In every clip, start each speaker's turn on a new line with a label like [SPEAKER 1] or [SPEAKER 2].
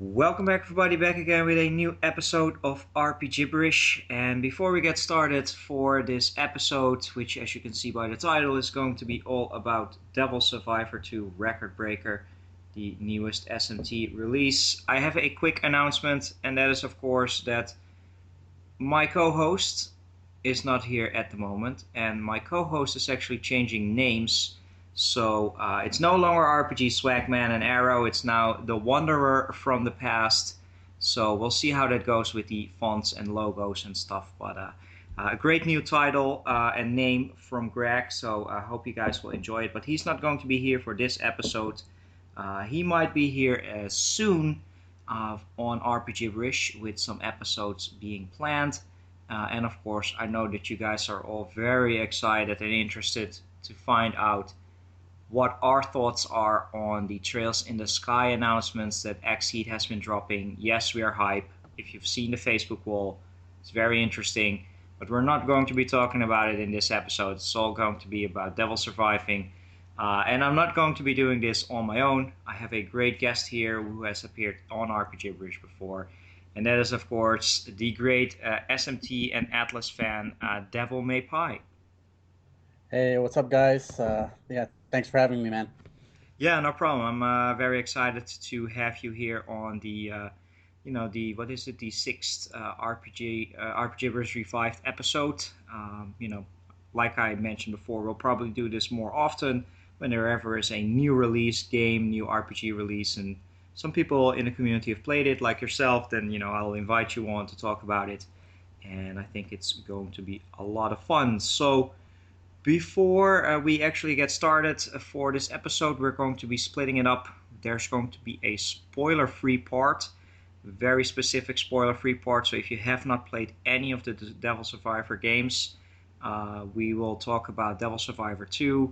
[SPEAKER 1] Welcome back everybody, back again with a new episode of Rpgibberish. And before we get started for this episode, which as you can see by the title is going to be all about Devil Survivor 2 Record Breaker, the newest SMT release, I have a quick announcement, and that is of course that my co-host is not here at the moment, and my co-host is actually changing names. So it's no longer RPG Swagman and Arrow, it's now the Wanderer from the past. So we'll see how that goes with the fonts and logos and stuff. But a great new title and name from Greg, so I hope you guys will enjoy it. But he's not going to be here for this episode. He might be here soon on Rpgibberish with some episodes being planned. And of course, I know that you guys are all very excited and interested to find out what our thoughts are on the Trails in the Sky announcements that Xheat has been dropping. Yes, we are hype. If you've seen the Facebook wall, it's very interesting. But we're not going to be talking about it in this episode. It's all going to be about Devil Surviving. And I'm not going to be doing this on my own. I have a great guest here who has appeared on Rpgibberish before. And that is, of course, the great SMT and Atlas fan, Devil May Pie.
[SPEAKER 2] Hey, what's up, guys? Yeah, thanks for having me, man.
[SPEAKER 1] Yeah, no problem. I'm very excited to have you here on the, what is it, the sixth Rpgibberish Revived episode. Like I mentioned before, we'll probably do this more often when there ever is a new release game, new RPG release, and some people in the community have played it, like yourself. Then I'll invite you on to talk about it, and I think it's going to be a lot of fun. So. Before we actually get started for this episode, we're going to be splitting it up. There's going to be a spoiler-free part, very specific spoiler-free part. So if you have not played any of the Devil Survivor games, we will talk about Devil Survivor 2,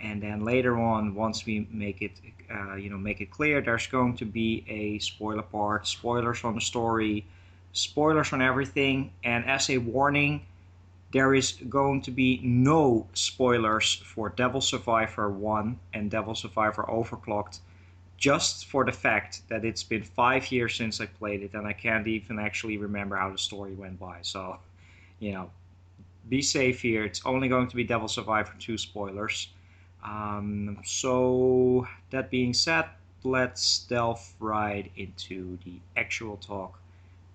[SPEAKER 1] and then later on, once we make it clear, there's going to be a spoiler part, spoilers on the story, spoilers on everything, and as a warning, there is going to be no spoilers for Devil Survivor 1 and Devil Survivor Overclocked, just for the fact that it's been 5 years since I played it and I can't even actually remember how the story went by. So, be safe here. It's only going to be Devil Survivor 2 spoilers. So, that being said, let's delve right into the actual talk,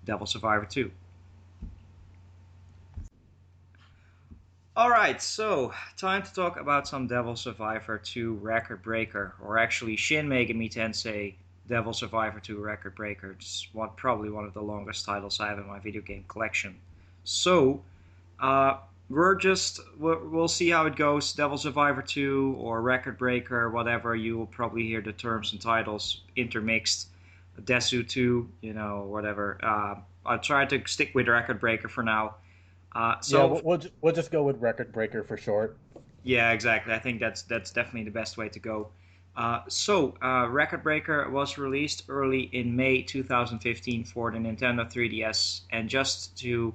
[SPEAKER 1] Devil Survivor 2. Alright, so time to talk about some Devil Survivor 2 Record Breaker, or actually Shin Megami Tensei Devil Survivor 2 Record Breaker. It's probably one of the longest titles I have in my video game collection. So, we'll see how it goes. Devil Survivor 2 or Record Breaker, whatever, you will probably hear the terms and titles intermixed. Desu 2, whatever. I'll try to stick with Record Breaker for now.
[SPEAKER 2] Yeah, we'll just go with Record Breaker for short.
[SPEAKER 1] Yeah, exactly. I think that's definitely the best way to go. Record Breaker was released early in May 2015 for the Nintendo 3DS, and just to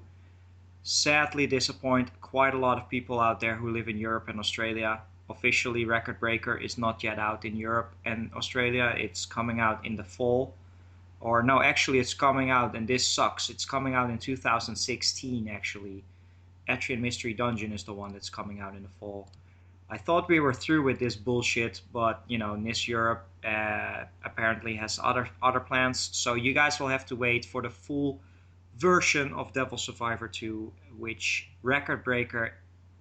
[SPEAKER 1] sadly disappoint quite a lot of people out there who live in Europe and Australia, officially Record Breaker is not yet out in Europe and Australia. It's coming out in the fall. Or no, actually it's coming out, and this sucks, it's coming out in 2016 actually. Etrian Mystery Dungeon is the one that's coming out in the fall. I thought we were through with this bullshit, but NIS Europe apparently has other plans, so you guys will have to wait for the full version of Devil Survivor 2, which Record Breaker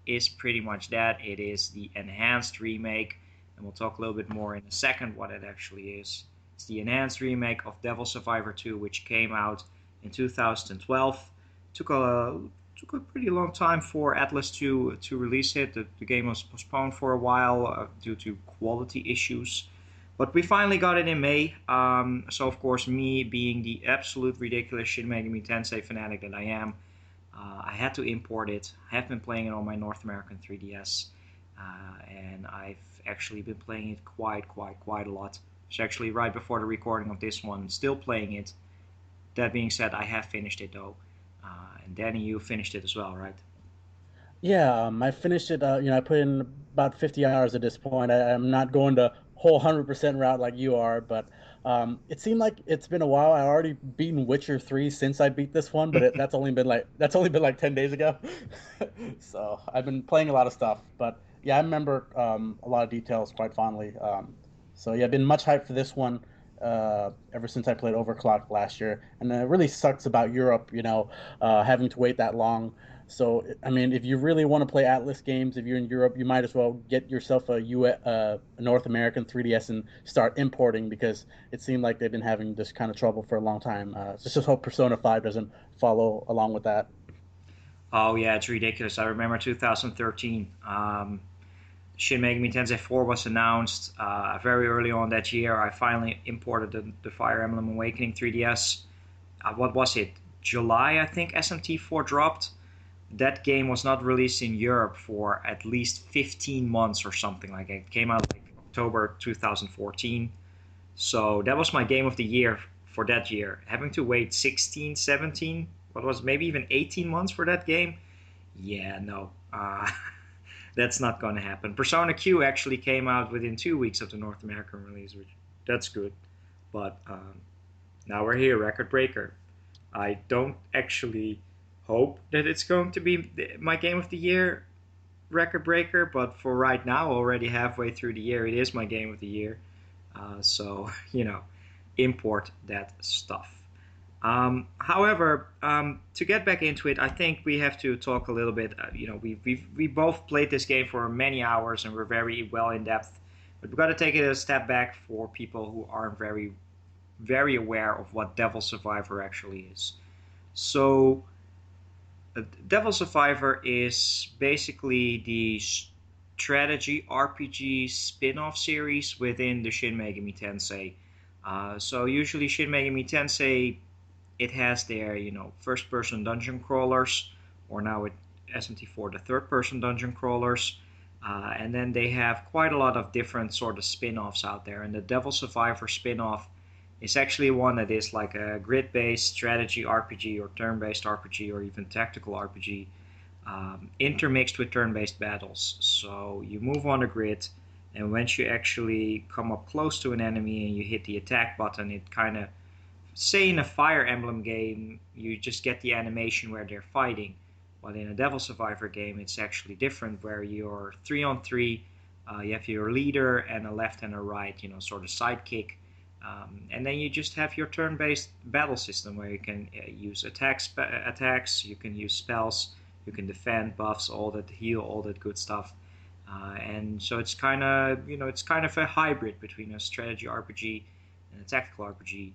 [SPEAKER 1] is pretty much that. It is the enhanced remake, and we'll talk a little bit more in a second what it actually is. It's the enhanced remake of Devil Survivor 2, which came out in 2012. Took a pretty long time for Atlas to release it. The game was postponed for a while due to quality issues. But we finally got it in May. So of course, me being the absolute ridiculous Shin Megami Tensei fanatic that I am, I had to import it. I have been playing it on my North American 3DS. And I've actually been playing it quite a lot. It's actually right before the recording of this one, still playing it. That being said, I have finished it though. And Danny, you finished it as well, right?
[SPEAKER 2] Yeah, I finished it. I put in about 50 hours at this point. I'm not going the whole 100% route like you are, but It seemed like it's been a while. I already beaten Witcher 3 since I beat this one, but that's only been like 10 days ago. So I've been playing a lot of stuff, but yeah, I remember a lot of details quite fondly. So yeah, I've been much hyped for this one ever since I played Overclock last year, and it really sucks about Europe, having to wait that long. So, I mean, if you really want to play Atlas games, if you're in Europe, you might as well get yourself a North American 3DS and start importing because it seemed like they've been having this kind of trouble for a long time. Just hope Persona 5 doesn't follow along with that.
[SPEAKER 1] Oh yeah, it's ridiculous. I remember 2013. Shin Megami Tensei 4 was announced very early on that year. I finally imported the Fire Emblem Awakening 3DS. What was it? July, I think SMT4 dropped. That game was not released in Europe for at least 15 months or something like that. It came out like October 2014. So that was my game of the year for that year. Having to wait 16, 17, what was maybe even 18 months for that game? Yeah, no. That's not going to happen. Persona Q actually came out within 2 weeks of the North American release, which that's good. But now we're here, Record Breaker. I don't actually hope that it's going to be my game of the year, Record Breaker, but for right now, already halfway through the year, it is my game of the year. So, import that stuff. However, to get back into it, I think we have to talk a little bit. We both played this game for many hours and we're very well in depth. But we've got to take it a step back for people who aren't very, very aware of what Devil Survivor actually is. So, Devil Survivor is basically the strategy RPG spin-off series within the Shin Megami Tensei. So usually Shin Megami Tensei, it has their first-person dungeon crawlers, or now with SMT4 the third-person dungeon crawlers, and then they have quite a lot of different sort of spin-offs out there. And the Devil Survivor spin-off is actually one that is like a grid-based strategy RPG or turn-based RPG or even tactical RPG, intermixed with turn-based battles. So you move on the grid, and once you actually come up close to an enemy and you hit the attack button, it kind of, say in a Fire Emblem game, you just get the animation where they're fighting. But in a Devil Survivor game, it's actually different, where you're 3-on-3, you have your leader and a left and a right, sort of sidekick. And then you just have your turn-based battle system where you can use attacks, you can use spells, you can defend, buffs, all that, heal, all that good stuff. And so it's kind of a hybrid between a strategy RPG and a tactical RPG.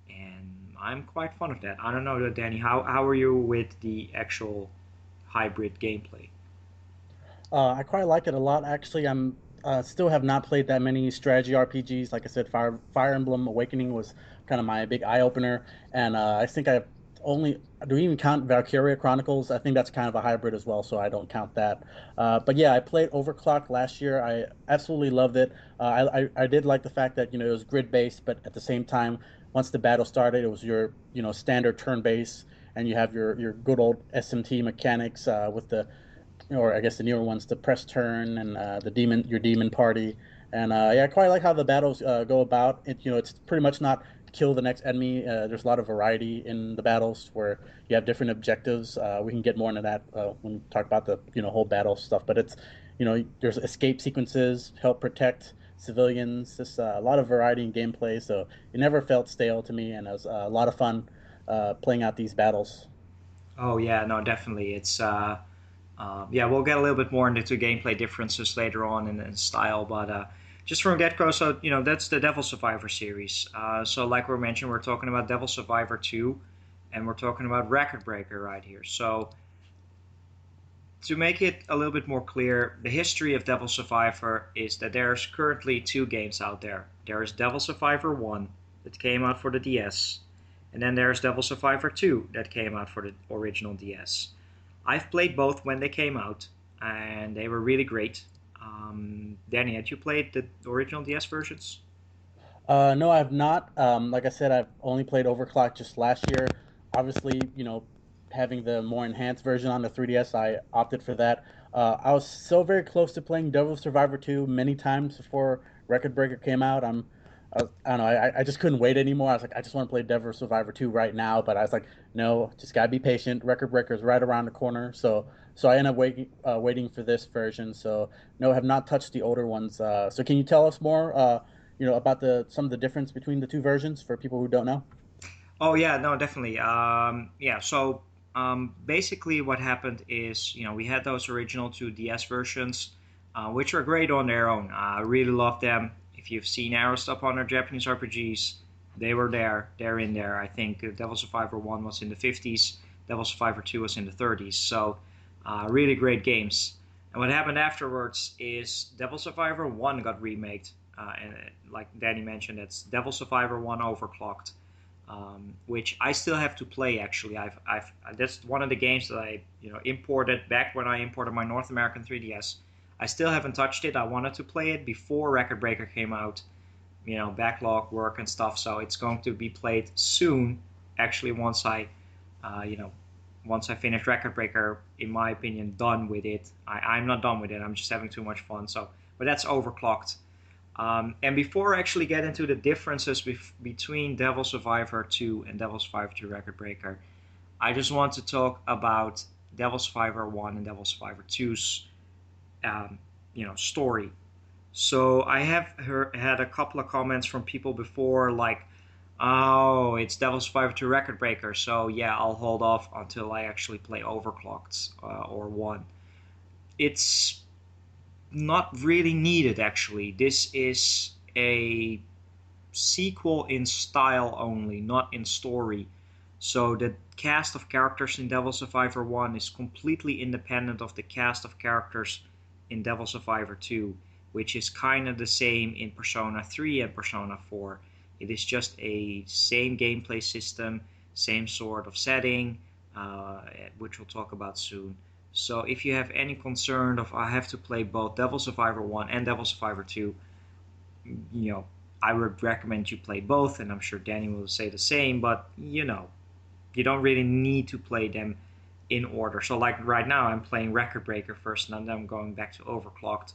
[SPEAKER 1] And I'm quite fond of that. I don't know, Danny, how are you with the actual hybrid gameplay?
[SPEAKER 2] I quite like it a lot, actually. I'm still have not played that many strategy RPGs. Like I said, Fire Emblem Awakening was kind of my big eye opener, and I think I've only do we even count Valkyria Chronicles? I think that's kind of a hybrid as well, so I don't count that. But yeah, I played Overclock last year. I absolutely loved it. I did like the fact that it was grid based, but at the same time, once the battle started, it was your standard turn base, and you have your good old SMT mechanics with the or I guess the newer ones, the press turn and your demon party. And yeah, I quite like how the battles go about. It's pretty much not kill the next enemy. There's a lot of variety in the battles where you have different objectives. We can get more into that when we talk about the whole battle stuff. But it's there's escape sequences, help protect civilians. Just a lot of variety in gameplay, so it never felt stale to me, and it was a lot of fun playing out these battles.
[SPEAKER 1] Oh yeah, no, definitely. It's yeah, we'll get a little bit more into gameplay differences later on in style, but just from get-go, so that's the Devil Survivor series. So like we mentioned, we're talking about Devil Survivor 2, and we're talking about Record Breaker right here. So to make it a little bit more clear, the history of Devil Survivor is that there's currently two games out there. There is Devil Survivor 1 that came out for the DS, and then there's Devil Survivor 2 that came out for the original DS. I've played both when they came out, and they were really great. Danny, had you played the original DS versions?
[SPEAKER 2] No, I've not. Like I said, I've only played Overclock just last year. Obviously, having the more enhanced version on the 3DS, I opted for that. I was so very close to playing Devil Survivor 2 many times before Record Breaker came out. I don't know. I just couldn't wait anymore. I was like, I just want to play Devil Survivor 2 right now. But I was like, no, just gotta be patient. Record Breaker's right around the corner. So I ended up waiting for this version. So no, have not touched the older ones. So can you tell us more, about the some of the difference between the two versions for people who don't know?
[SPEAKER 1] Oh yeah, no, definitely. Yeah, so basically what happened is, we had those original two DS versions, which are great on their own. I really love them. If you've seen Aerostop on our Japanese RPGs, they were there. They're in there. I think Devil Survivor 1 was in the 50s, Devil Survivor 2 was in the 30s. So really great games. And what happened afterwards is Devil Survivor 1 got remaked. And like Danny mentioned, it's Devil Survivor 1 Overclocked, which I still have to play. Actually, that's one of the games that I imported back when I imported my North American 3DS. I still haven't touched it. I wanted to play it before Record Breaker came out. Backlog work and stuff. So it's going to be played soon. Actually, uh, you know, once I finish Record Breaker, in my opinion, done with it. I'm not done with it. I'm just having too much fun. So, but that's Overclocked. And before I actually get into the differences between Devil Survivor 2 and Devil Survivor 2 Record Breaker, I just want to talk about Devil Survivor 1 and Devil Survivor 2's story. So I have had a couple of comments from people before, like, "Oh, it's Devil Survivor 2 Record Breaker, so yeah, I'll hold off until I actually play Overclocked or 1." It's not really needed, actually. This is a sequel in style only, not in story. So the cast of characters in Devil Survivor 1 is completely independent of the cast of characters in Devil Survivor 2, which is kind of the same in Persona 3 and Persona 4. It is just a same gameplay system, same sort of setting, which we'll talk about soon. So if you have any concern of I have to play both Devil Survivor 1 and Devil Survivor 2, you know, I would recommend you play both, and I'm sure Danny will say the same, but you don't really need to play them in order. So like right now I'm playing Record Breaker first and then I'm going back to Overclocked.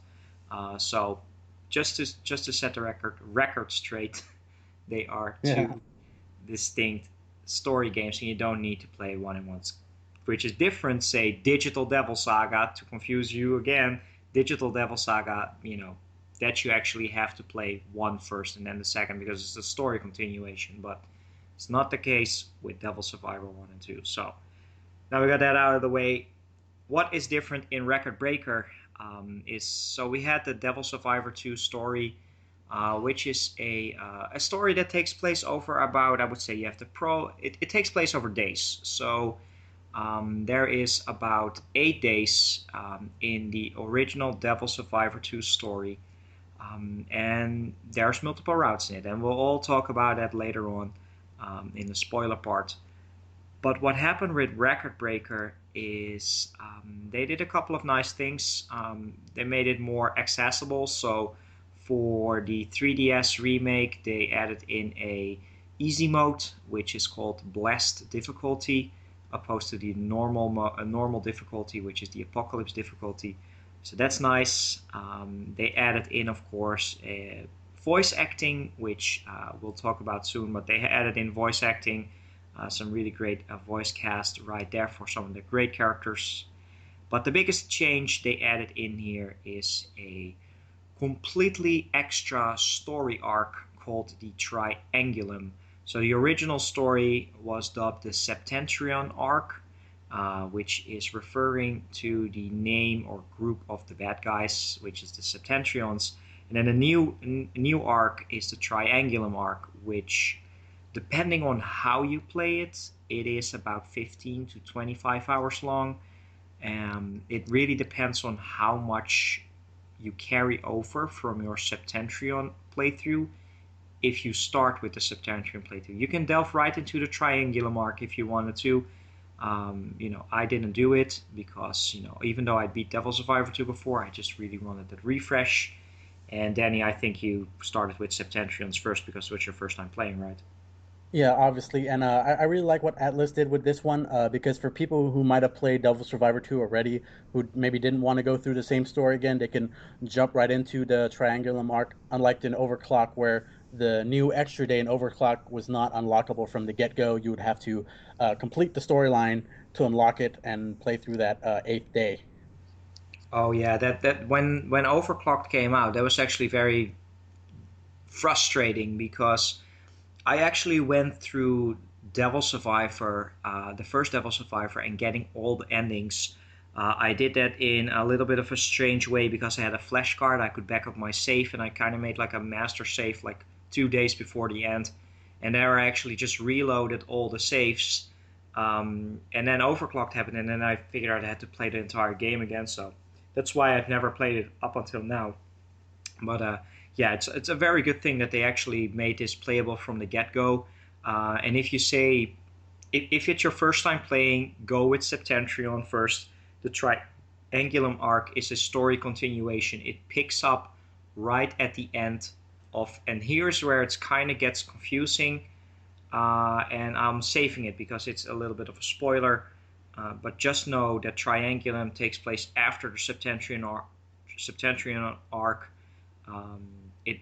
[SPEAKER 1] So just to set the record straight, they are
[SPEAKER 2] Yeah.
[SPEAKER 1] two distinct story games, and you don't need to play one in one, which is different. Say Digital Devil Saga, to confuse you again. Digital Devil Saga, that you actually have to play one first and then the second because it's a story continuation. But it's not the case with Devil Survivor 1 and 2. So now we got that out of the way. What is different in Record Breaker is, so we had the Devil Survivor 2 story, which is a story that takes place over about, I would say, you have the it takes place over days. So there is about 8 days in the original Devil Survivor 2 story, and there's multiple routes in it, and we'll all talk about that later on in the spoiler part. But what happened with Record Breaker is they did a couple of nice things. They made it more accessible. So for the 3DS remake, they added in a easy mode, which is called Blessed difficulty, opposed to the normal difficulty, which is the Apocalypse difficulty. So that's nice. They added in, of course, voice acting, which we'll talk about soon. But they added in voice acting. Some really great voice cast right there for some of the great characters. But the biggest change they added in here is a completely extra story arc called the Triangulum. So the original story was dubbed the Septentrion arc, which is referring to the name or group of the bad guys, which is the Septentrions. And then the new arc is the Triangulum arc, which, depending on how you play it, it is about 15 to 25 hours long. It really depends on how much you carry over from your Septentrion playthrough. If you start with the Septentrion playthrough, you can delve right into the Triangulum arc if you wanted to. I didn't do it because, even though I beat Devil Survivor 2 before, I just really wanted that refresh. And Danny, I think you started with Septentrions first because it was your first time playing, right?
[SPEAKER 2] Yeah, obviously, and I really like what Atlas did with this one, because for people who might have played Devil Survivor 2 already, who maybe didn't want to go through the same story again, they can jump right into the Triangulum arc, unlike in Overclock, where the new extra day in Overclock was not unlockable from the get-go. You would have to complete the storyline to unlock it and play through that eighth day.
[SPEAKER 1] Oh yeah, that when Overclocked came out, that was actually very frustrating because I actually went through Devil Survivor, the first Devil Survivor, and getting all the endings. I did that in a little bit of a strange way because I had a flash card. I could back up my save, and I kind of made like a master save like 2 days before the end. And there I actually just reloaded all the saves. And then Overclocked happened, and then I figured out I had to play the entire game again. So that's why I've never played it up until now. But yeah, it's a very good thing that they actually made this playable from the get go. And if you say if it's your first time playing, go with Septentrion first. The Triangulum arc is a story continuation. It picks up right at the end of, and here's where it kind of gets confusing. And I'm saving it because it's a little bit of a spoiler. But just know that Triangulum takes place after the Septentrion arc.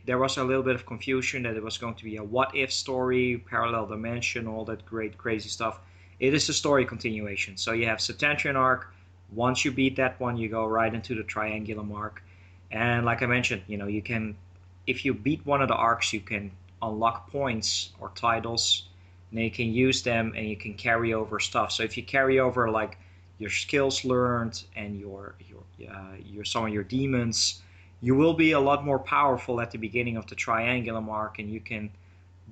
[SPEAKER 1] There was a little bit of confusion that it was going to be a what-if story, parallel dimension, all that great crazy stuff. It is a story continuation. So you have Septentrion arc. Once you beat that one, you go right into the Triangulum arc. And like I mentioned, you can, if you beat one of the arcs, you can unlock points or titles, and you can use them and you can carry over stuff. So if you carry over like your skills learned and your some of your demons, you will be a lot more powerful at the beginning of the Triangulum arc, and you can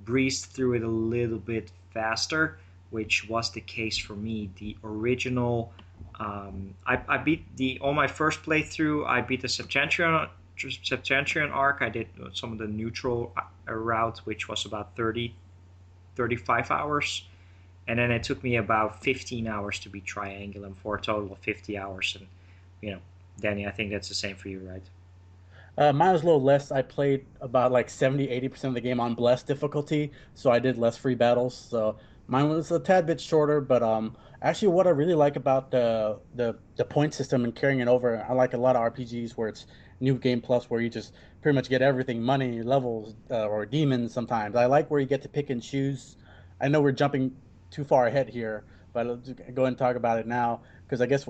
[SPEAKER 1] breeze through it a little bit faster, which was the case for me. The original, I beat on my first playthrough, I beat the Septentrion arc. I did some of the neutral route, which was about 35 hours. And then it took me about 15 hours to beat Triangulum for a total of 50 hours. And, Danny, I think that's the same for you, right?
[SPEAKER 2] Mine was a little less. I played about like 70-80% of the game on blessed difficulty, so I did less free battles. So mine was a tad bit shorter, but actually what I really like about the point system and carrying it over, I like a lot of RPGs where it's New Game Plus, where you just pretty much get everything, money, levels, or demons sometimes. I like where you get to pick and choose. I know we're jumping too far ahead here, but let's go ahead and talk about it now because I guess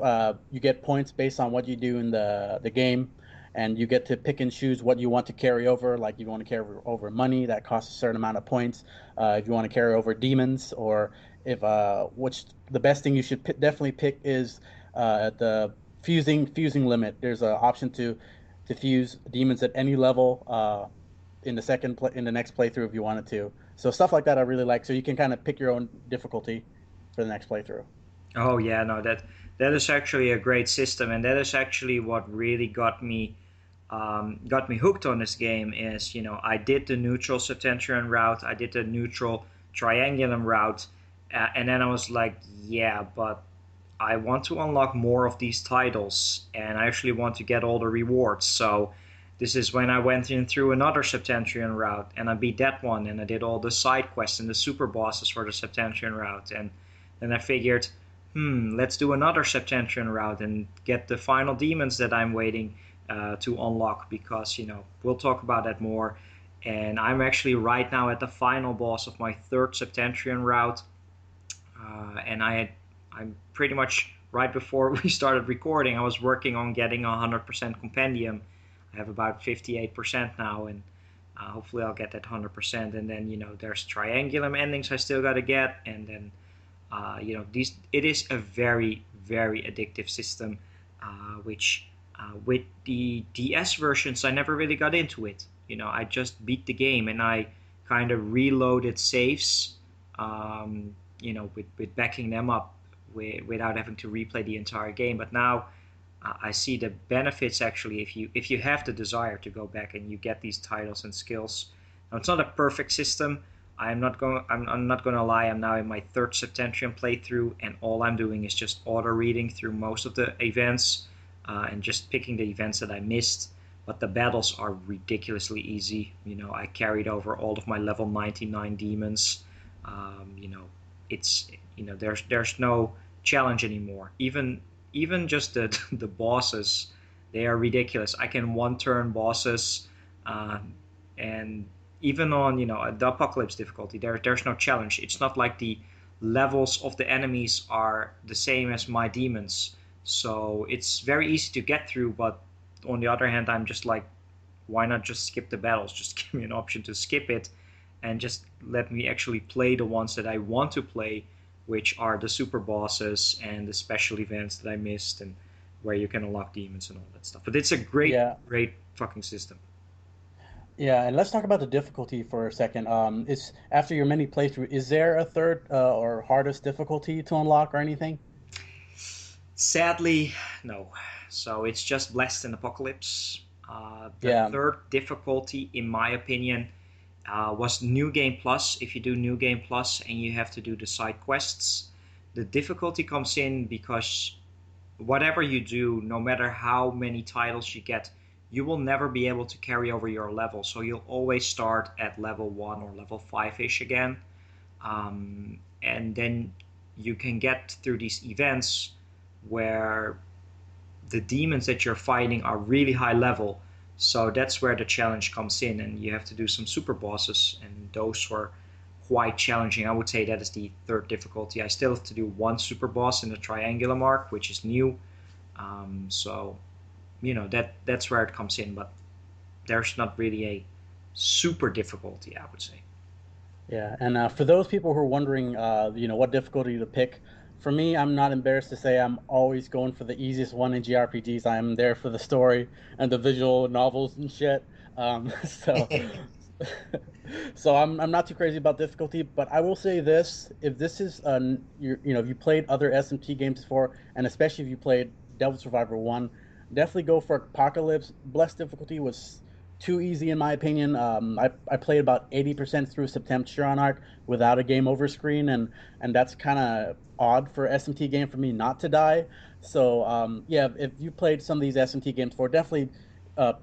[SPEAKER 2] you get points based on what you do in the game, and you get to pick and choose what you want to carry over. Like you want to carry over money that costs a certain amount of points. If you want to carry over demons, or if which the best thing you should definitely pick is the fusing limit. There's an option to fuse demons at any level in in the next playthrough if you wanted to. So stuff like that I really like. So you can kind of pick your own difficulty for the next playthrough.
[SPEAKER 1] Oh yeah, no, that is actually a great system, and that is actually what really got me hooked on this game. Is I did the neutral Septentrion route, I did the neutral Triangulum route, and then I was like, yeah, but I want to unlock more of these titles, and I actually want to get all the rewards. So this is when I went in through another Septentrion route, and I beat that one, and I did all the side quests and the super bosses for the Septentrion route, and then I figured, let's do another Septentrion route and get the final demons that I'm waiting to unlock, because we'll talk about that more. And I'm actually right now at the final boss of my third Septentrion route, and I'm pretty much right before we started recording. I was working on getting 100% compendium. I have about 58% now, and hopefully I'll get that 100%. And then there's Triangulum endings I still got to get, and then it is a very, very addictive system, which with the DS versions, I never really got into it. I just beat the game and I kind of reloaded saves, with backing them up without having to replay the entire game. But now I see the benefits actually if you have the desire to go back and you get these titles and skills. Now it's not a perfect system. I'm not going to lie. I'm now in my third Septentrion playthrough, and all I'm doing is just auto reading through most of the events and just picking the events that I missed. But the battles are ridiculously easy. I carried over all of my level 99 demons. It's there's no challenge anymore. Even just the bosses, they are ridiculous. I can one turn bosses, and even on the apocalypse difficulty, there's no challenge. It's not like the levels of the enemies are the same as my demons, so it's very easy to get through. But on the other hand, I'm just like, why not just skip the battles? Just give me an option to skip it, and just let me actually play the ones that I want to play, which are the super bosses and the special events that I missed, and where you can unlock demons and all that stuff. But it's a great,
[SPEAKER 2] Yeah,
[SPEAKER 1] great fucking system.
[SPEAKER 2] yeah, and let's talk about the difficulty for a second. Is after your many playthrough, is there a third or hardest difficulty to unlock or anything?
[SPEAKER 1] Sadly, no. So it's just Blessed and Apocalypse. The
[SPEAKER 2] Yeah,
[SPEAKER 1] third difficulty, in my opinion, was New Game Plus. If you do New Game Plus and you have to do the side quests, the difficulty comes in because whatever you do, no matter how many titles you get, you will never be able to carry over your level. So you'll always start at level 1 or level 5-ish again. And then you can get through these events where the demons that you're fighting are really high level. So that's where the challenge comes in, and you have to do some super bosses, and those were quite challenging. I would say that is the third difficulty. I still have to do one super boss in the triangular mark, which is new. So that's where it comes in, but there's not really a super difficulty, I would say.
[SPEAKER 2] yeah. And for those people who are wondering, what difficulty to pick, for me, I'm not embarrassed to say I'm always going for the easiest one in JRPGs. I'm there for the story and the visual novels and shit. So so I'm not too crazy about difficulty, but I will say this: if this is if you played other SMT games before, and especially if you played Devil Survivor 1, definitely go for Apocalypse. Blessed difficulty was too easy in my opinion. I played about 80% through September arc without a game over screen, and that's kind of odd for SMT game for me not to die. So yeah, if you played some of these SMT games before, definitely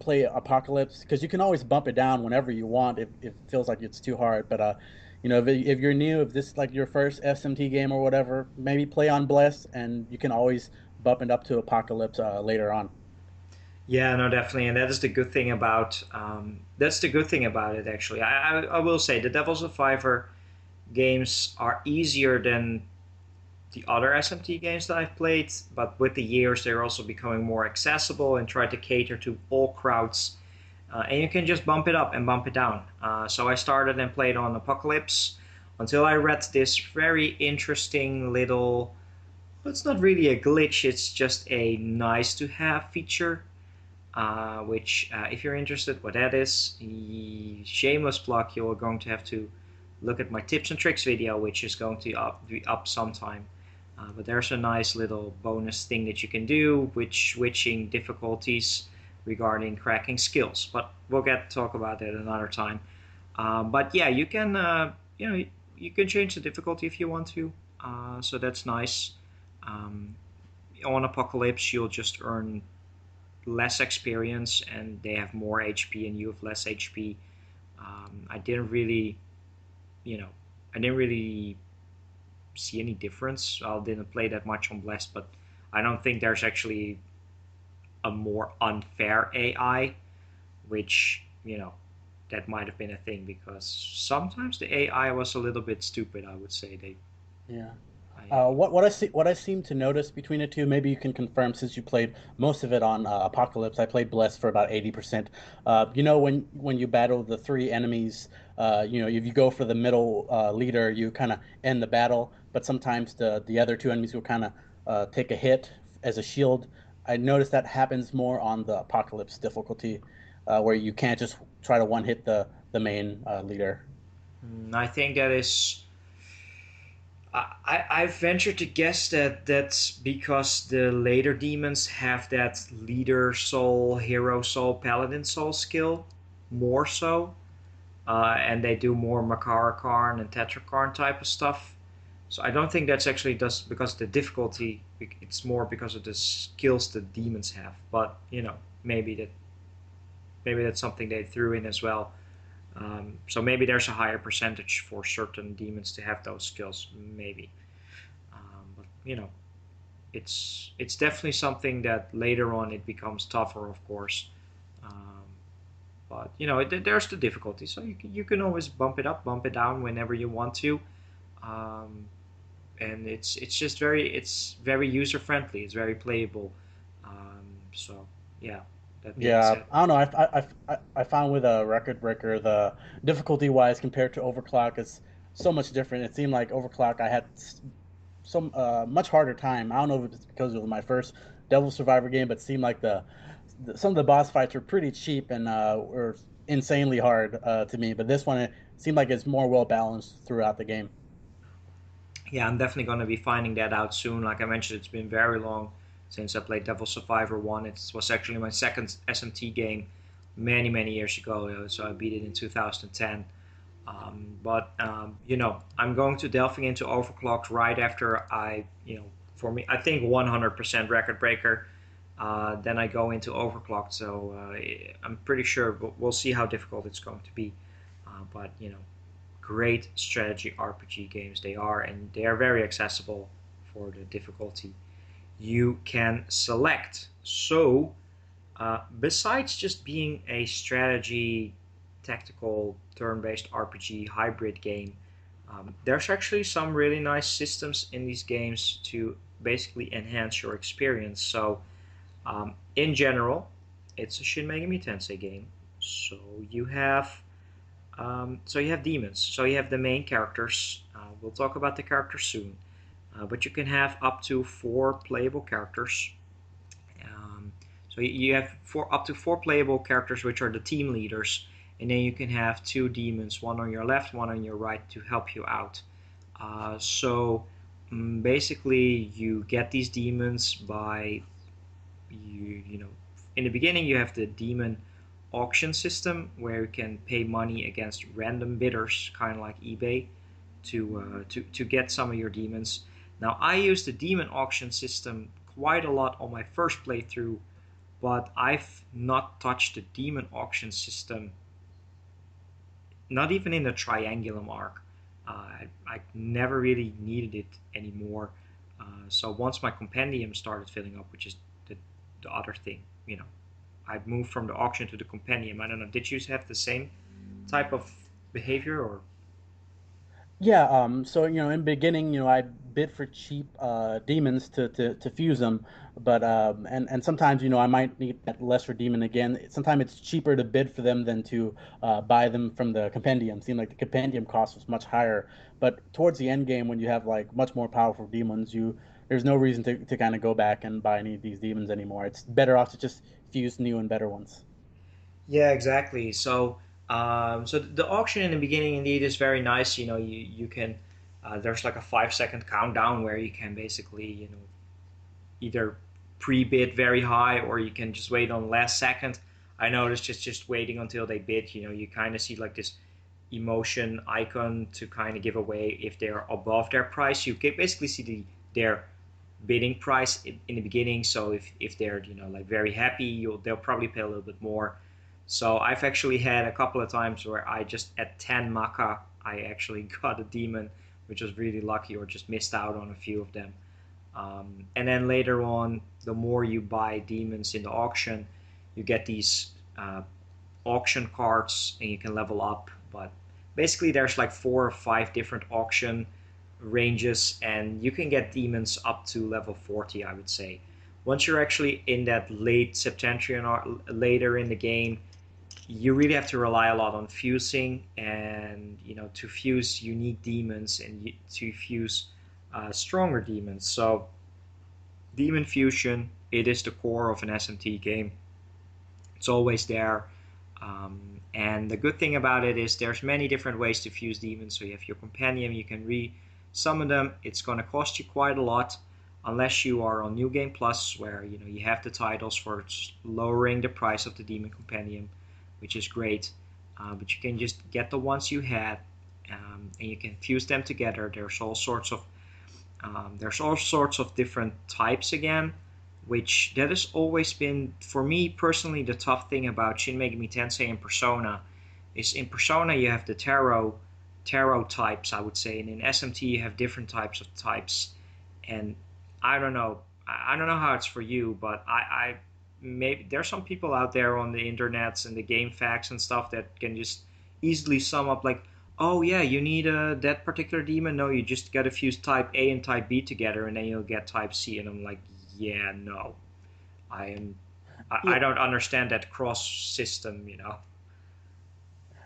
[SPEAKER 2] play Apocalypse because you can always bump it down whenever you want if it feels like it's too hard. But if you're new, if this is like your first SMT game or whatever, maybe play on Bless, and you can always bump it up to Apocalypse later on.
[SPEAKER 1] Yeah, no, definitely, and that is the good thing about it. Actually, I will say the Devil Survivor games are easier than the other SMT games that I've played, but with the years they're also becoming more accessible and try to cater to all crowds. And you can just bump it up and bump it down. So I started and played on Apocalypse until I read this very interesting little. It's not really a glitch. It's just a nice to have feature. Which, if you're interested, what that is, shameless plug, you're going to have to look at my tips and tricks video, which is going to be up sometime. But there's a nice little bonus thing that you can do with switching difficulties regarding cracking skills. But we'll get to talk about that another time. But yeah, you can you can change the difficulty if you want to. So that's nice. Um, on Apocalypse, you'll just earn less experience, and they have more HP and you have less HP. I didn't really, you know, I didn't really see any difference. I didn't play that much on Blessed, but I don't think there's actually a more unfair AI, which, that might have been a thing because sometimes the AI was a little bit stupid, I would say.
[SPEAKER 2] Yeah.
[SPEAKER 1] I
[SPEAKER 2] What I seem to notice between the two, maybe you can confirm since you played most of it on Apocalypse. I played Blessed for about 80%. When you battle the three enemies, if you go for the middle leader, you kind of end the battle. But sometimes the other two enemies will kind of take a hit as a shield. I noticed that happens more on the Apocalypse difficulty, where you can't just try to one hit the main leader.
[SPEAKER 1] I think that is. I venture to guess that that's because the later demons have that leader soul, hero soul, paladin soul skill more so, and they do more Makara Karn and Tetrakarn type of stuff. So I don't think that's actually just because of the difficulty. It's more because of the skills the demons have. But maybe that's something they threw in as well. So maybe there's a higher percentage for certain demons to have those skills, maybe. But it's definitely something that later on it becomes tougher, of course. Um, But there's the difficulty, so you can always bump it up, bump it down whenever you want to. Um, and it's very user friendly. It's very playable. So yeah, that being
[SPEAKER 2] Yeah,
[SPEAKER 1] said,
[SPEAKER 2] I don't know. I found with a record breaker the difficulty wise compared to overclock is so much different. It seemed like overclock I had some much harder time. I don't know if it's because it was my first Devil Survivor game, but it seemed like some of the boss fights were pretty cheap and were insanely hard to me. But this one it seemed like it's more well balanced throughout the game.
[SPEAKER 1] yeah, I'm definitely going to be finding that out soon. Like I mentioned, it's been very long since I played Devil Survivor 1. It was actually my second SMT game many, many years ago. So I beat it in 2010. But I'm going to delving into Overclocked right after for me, I think 100% record breaker. Then I go into Overclocked. So I'm pretty sure we'll see how difficult it's going to be. But great strategy RPG games they are, and they are very accessible for the difficulty you can select. So, besides just being a strategy, tactical, turn-based RPG hybrid game, there's actually some really nice systems in these games to basically enhance your experience. So, in general, it's a Shin Megami Tensei game. So you have demons. So you have the main characters. We'll talk about the characters soon. But you can have up to 4 playable characters. Um, so you have up to four playable characters, which are the team leaders, and then you can have 2 demons, one on your left, one on your right, to help you out. Basically, you get these demons by you know in the beginning you have the demon auction system where you can pay money against random bidders, kind of like eBay, to get some of your demons. Now I used the demon auction system quite a lot on my first playthrough, but I've not touched the demon auction system, not even in the Triangulum arc. I never really needed it anymore. So once my compendium started filling up, which is the other thing, I moved from the auction to the compendium. I don't know. Did you have the same type of behavior or?
[SPEAKER 2] Yeah, so in beginning, I bid for cheap demons to fuse them, but and sometimes I might need that lesser demon again. Sometimes it's cheaper to bid for them than to buy them from the compendium. Seemed like the compendium cost was much higher, but towards the end game, when you have like much more powerful demons, there's no reason to kind of go back and buy any of these demons anymore. It's better off to just fuse new and better ones.
[SPEAKER 1] Yeah, exactly. So the auction in the beginning indeed is very nice. You can there's like a 5-second countdown where you can basically either pre-bid very high or you can just wait on last second. I noticed just waiting until they bid. You kind of see like this emotion icon to kind of give away if they're above their price. You can basically see their bidding price in the beginning. So if they're like very happy, they'll probably pay a little bit more. So I've actually had a couple of times where I just at 10 Maka I actually got a demon, which was really lucky, or just missed out on a few of them. And then later on, the more you buy demons in the auction, you get these auction cards and you can level up. But basically, there's like 4 or 5 different auction ranges, and you can get demons up to level 40, I would say. Once you're actually in that late Septentrian or later in the game, you really have to rely a lot on fusing, and to fuse unique demons and to fuse stronger demons. So demon fusion, it is the core of an SMT game. It's always there. And the good thing about it is there's many different ways to fuse demons. So you have your companion, you can re-summon them. It's going to cost you quite a lot, unless you are on New Game Plus, where you have the titles for lowering the price of the demon companion, which is great. But you can just get the ones you had, and you can fuse them together. There's all sorts of different types again, which that has always been, for me personally, the tough thing about Shin Megami Tensei and Persona. Is in Persona you have the tarot types, I would say, and in SMT you have different types of types. And I don't know how it's for you, but maybe there's some people out there on the internets and the game facts and stuff that can just easily sum up like, oh yeah, you need that particular demon. No, you just gotta fuse type A and type B together, and then you'll get type C. And I'm like, yeah, no, I am. I
[SPEAKER 2] Yeah,
[SPEAKER 1] don't understand that cross system.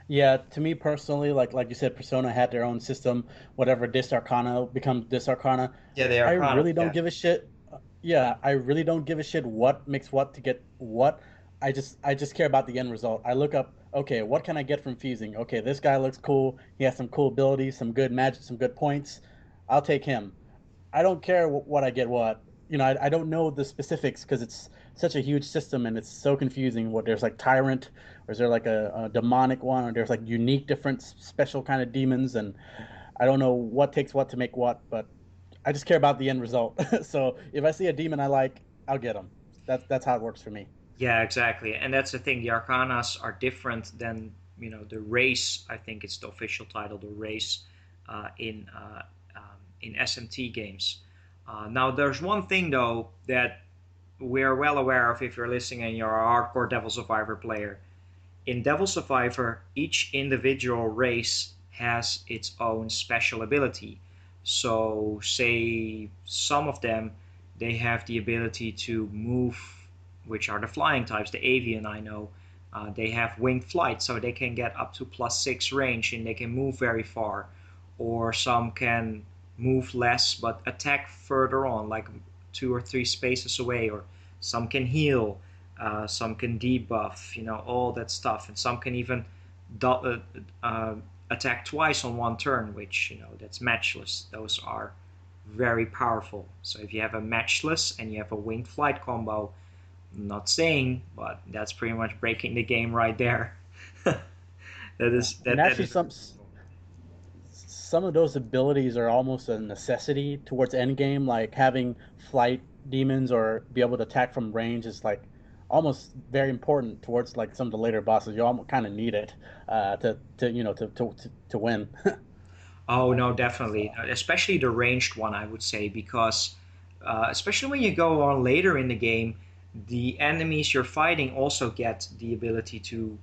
[SPEAKER 2] yeah. To me personally, like you said, Persona had their own system. Whatever Dis Arcana becomes Dis Arcana.
[SPEAKER 1] Yeah, they are
[SPEAKER 2] I
[SPEAKER 1] kind of.
[SPEAKER 2] really don't
[SPEAKER 1] Yeah.
[SPEAKER 2] give a shit. Yeah, I really don't give a shit what makes what to get what. I just care about the end result. I look up, okay, what can I get from fusing? Okay, this guy looks cool. He has some cool abilities, some good magic, some good points. I'll take him. I don't care what I get what. I don't know the specifics because it's such a huge system and it's so confusing. What there's like tyrant, or is there like a demonic one, or there's like unique, different, special kind of demons, and I don't know what takes what to make what. But I just care about the end result. So if I see a demon I like, I'll get him. That's how it works for me.
[SPEAKER 1] Yeah, exactly. And that's the thing. The Arcanas are different than the race. I think it's the official title, the race, in SMT games. Now, there's one thing though that we're well aware of if you're listening and you're a hardcore Devil Survivor player. In Devil Survivor, each individual race has its own special ability. So, say some of them, they have the ability to move, which are the flying types, the avian I know. They have winged flight, so they can get up to +6 range and they can move very far. Or some can move less but attack further on, like 2 or 3 spaces away. Or some can heal, some can debuff, all that stuff. And some can even attack twice on one turn, which, that's matchless. Those are very powerful. So if you have a matchless and you have a winged flight combo, I'm not saying, but that's pretty much breaking the game right there. that
[SPEAKER 2] Yeah,
[SPEAKER 1] is
[SPEAKER 2] and
[SPEAKER 1] that that
[SPEAKER 2] actually,
[SPEAKER 1] is
[SPEAKER 2] some of those abilities are almost a necessity towards end game, like having flight demons or be able to attack from range is like almost very important towards like some of the later bosses. You almost kind of need it to win,
[SPEAKER 1] Oh no,
[SPEAKER 2] so
[SPEAKER 1] definitely, especially the ranged one, I would say, because especially when you go on later in the game, the enemies you're fighting also get the ability to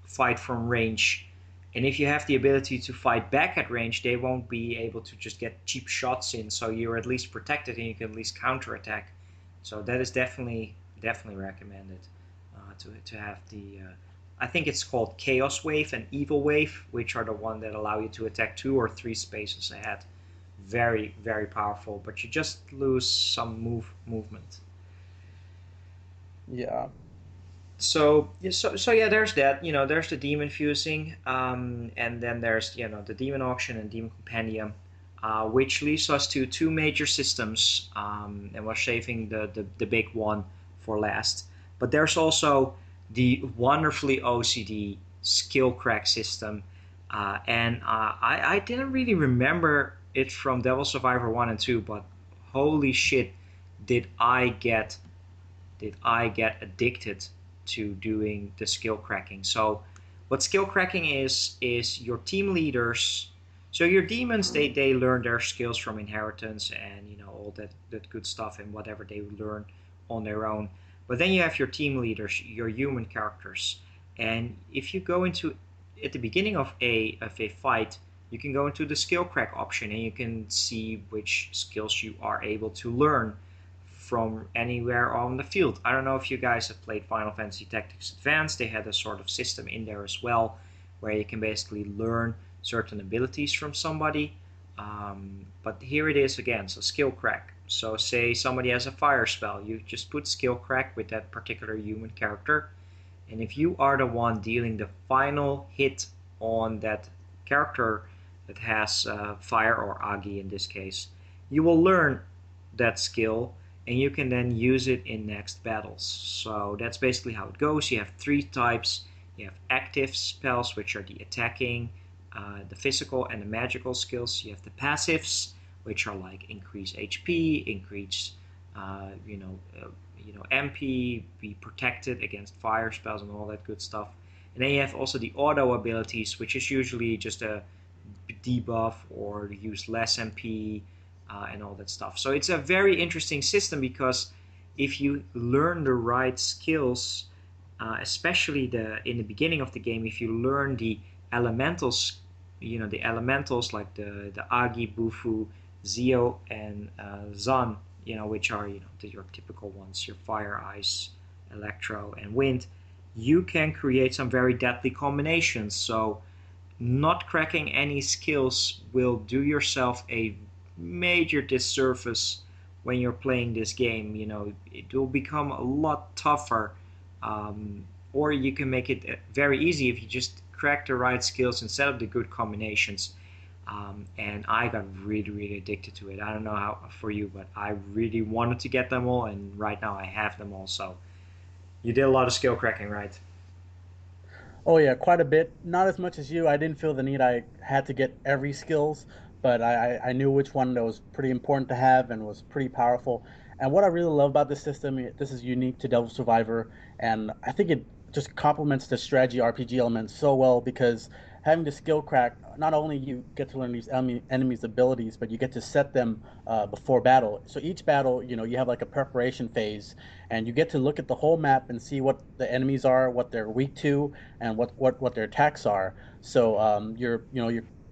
[SPEAKER 1] fight from range. And if you have the ability to fight back at range, they won't be able to just get cheap shots in. So you're at least protected and you can at least counterattack. So that is definitely recommended to have the. I think it's called Chaos Wave and Evil Wave, which are the one that allow you to attack 2 or 3 spaces ahead. Very very powerful, but you just lose some movement.
[SPEAKER 2] yeah.
[SPEAKER 1] So yeah, so yeah, there's that. There's the demon fusing, and then there's the demon auction and demon compendium, which leads us to two major systems, and we're saving the big one for last. But there's also the wonderfully OCD skill crack system, and I didn't really remember it from Devil Survivor 1 and 2, but holy shit, did I get did I get addicted to doing the skill cracking. So what skill cracking is your team leaders. So your demons, they learn their skills from inheritance and all that good stuff and whatever they learn on their own. But then you have your team leaders, your human characters. And if you go into at the beginning of a fight, you can go into the skill crack option and you can see which skills you are able to learn from anywhere on the field. I don't know if you guys have played Final Fantasy Tactics Advanced. They had a sort of system in there as well where you can basically learn certain abilities from somebody. But here it is again, so skill crack. So say somebody has a fire spell, you just put skill crack with that particular human character, and if you are the one dealing the final hit on that character that has fire or agi in this case, you will learn that skill and you can then use it in next battles. So that's basically how it goes. You have three types. You have active spells, which are the attacking, the physical, and the magical skills. You have the passives, which are like increase HP, increase, uh, you know, uh, MP, be protected against fire spells and all that good stuff. And then you have also the auto abilities, which is usually just a debuff or use less MP and all that stuff. So it's a very interesting system because if you learn the right skills, especially in the beginning of the game, if you learn the elementals, the elementals like the Agi, Bufu, Zio, and Zan, which are your typical ones, your fire, ice, electro, and wind, you can create some very deadly combinations. So not cracking any skills will do yourself a major disservice when you're playing this game. It will become a lot tougher, or you can make it very easy if you just crack the right skills and set up the good combinations. And I got really, really addicted to it. I don't know how for you, but I really wanted to get them all, and right now I have them all. So you did a lot of skill cracking, right?
[SPEAKER 2] Oh yeah, quite a bit. Not as much as you. I didn't feel the need I had to get every skills, but I knew which one that was pretty important to have and was pretty powerful. And what I really love about this system, this is unique to Devil Survivor, and I think it just complements the strategy RPG element so well because having the skill crack, not only you get to learn these enemies' abilities, but you get to set them before battle. So each battle, you have like a preparation phase, and you get to look at the whole map and see what the enemies are, what they're weak to, and what their attacks are. So your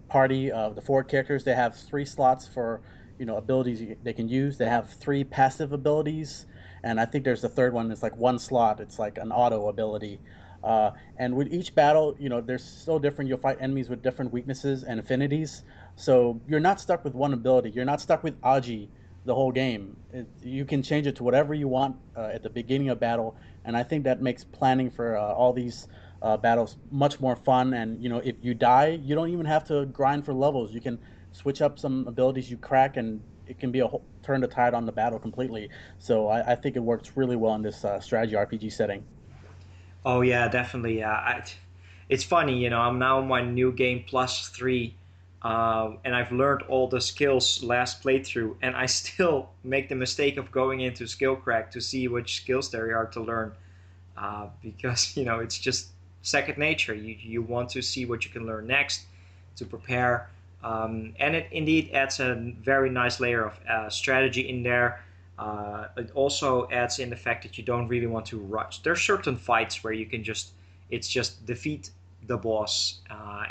[SPEAKER 2] party of the four characters, they have three slots for abilities they can use. They have three passive abilities, and I think there's the third one. It's like one slot. It's like an auto ability. And with each battle, they're so different. You'll fight enemies with different weaknesses and affinities. So you're not stuck with one ability. You're not stuck with Aji the whole game. You can change it to whatever you want at the beginning of battle, and I think that makes planning for all these battles much more fun. And if you die, you don't even have to grind for levels. You can switch up some abilities you crack, and it can be a whole turn the tide on the battle completely. So I think it works really well in this strategy RPG setting.
[SPEAKER 1] Oh yeah, definitely. Yeah, it's funny, I'm now on my new game +3, and I've learned all the skills last playthrough, and I still make the mistake of going into skill crack to see which skills there are to learn, because it's just second nature. You want to see what you can learn next to prepare, and it indeed adds a very nice layer of strategy in there. It also adds in the fact that you don't really want to rush. There's certain fights where it's just defeat the boss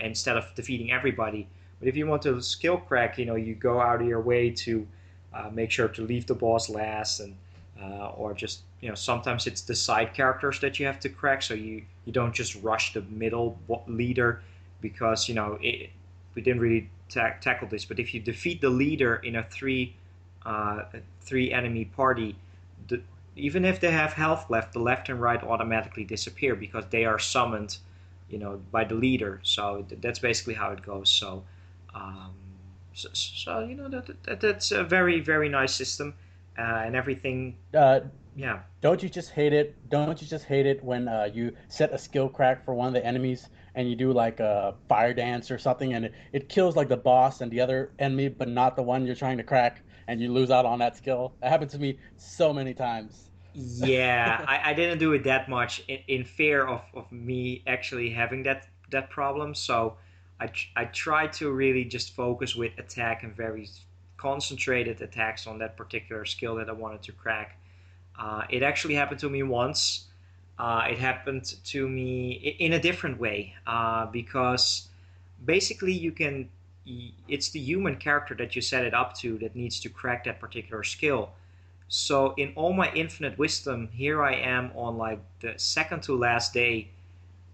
[SPEAKER 1] instead of defeating everybody. But if you want to skill crack, you go out of your way to make sure to leave the boss last, and or just sometimes it's the side characters that you have to crack, so you don't just rush the middle leader because we didn't really tackle this. But if you defeat the leader in a uh, three enemy party, the, even if they have health left, the left and right automatically disappear because they are summoned, by the leader. So that's basically how it goes. Um, that's a very very nice system, and everything.
[SPEAKER 2] Uh,
[SPEAKER 1] Yeah.
[SPEAKER 2] don't you just hate it? Don't you just hate it when you set a skill crack for one of the enemies and you do like a fire dance or something, and it kills like the boss and the other enemy, but not the one you're trying to crack, and you lose out on that skill? That happened to me so many times.
[SPEAKER 1] Yeah, I didn't do it that much in fear of me actually having that problem. So I tried to really just focus with attack and very concentrated attacks on that particular skill that I wanted to crack. It actually happened to me once. It happened to me in a different way because basically it's the human character that you set it up to that needs to crack that particular skill. So in all my infinite wisdom, here I am on like the second to last day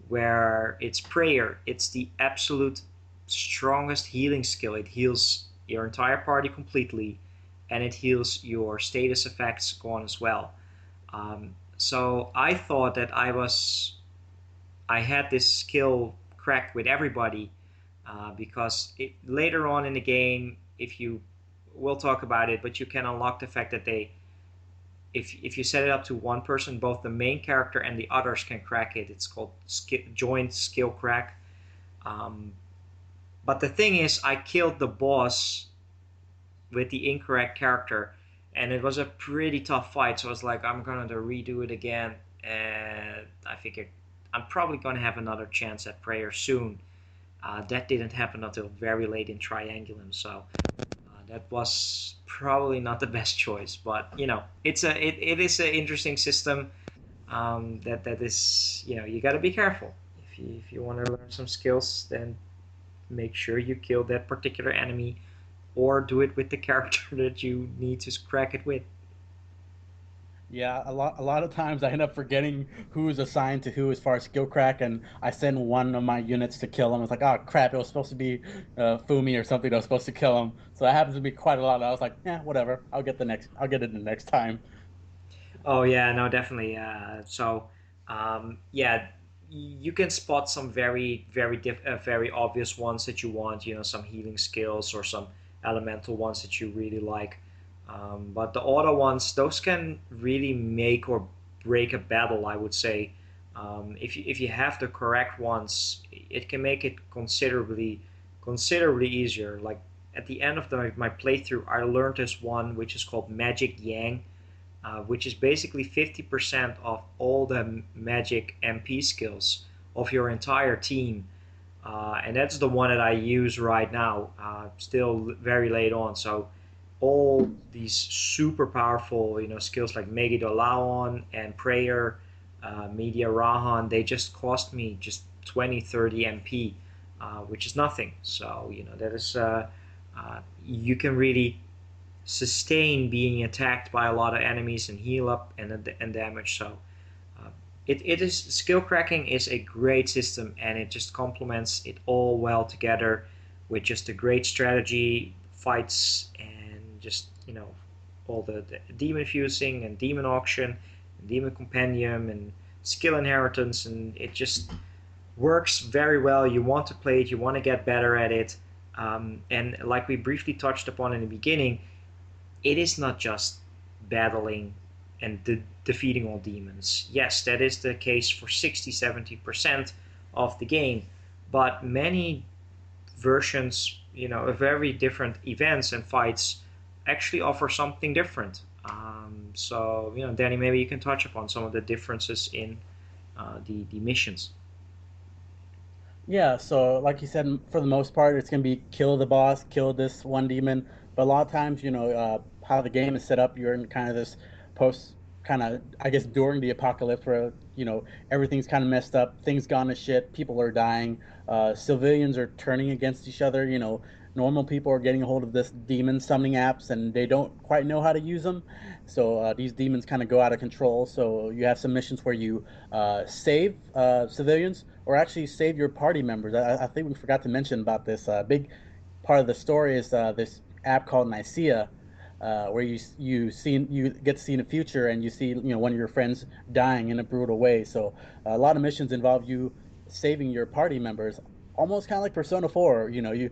[SPEAKER 1] where it's prayer. It's the absolute strongest healing skill. It heals your entire party completely, and it heals your status effects gone as well. So I thought that I had this skill cracked with everybody because later on in the game, if you we'll talk about it, but you can unlock the fact that if you set it up to one person, both the main character and the others can crack it. It's called joint skill crack. Um, but the thing is, I killed the boss with the incorrect character, and it was a pretty tough fight. So I was like, I'm gonna redo it again, and I figured I'm probably gonna have another chance at prayer soon. That didn't happen until very late in Triangulum, so that was probably not the best choice. But it is an interesting system. That is, you got to be careful. If you want to learn some skills, then make sure you kill that particular enemy, or do it with the character that you need to crack it with.
[SPEAKER 2] Yeah, a lot of times I end up forgetting who's assigned to who as far as skill crack, and I send one of my units to kill him. It's like, oh crap, it was supposed to be Fumi or something that was supposed to kill him. So that happens to be quite a lot. I was like, yeah, whatever. I'll get it the next time.
[SPEAKER 1] Oh yeah, no, definitely. Yeah, you can spot some very obvious ones that you want. Some healing skills or some elemental ones that you really like. But the auto ones, those can really make or break a battle, I would say. If you have the correct ones, it can make it considerably easier. Like at the end of my playthrough, I learned this one which is called Magic Yang, which is basically 50% of all the magic MP skills of your entire team. And that's the one that I use right now, still very late on. So all these super powerful, skills like Megiddo Laon and Prayer, Media Rahan, they just cost me just 20, 30 MP, which is nothing. So, that is, you can really sustain being attacked by a lot of enemies and heal up and damage. So it is skill cracking is a great system, and it just complements it all well together with just a great strategy, fights, and just all the demon fusing and demon auction, and demon compendium and skill inheritance, and it just works very well. You want to play it, you want to get better at it, and like we briefly touched upon in the beginning, it is not just battling and defeating all demons. Yes, that is the case for 60-70% of the game, but many versions, of very different events and fights actually offer something different. So, Danny, maybe you can touch upon some of the differences in the missions.
[SPEAKER 2] Yeah, so like you said, for the most part, it's gonna be kill the boss, kill this one demon. But a lot of times, how the game is set up, you're in kind of this post, kind of, I guess, during the apocalypse where, everything's kind of messed up, things gone to shit, people are dying, civilians are turning against each other. Normal people are getting a hold of this demon summoning apps, and they don't quite know how to use them. So these demons kind of go out of control. So you have some missions where you save civilians or actually save your party members. I think we forgot to mention about this. Big part of the story is this app called Nicaea, where you get to see in the future, and you see one of your friends dying in a brutal way. So a lot of missions involve you saving your party members, almost kind of like Persona 4. You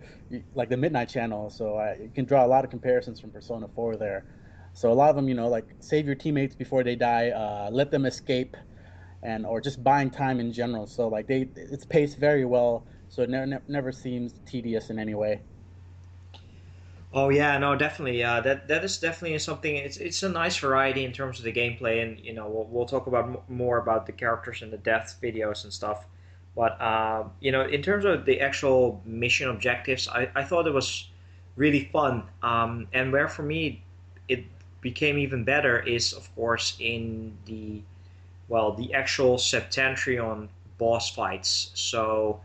[SPEAKER 2] like the Midnight Channel. So you can draw a lot of comparisons from Persona 4 there. So a lot of them, like save your teammates before they die, let them escape, and or just buying time in general. So like it's paced very well, so it never seems tedious in any way.
[SPEAKER 1] Oh yeah, no, definitely. That is definitely something. It's a nice variety in terms of the gameplay, and we'll talk about more about the characters and the death videos and stuff. But in terms of the actual mission objectives, I thought it was really fun. And where for me it became even better is, of course, in the actual Septentrion boss fights. So,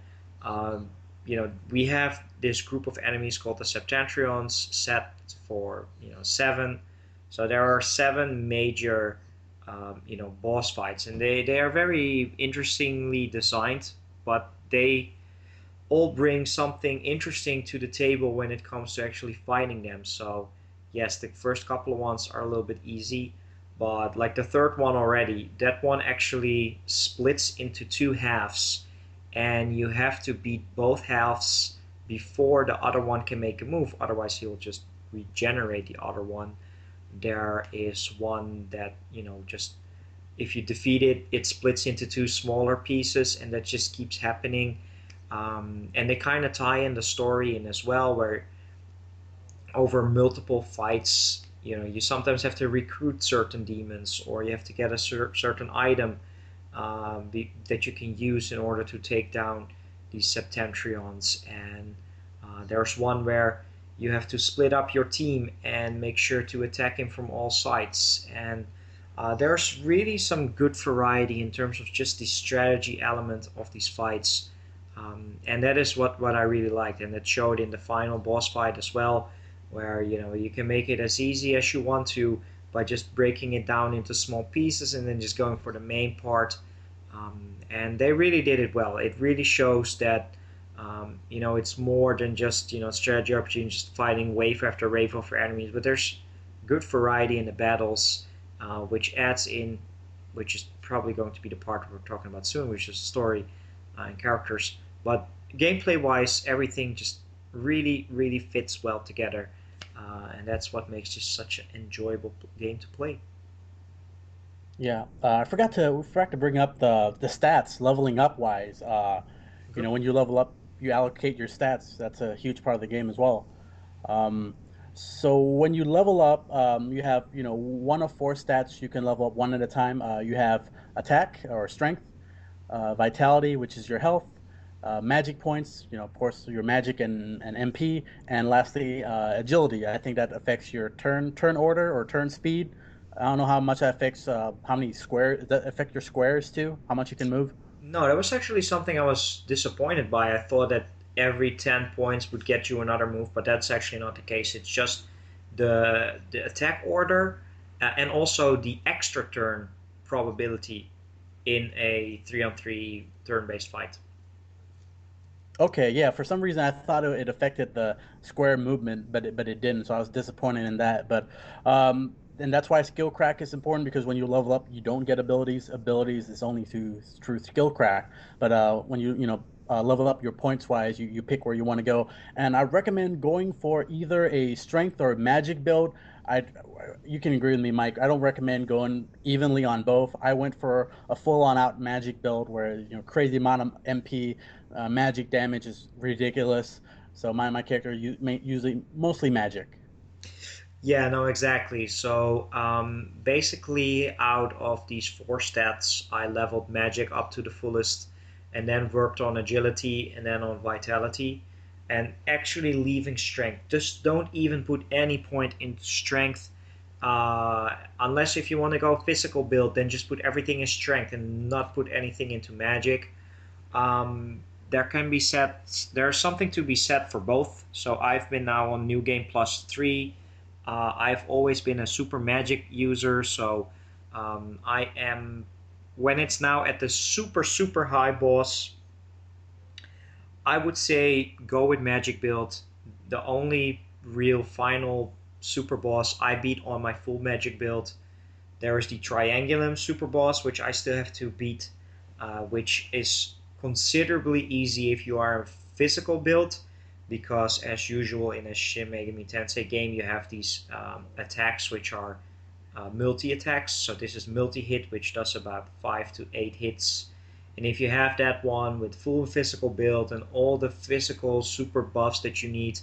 [SPEAKER 1] we have this group of enemies called the Septentrions, set for 7. So there are 7 major boss fights, and they are very interestingly designed, but they all bring something interesting to the table when it comes to actually fighting them. So yes, the first couple of ones are a little bit easy, but like the third one already, that one actually splits into 2 halves, and you have to beat both halves before the other one can make a move. Otherwise, he'll just regenerate the other one. There is one that just if you defeat it, it splits into 2 smaller pieces, and that just keeps happening. And they kind of tie in the story in as well, where over multiple fights, you sometimes have to recruit certain demons, or you have to get a certain item that you can use in order to take down these Septentrions. And there's one where you have to split up your team and make sure to attack him from all sides. And there's really some good variety in terms of just the strategy element of these fights. And that is what I really liked, and it showed in the final boss fight as well, where you can make it as easy as you want to by just breaking it down into small pieces and then just going for the main part. And they really did it well. It really shows that it's more than just strategy RPG and just fighting wave after wave of enemies, but there's good variety in the battles, which adds in, which is probably going to be the part we're talking about soon, which is story and characters. But gameplay-wise, everything just really, really fits well together, and that's what makes this such an enjoyable game to play.
[SPEAKER 2] Yeah, I forgot to bring up the stats leveling up wise.
[SPEAKER 1] Okay.
[SPEAKER 2] When you level up, you allocate your stats. That's a huge part of the game as well. Um, so when you level up, you have one of four stats you can level up one at a time. You have attack or strength, vitality, which is your health, magic points, of course, your magic and MP, and lastly, agility. I think that affects your turn order or turn speed. I don't know how much that affects how many squares. Does that affect your squares too? How much you can move?
[SPEAKER 1] No, that was actually something I was disappointed by. I thought that every 10 points would get you another move, but that's actually not the case. It's just the attack order, and also the extra turn probability in a 3-on-3 turn-based fight.
[SPEAKER 2] Okay, yeah. For some reason, I thought it affected the square movement, but it didn't. So I was disappointed in that. But and that's why skill crack is important because when you level up, you don't get abilities. Abilities is only through skill crack. But when you level up your points wise, you pick where you want to go. And I recommend going for either a strength or magic build. I You can agree with me, Mike. I don't recommend going evenly on both. I went for a full on out magic build where crazy amount of MP, magic damage is ridiculous. So my character usually mostly magic.
[SPEAKER 1] Yeah, no, exactly. So basically, out of these four stats, I leveled magic up to the fullest, and then worked on agility and then on vitality, and actually leaving strength. Just don't even put any point into strength, unless if you want to go physical build, then just put everything in strength and not put anything into magic. There can be set. There's something to be said for both. So I've been now on New Game Plus 3. I've always been a super magic user, so I am, when it's now at the super super high boss, I would say go with magic build. The only real final super boss I beat on my full magic build. There is the Triangulum super boss, which I still have to beat, which is considerably easy if you are a physical build, because as usual in a Shin Megami Tensei game, you have these attacks which are multi-attacks. So this is multi-hit, which does about 5 to 8 hits. And if you have that one with full physical build and all the physical super buffs that you need,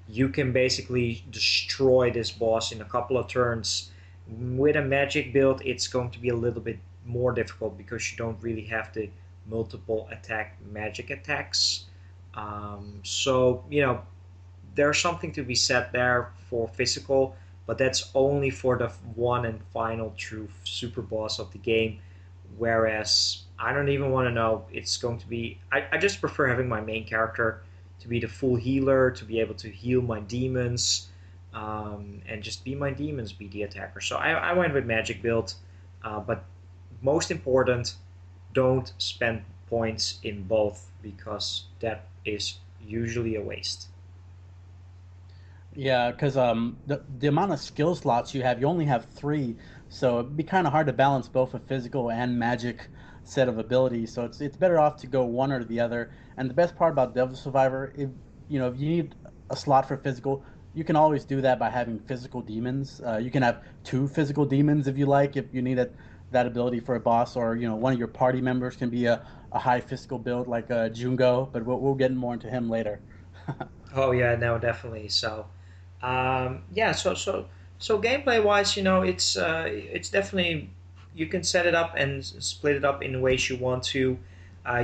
[SPEAKER 1] you can basically destroy this boss in a couple of turns. With a magic build, it's going to be a little bit more difficult because you don't really have the multiple attack magic attacks. So there's something to be said there for physical, but that's only for the one and final true super boss of the game. Whereas I don't even want to know, it's going to be. I just prefer having my main character to be the full healer, to be able to heal my demons, and just be my demons, be the attacker. So I went with magic build, but most important, don't spend points in both because that is usually a waste.
[SPEAKER 2] Yeah, because the amount of skill slots you only have three, so it'd be kind of hard to balance both a physical and magic set of abilities. So it's better off to go one or the other. And the best part about Devil Survivor, if you need a slot for physical, you can always do that by having physical demons. You can have two physical demons if you like, if you need that ability for a boss, or one of your party members can be a high physical build like Jungo, but we'll get more into him later.
[SPEAKER 1] Oh yeah, no, definitely. So, yeah, so gameplay wise, it's definitely, you can set it up and split it up in ways you want to.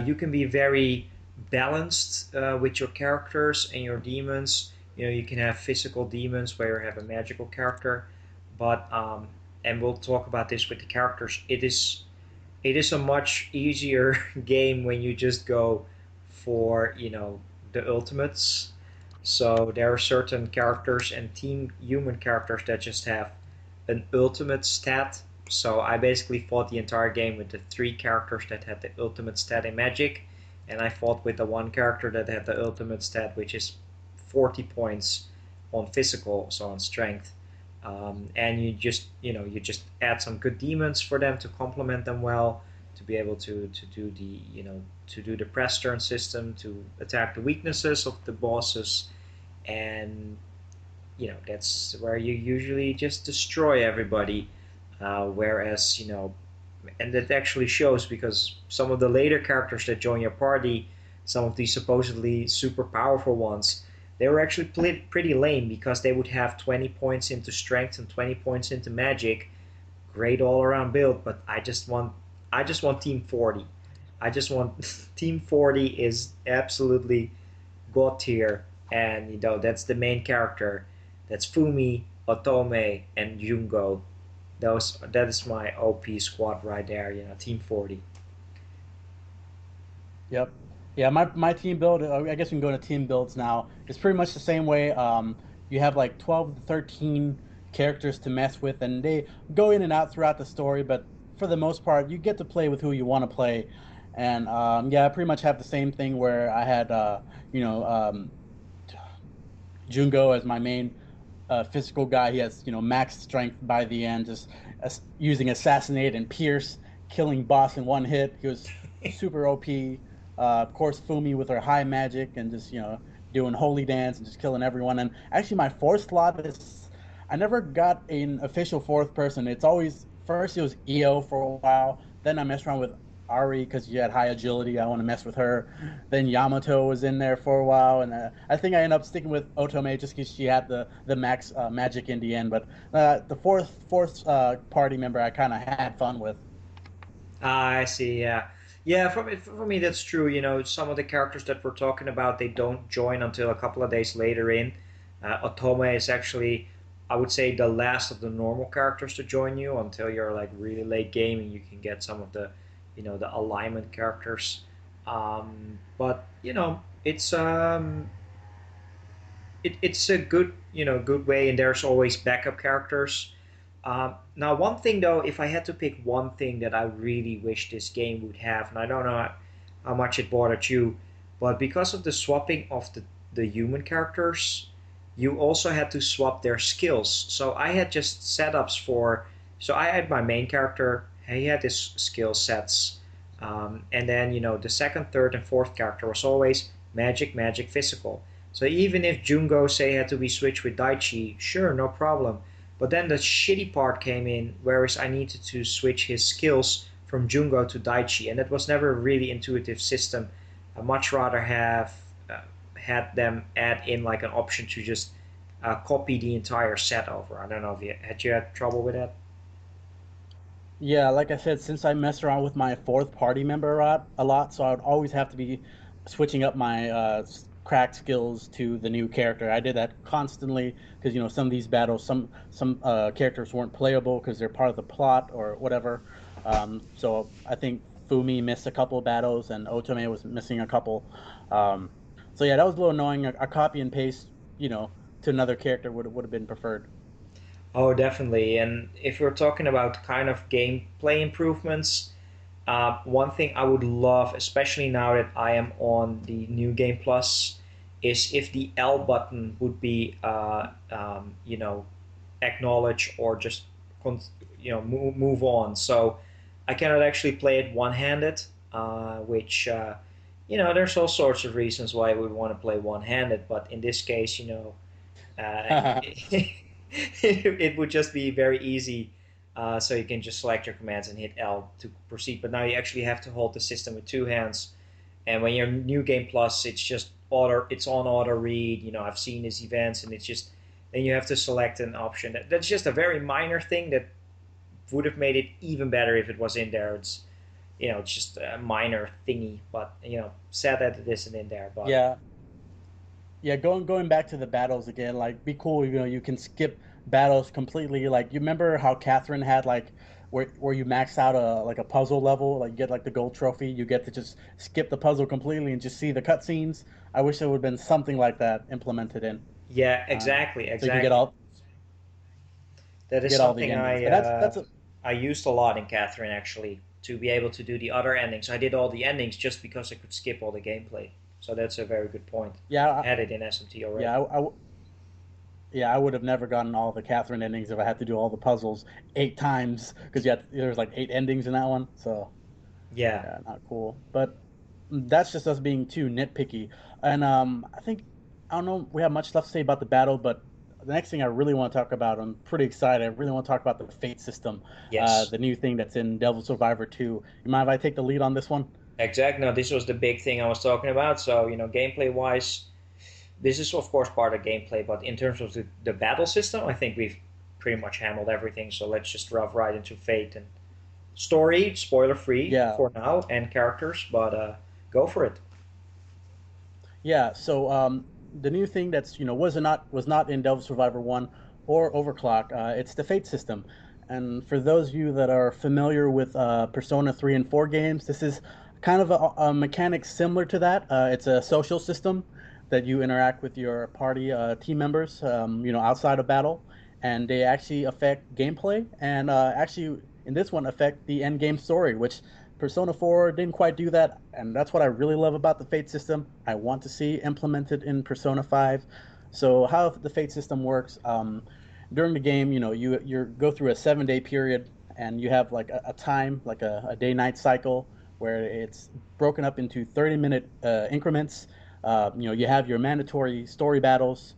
[SPEAKER 1] You can be very balanced with your characters and your demons. You can have physical demons where you have a magical character, but and we'll talk about this with the characters. It is a much easier game when you just go for the ultimates. So there are certain characters and team human characters that just have an ultimate stat. So I basically fought the entire game with the three characters that had the ultimate stat in Magic, and I fought with the one character that had the ultimate stat, which is 40 points on physical, so on strength. And you just add some good demons for them to complement them well, to be able to do the press turn system, to attack the weaknesses of the bosses, and that's where you usually just destroy everybody. Whereas and that actually shows because some of the later characters that join your party, some of these supposedly super powerful ones, they were actually pretty lame because they would have 20 points into strength and 20 points into magic. Great all around build, but I just want Team 40. I just want Team 40 is absolutely god tier, and that's the main character. That's Fumi, Otome, and Jungo. That is my OP squad right there. Team 40.
[SPEAKER 2] Yep. Yeah, my team build, I guess we can go to team builds now. It's pretty much the same way. You have like 12 to 13 characters to mess with, and they go in and out throughout the story, but for the most part, you get to play with who you want to play. And yeah, I pretty much have the same thing where I had, you know, um, Jungo as my main physical guy. He has, max strength by the end, just using Assassinate and Pierce, killing boss in one hit. He was super OP. Of course, Fumi with her high magic and just, doing Holy Dance and just killing everyone. And actually, my fourth slot is I never got an official fourth person. It's always first it was Io for a while. Then I messed around with Ari because she had high agility. I want to mess with her. Then Yamato was in there for a while, and I think I ended up sticking with Otome just because she had the max magic in the end. But the fourth party member I kind of had fun with.
[SPEAKER 1] I see. Yeah, yeah. For me, that's true. Some of the characters that we're talking about, they don't join until a couple of days later in. Otome is actually, I would say, the last of the normal characters to join you until you're like really late game and you can get some of the alignment characters. But it's a good way, and there's always backup characters. Now, one thing though, if I had to pick one thing that I really wish this game would have, and I don't know how much it bothered you, but because of the swapping of the human characters, you also had to swap their skills. So I had just setups so I had my main character, he had his skill sets, and then the second, third, and fourth character was always magic, magic, physical. So even if Jungo say had to be switched with Daichi, sure, no problem. But then the shitty part came in, whereas I needed to switch his skills from Jungo to Daichi, and that was never a really intuitive system. I much rather have had them add in like an option to just copy the entire set over. I don't know if you had trouble with that.
[SPEAKER 2] Yeah, like I said, since I mess around with my fourth party member a lot, so I would always have to be switching up my crack skills to the new character. I did that constantly because some of these battles, some characters weren't playable because they're part of the plot or whatever. So I think Fumi missed a couple of battles and Otome was missing a couple. Um, so yeah, that was a little annoying. A copy and paste, to another character would have been preferred.
[SPEAKER 1] Oh, definitely. And if we're talking about kind of gameplay improvements, one thing I would love, especially now that I am on the New Game Plus, is if the L button would be, acknowledge or just, move on. So I cannot actually play it one-handed, which, there's all sorts of reasons why we want to play one-handed, but in this case, it would just be very easy. So you can just select your commands and hit L to proceed. But now you actually have to hold the system with two hands. And when you're New Game Plus, it's just it's on auto read. I've seen these events, and it's just then you have to select an option. That's just a very minor thing that would have made it even better if it was in there. It's just a minor thingy, but sad that it isn't in there. But
[SPEAKER 2] Yeah, Yeah, going back to the battles again, like be cool. You can skip battles completely. Like you remember how Catherine had like where you max out a like a puzzle level, like you get like the gold trophy, you get to just skip the puzzle completely and just see the cutscenes. I wish there would have been something like that implemented in,
[SPEAKER 1] Yeah,
[SPEAKER 2] uh,
[SPEAKER 1] exactly,
[SPEAKER 2] so you can get
[SPEAKER 1] exactly.
[SPEAKER 2] all
[SPEAKER 1] That is
[SPEAKER 2] get all the
[SPEAKER 1] something
[SPEAKER 2] endings.
[SPEAKER 1] I
[SPEAKER 2] And that's a
[SPEAKER 1] I used a lot in Catherine actually to be able to do the other endings. I did all the endings just because I could skip all the gameplay. So that's a very good point.
[SPEAKER 2] yeah
[SPEAKER 1] Had it in SMT
[SPEAKER 2] yeah
[SPEAKER 1] already.
[SPEAKER 2] yeah, I would have never gotten all the Catherine endings if I had to do all the puzzles 8 times because there's like 8 endings in that one. So
[SPEAKER 1] Yeah.
[SPEAKER 2] yeah, not cool. But that's just us being too nitpicky. And I think I don't know we have much left to say about the battle, but the next thing I really want to talk about, I'm pretty excited. I really want to talk about the fate system,
[SPEAKER 1] Yes.
[SPEAKER 2] the new thing that's in Devil Survivor 2. You mind if I take the lead on this one?
[SPEAKER 1] Exactly. No, this was the big thing I was talking about. So, gameplay wise, this is of course part of gameplay, but in terms of the battle system, I think we've pretty much handled everything. So let's just delve right into Fate and story, spoiler free
[SPEAKER 2] Yeah,
[SPEAKER 1] for now, and characters, but go for it.
[SPEAKER 2] yeah. So the new thing that's was not in Devil Survivor 1 or Overclock. It's the fate system. And for those of you that are familiar with Persona 3 and 4 games, this is kind of a mechanic similar to that. It's a social system that you interact with your party team members, outside of battle, and they actually affect gameplay and actually in this one affect the end game story, which Persona 4 didn't quite do that, and that's what I really love about the Fate system. I want to see implemented in Persona 5. So how the Fate system works, during the game, you go through a 7-day period, and you have like a time, like a day-night cycle, where it's broken up into 30-minute increments. You have your mandatory story battles.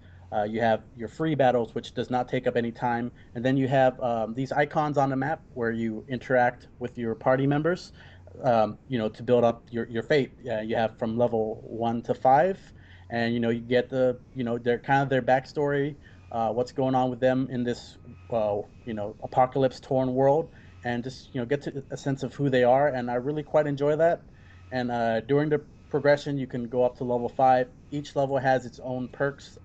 [SPEAKER 2] You have your free battles, which does not take up any time, and then you have these icons on the map where you interact with your party members, to build up your fate. You have from level 1 to 5, and you get their kind of their backstory, what's going on with them in this, apocalypse torn world, and just get to a sense of who they are. And I really quite enjoy that. And during the progression, you can go up to level 5. Each level has its own perks.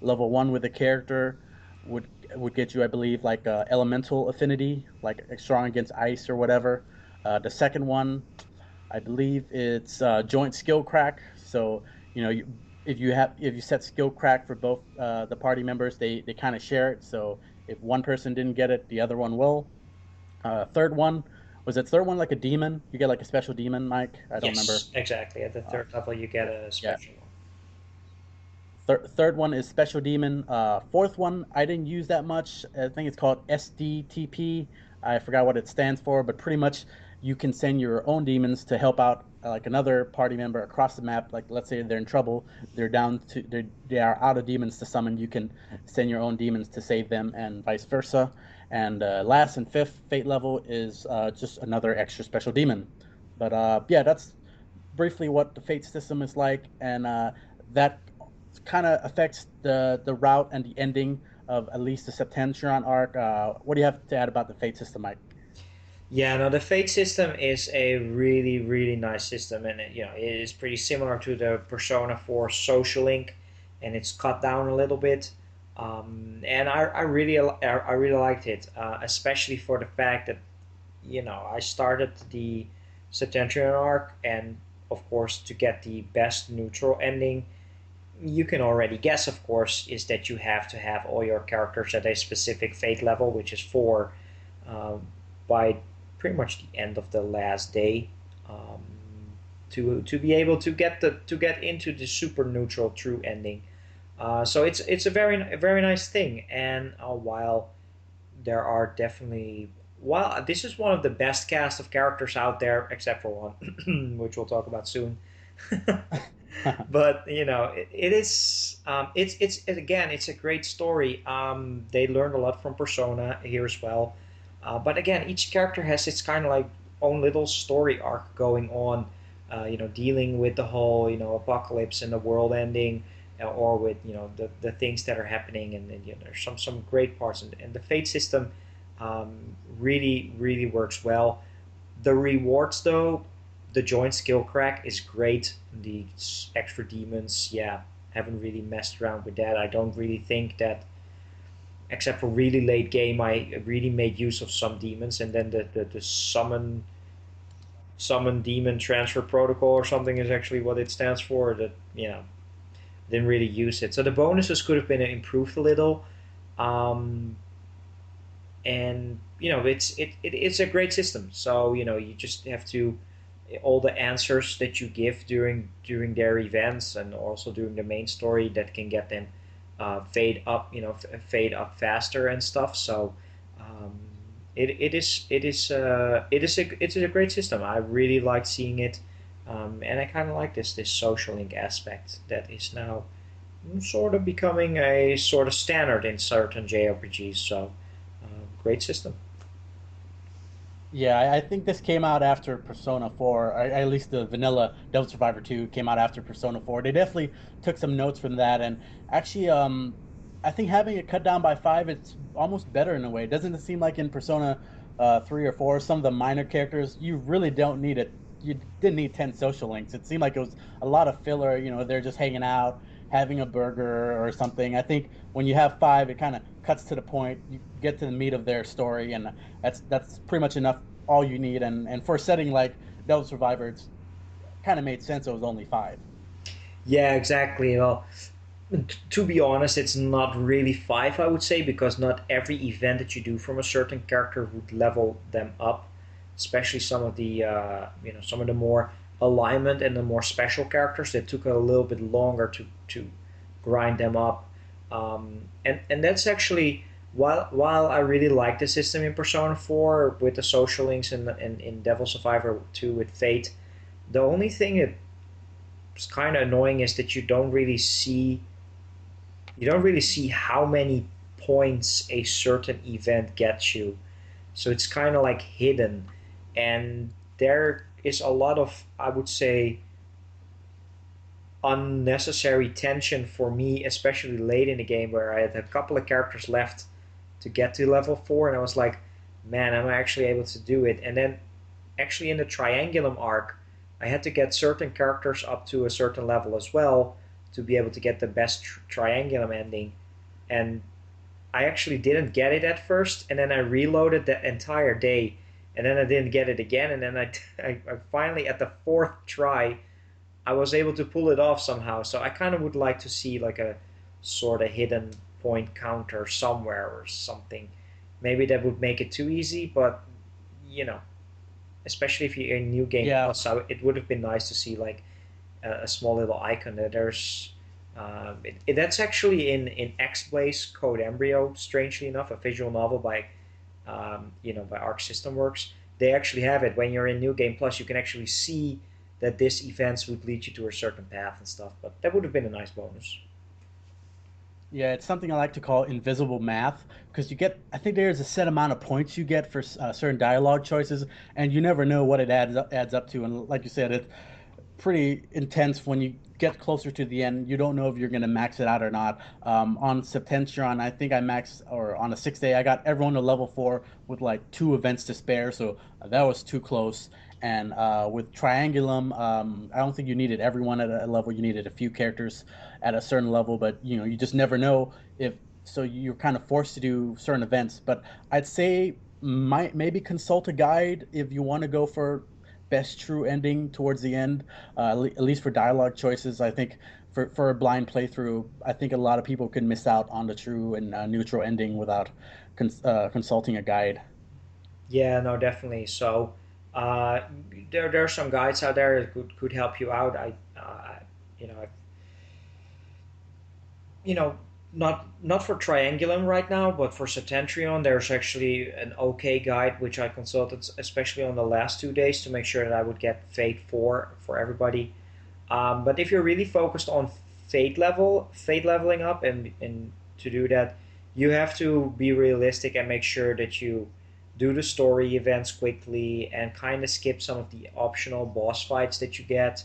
[SPEAKER 2] Level 1 with a character would get you, I believe, like elemental affinity, like strong against ice or whatever. The second one, I believe it's joint skill crack. So if you set skill crack for both the party members, they kind of share it. So if one person didn't get it, the other one will. Third one was it third one like a demon? You get like a special demon, Mike. I don't remember.
[SPEAKER 1] Yes, exactly. At the
[SPEAKER 2] Uh,
[SPEAKER 1] third level, you get a
[SPEAKER 2] yeah.
[SPEAKER 1] special one.
[SPEAKER 2] Third one is special demon. Fourth one I didn't use that much. I think it's called SDTP. I forgot what it stands for, but pretty much you can send your own demons to help out like another party member across the map. Like let's say they're in trouble, they are out of demons to summon. You can send your own demons to save them, and vice versa. And last and fifth fate level is just another extra special demon. But yeah, that's briefly what the fate system is like, and that kind of affects the route and the ending of at least the Septentrion arc. What do you have to add about the fate system, Mike?
[SPEAKER 1] Yeah, no, the Fate system is a really, really nice system, and it is pretty similar to the Persona 4 Social Link, and it's cut down a little bit. And I really liked it, especially for the fact that I started the Septentrion arc, and of course, to get the best neutral ending, you can already guess, of course, is that you have to have all your characters at a specific fate level, which is 4, um, by pretty much the end of the last day, um, to be able to get into the super neutral true ending. So it's a very nice thing, and while there are definitely while this is one of the best cast of characters out there, except for one, which we'll talk about soon. But it is again it's a great story. They learned a lot from Persona here as well, but again each character has its kind of like own little story arc going on, dealing with the whole apocalypse and the world ending, or with the things that are happening, and there's some great parts, and the fate system really works well. The rewards, though, the joint skill crack is great. The extra demons, yeah, haven't really messed around with that. I don't really think that, except for really late game, I really made use of some demons, and then the summon demon transfer protocol or something is actually what it stands for. That, didn't really use it. So the bonuses could have been improved a little. Um, and it's a great system. So you just have to, all the answers that you give during their events and also during the main story, that can get them fade up faster and stuff. So um, it is a great system. I really like seeing it, and I kind of like this social link aspect that is now sort of becoming a sort of standard in certain JRPGs. So great system.
[SPEAKER 2] Yeah, I think this came out after Persona 4. At least the vanilla Devil Survivor 2 came out after Persona 4. They definitely took some notes from that, and actually, I think having it cut down by 5, it's almost better in a way. Doesn't it seem like in Persona 3 or 4, some of the minor characters, you really don't need it. You didn't need 10 social links. It seemed like it was a lot of filler. They're just hanging out, having a burger or something. I think when you have 5, it kind of cuts to the point. You get to the meat of their story, and that's pretty much enough, all you need. And for a setting like Devil Survivor, it's kind of made sense. It was only 5.
[SPEAKER 1] Yeah, exactly. Well, to be honest, it's not really 5, I would say, because not every event that you do from a certain character would level them up, especially some of the more alignment and the more special characters that took a little bit longer to grind them up. And that's actually, while I really like the system in Persona 4 with the social links, and in Devil Survivor 2 with Fate, the only thing that's kind of annoying is that you don't really see how many points a certain event gets you. So it's kind of like hidden, and there is a lot of, I would say, unnecessary tension for me, especially late in the game, where I had a couple of characters left to get to level 4, and I was like, man, am I actually able to do it? And then actually in the Triangulum arc, I had to get certain characters up to a certain level as well to be able to get the best Triangulum ending. And I actually didn't get it at first, and then I reloaded the entire day, and then I didn't get it again, and then I finally, at the fourth try, I was able to pull it off somehow. So I kind of would like to see like a sort of hidden point counter somewhere or something. Maybe that would make it too easy, but you know, especially if you're in New Game
[SPEAKER 2] Yeah,
[SPEAKER 1] Plus, so it would have been nice to see like a small little icon that there's. That's actually in X Blaze Code Embryo. Strangely enough, a visual novel by Arc System Works. They actually have it when you're in New Game Plus. You can actually see that this events would lead you to a certain path and stuff. But that would have been a nice bonus.
[SPEAKER 2] yeah, it's something I like to call invisible math, because I think there's a set amount of points you get for certain dialogue choices, and you never know what it adds up to. And like you said, it's pretty intense when you get closer to the end. You don't know if you're going to max it out or not. On Septentron, I think I maxed, or on a 6th day, I got everyone to level 4 with like 2 events to spare, so that was too close. And with Triangulum, I don't think you needed everyone at a level. You needed a few characters at a certain level, but you just never know if. So you're kind of forced to do certain events. But I'd say might maybe consult a guide if you want to go for best true ending towards the end. At least for dialogue choices, I think for a blind playthrough, I think a lot of people could miss out on the true and neutral ending without consulting a guide.
[SPEAKER 1] Yeah, no, definitely. So uh, there are some guides out there that could help you out. You know, you know, not for Triangulum right now, but for Septentrion, there's actually an okay guide which I consulted, especially on the last 2 days, to make sure that I would get Fate 4 for everybody. But if you're really focused on Fate leveling up, and to do that, you have to be realistic and make sure that you do the story events quickly and kind of skip some of the optional boss fights that you get.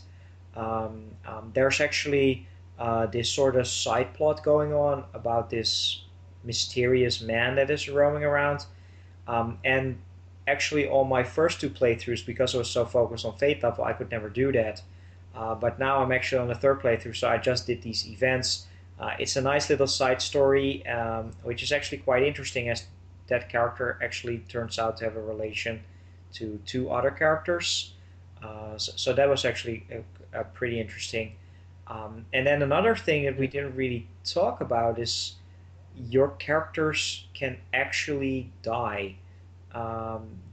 [SPEAKER 1] There's actually this sort of side plot going on about this mysterious man that is roaming around. And actually, on my first 2 playthroughs, because I was so focused on Fate level, I could never do that. But now I'm actually on the third playthrough, so I just did these events. It's a nice little side story, which is actually quite interesting, as that character actually turns out to have a relation to two other characters. So that was actually a pretty interesting. And then another thing that we didn't really talk about is your characters can actually die.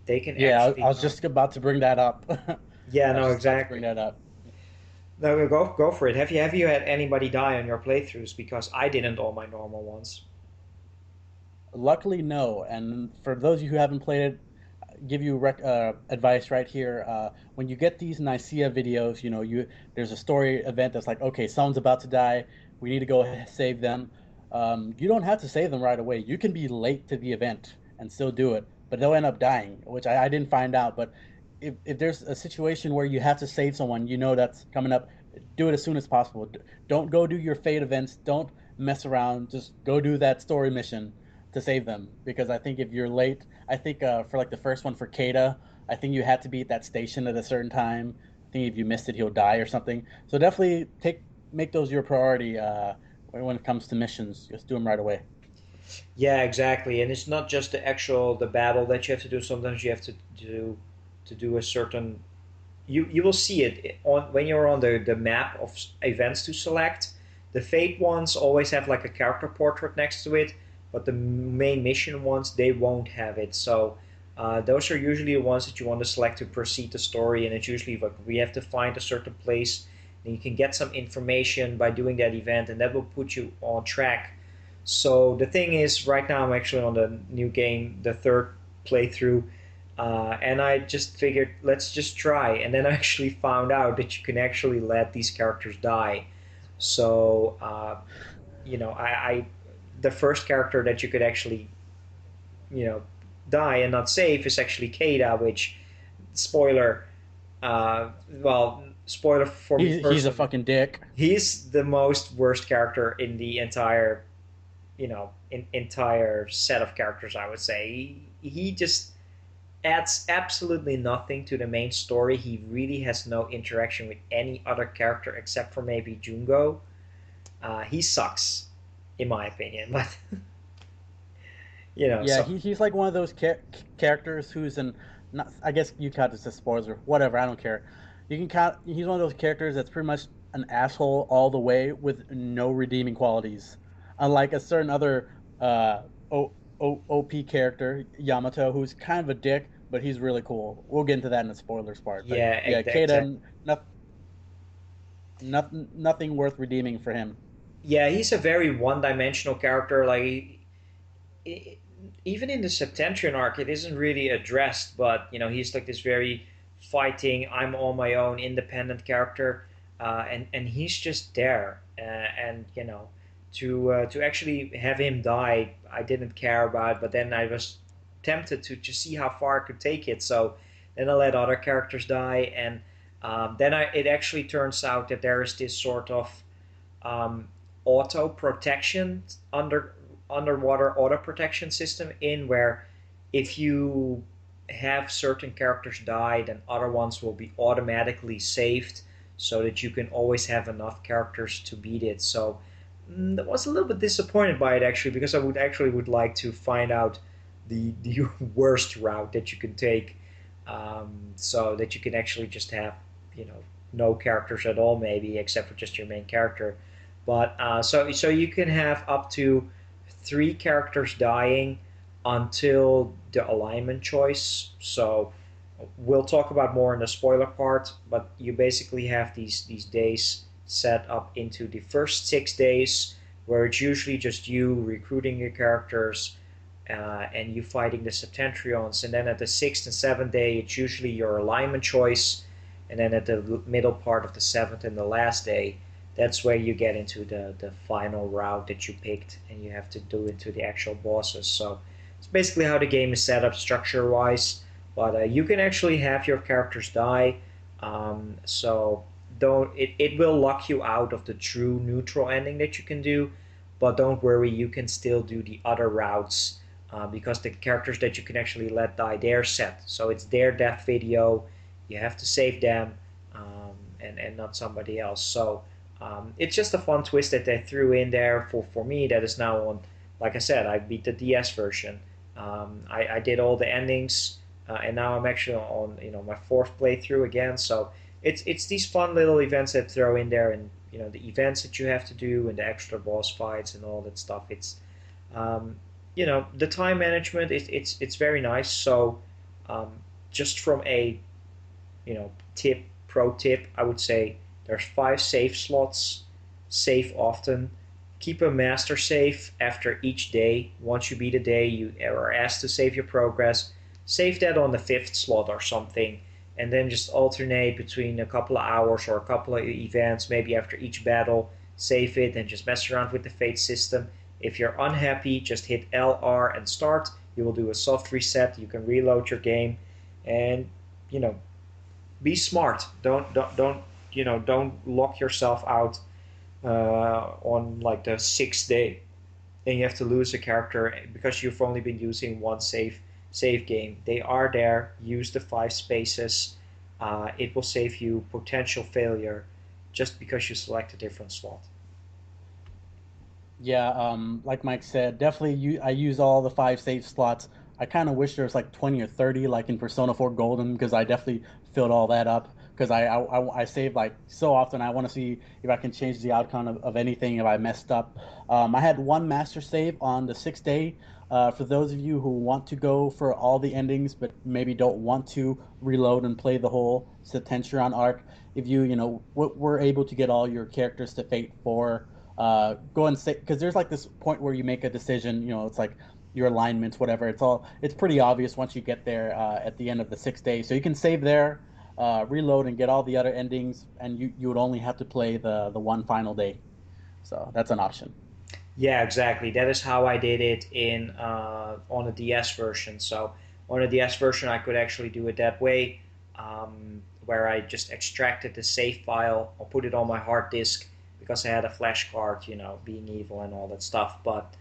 [SPEAKER 1] They can
[SPEAKER 2] Yeah,
[SPEAKER 1] actually
[SPEAKER 2] I was
[SPEAKER 1] die.
[SPEAKER 2] just about to bring that up.
[SPEAKER 1] Yeah,
[SPEAKER 2] I was
[SPEAKER 1] no,
[SPEAKER 2] just about to bring
[SPEAKER 1] exactly.
[SPEAKER 2] that up.
[SPEAKER 1] No, go for it. Have you had anybody die on your playthroughs? Because I didn't all my normal ones.
[SPEAKER 2] Luckily, no. And for those of you who haven't played it, give you advice right here. When you get these Nicaea videos, there's a story event that's like, okay, someone's about to die. We need to go ahead and save them. You don't have to save them right away. You can be late to the event and still do it, but they'll end up dying, which I didn't find out. But if there's a situation where you have to save someone, that's coming up, do it as soon as possible. Don't go do your fate events. Don't mess around. Just go do that story mission to save them. Because I think if you're late, I think for like the first one for Kata, I think you had to be at that station at a certain time. I think if you missed it, he'll die or something. So definitely make those your priority when it comes to missions. Just do them right away.
[SPEAKER 1] Yeah, exactly. And it's not just the battle that you have to do. Sometimes you have to do a certain. You will see it on when you're on the map of events to select. The fate ones always have like a character portrait next to it, but the main mission ones, they won't have it. So those are usually the ones that you want to select to proceed the story, and it's usually like we have to find a certain place, and you can get some information by doing that event, and that will put you on track. So the thing is, right now I'm actually on the new game, the third playthrough, and I just figured let's just try, and then I actually found out that you can actually let these characters die. So I the first character that you could actually you know die and not save is actually Kata, which spoiler, well, spoiler for me
[SPEAKER 2] He's a
[SPEAKER 1] personally,
[SPEAKER 2] fucking dick.
[SPEAKER 1] he's the most worst character in the entire entire set of characters. I would say he just adds absolutely nothing to the main story. He really has no interaction with any other character except for maybe Jungo. He sucks, in my opinion. But
[SPEAKER 2] Yeah,
[SPEAKER 1] so
[SPEAKER 2] he's like one of those characters who's an not. I guess you count this as spoilers or whatever. I don't care. You can count. He's one of those characters that's pretty much an asshole all the way with no redeeming qualities. Unlike a certain other OP character, Yamato, who's kind of a dick, but he's really cool. We'll get into that in the spoilers part. But
[SPEAKER 1] yeah,
[SPEAKER 2] yeah,
[SPEAKER 1] exactly.
[SPEAKER 2] Kata, nothing worth redeeming for him.
[SPEAKER 1] Yeah, he's a very one-dimensional character. Like e- even in the Septentrion arc, it isn't really addressed. But he's like this very fighting, I'm on my own, independent character, and he's just there. And to actually have him die, I didn't care about. But then I was tempted to see how far I could take it. So then I let other characters die, and then it actually turns out that there is this sort of um, auto protection underwater auto protection system in where if you have certain characters die, then other ones will be automatically saved so that you can always have enough characters to beat it. So I was a little bit disappointed by it actually, because I would like to find out the worst route that you can take, so that you can actually just have you know no characters at all, maybe except for just your main character. But so you can have up to three characters dying until the alignment choice. So we'll talk about more in the spoiler part, but you basically have these days set up into the first 6 days, where it's usually just you recruiting your characters, and you fighting the Septentrions, and then at the sixth and seventh day it's usually your alignment choice, and then at the middle part of the seventh and the last day, that's where you get into the final route that you picked, and you have to do it to the actual bosses. So it's basically how the game is set up structure wise. But you can actually have your characters die. So don't it will lock you out of the true neutral ending that you can do, but don't worry, you can still do the other routes, because the characters that you can actually let die, they're set. So it's their death video. You have to save them. and not somebody else. So it's just a fun twist that they threw in there for me. That is now on, like I said, I beat the DS version. I did all the endings, and now I'm actually on my fourth playthrough again. So it's these fun little events that throw in there, and the events that you have to do, and the extra boss fights and all that stuff. It's um, the time management. It's very nice. So um, just from a pro tip, I would say there's 5 save slots. Save often. Keep a master save after each day. Once you beat a day, you are asked to save your progress. Save that on the fifth slot or something, and then just alternate between a couple of hours or a couple of events, maybe after each battle. Save it and just mess around with the fate system. If you're unhappy, just hit LR and start. You will do a soft reset. You can reload your game, and you know be smart. Don't lock yourself out on like the 6th day, and you have to lose a character because you've only been using one save game. They are there. Use the 5 spaces. It will save you potential failure just because you select a different slot.
[SPEAKER 2] Yeah, like Mike said, definitely I use all the 5 save slots. I kind of wish there was like 20 or 30 like in Persona 4 Golden because I definitely filled all that up because I save like so often. I want to see if I can change the outcome of anything if I messed up. I had one master save on the 6th day. For those of you who want to go for all the endings but maybe don't want to reload and play the whole Septentrion arc, if were able to get all your characters to Fate 4, go and say, because there's like this point where you make a decision, it's like your alignments, whatever. It's pretty obvious once you get there at the end of the 6th day. So you can save there, reload, and get all the other endings, and you would only have to play the one final day. So that's an option.
[SPEAKER 1] Yeah, exactly. That is how I did it in on the DS version. So on the DS version, I could actually do it that way, where I just extracted the save file or put it on my hard disk because I had a flash card, being evil and all that stuff. But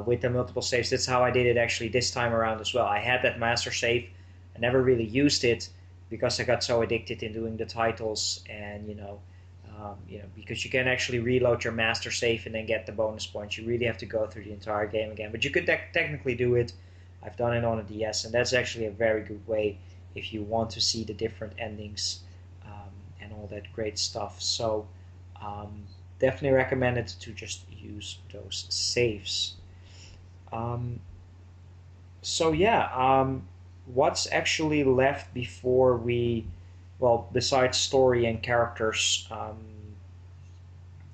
[SPEAKER 1] with the multiple saves, that's how I did it actually this time around as well. I had that master save. I never really used it because I got so addicted in doing the titles, and because you can actually reload your master save and then get the bonus points. You really have to go through the entire game again, but you could technically do it. I've done it on a DS, and that's actually a very good way if you want to see the different endings and all that great stuff. So definitely recommend it to just use those saves. Um, so yeah, what's actually left before we, well, besides story and characters,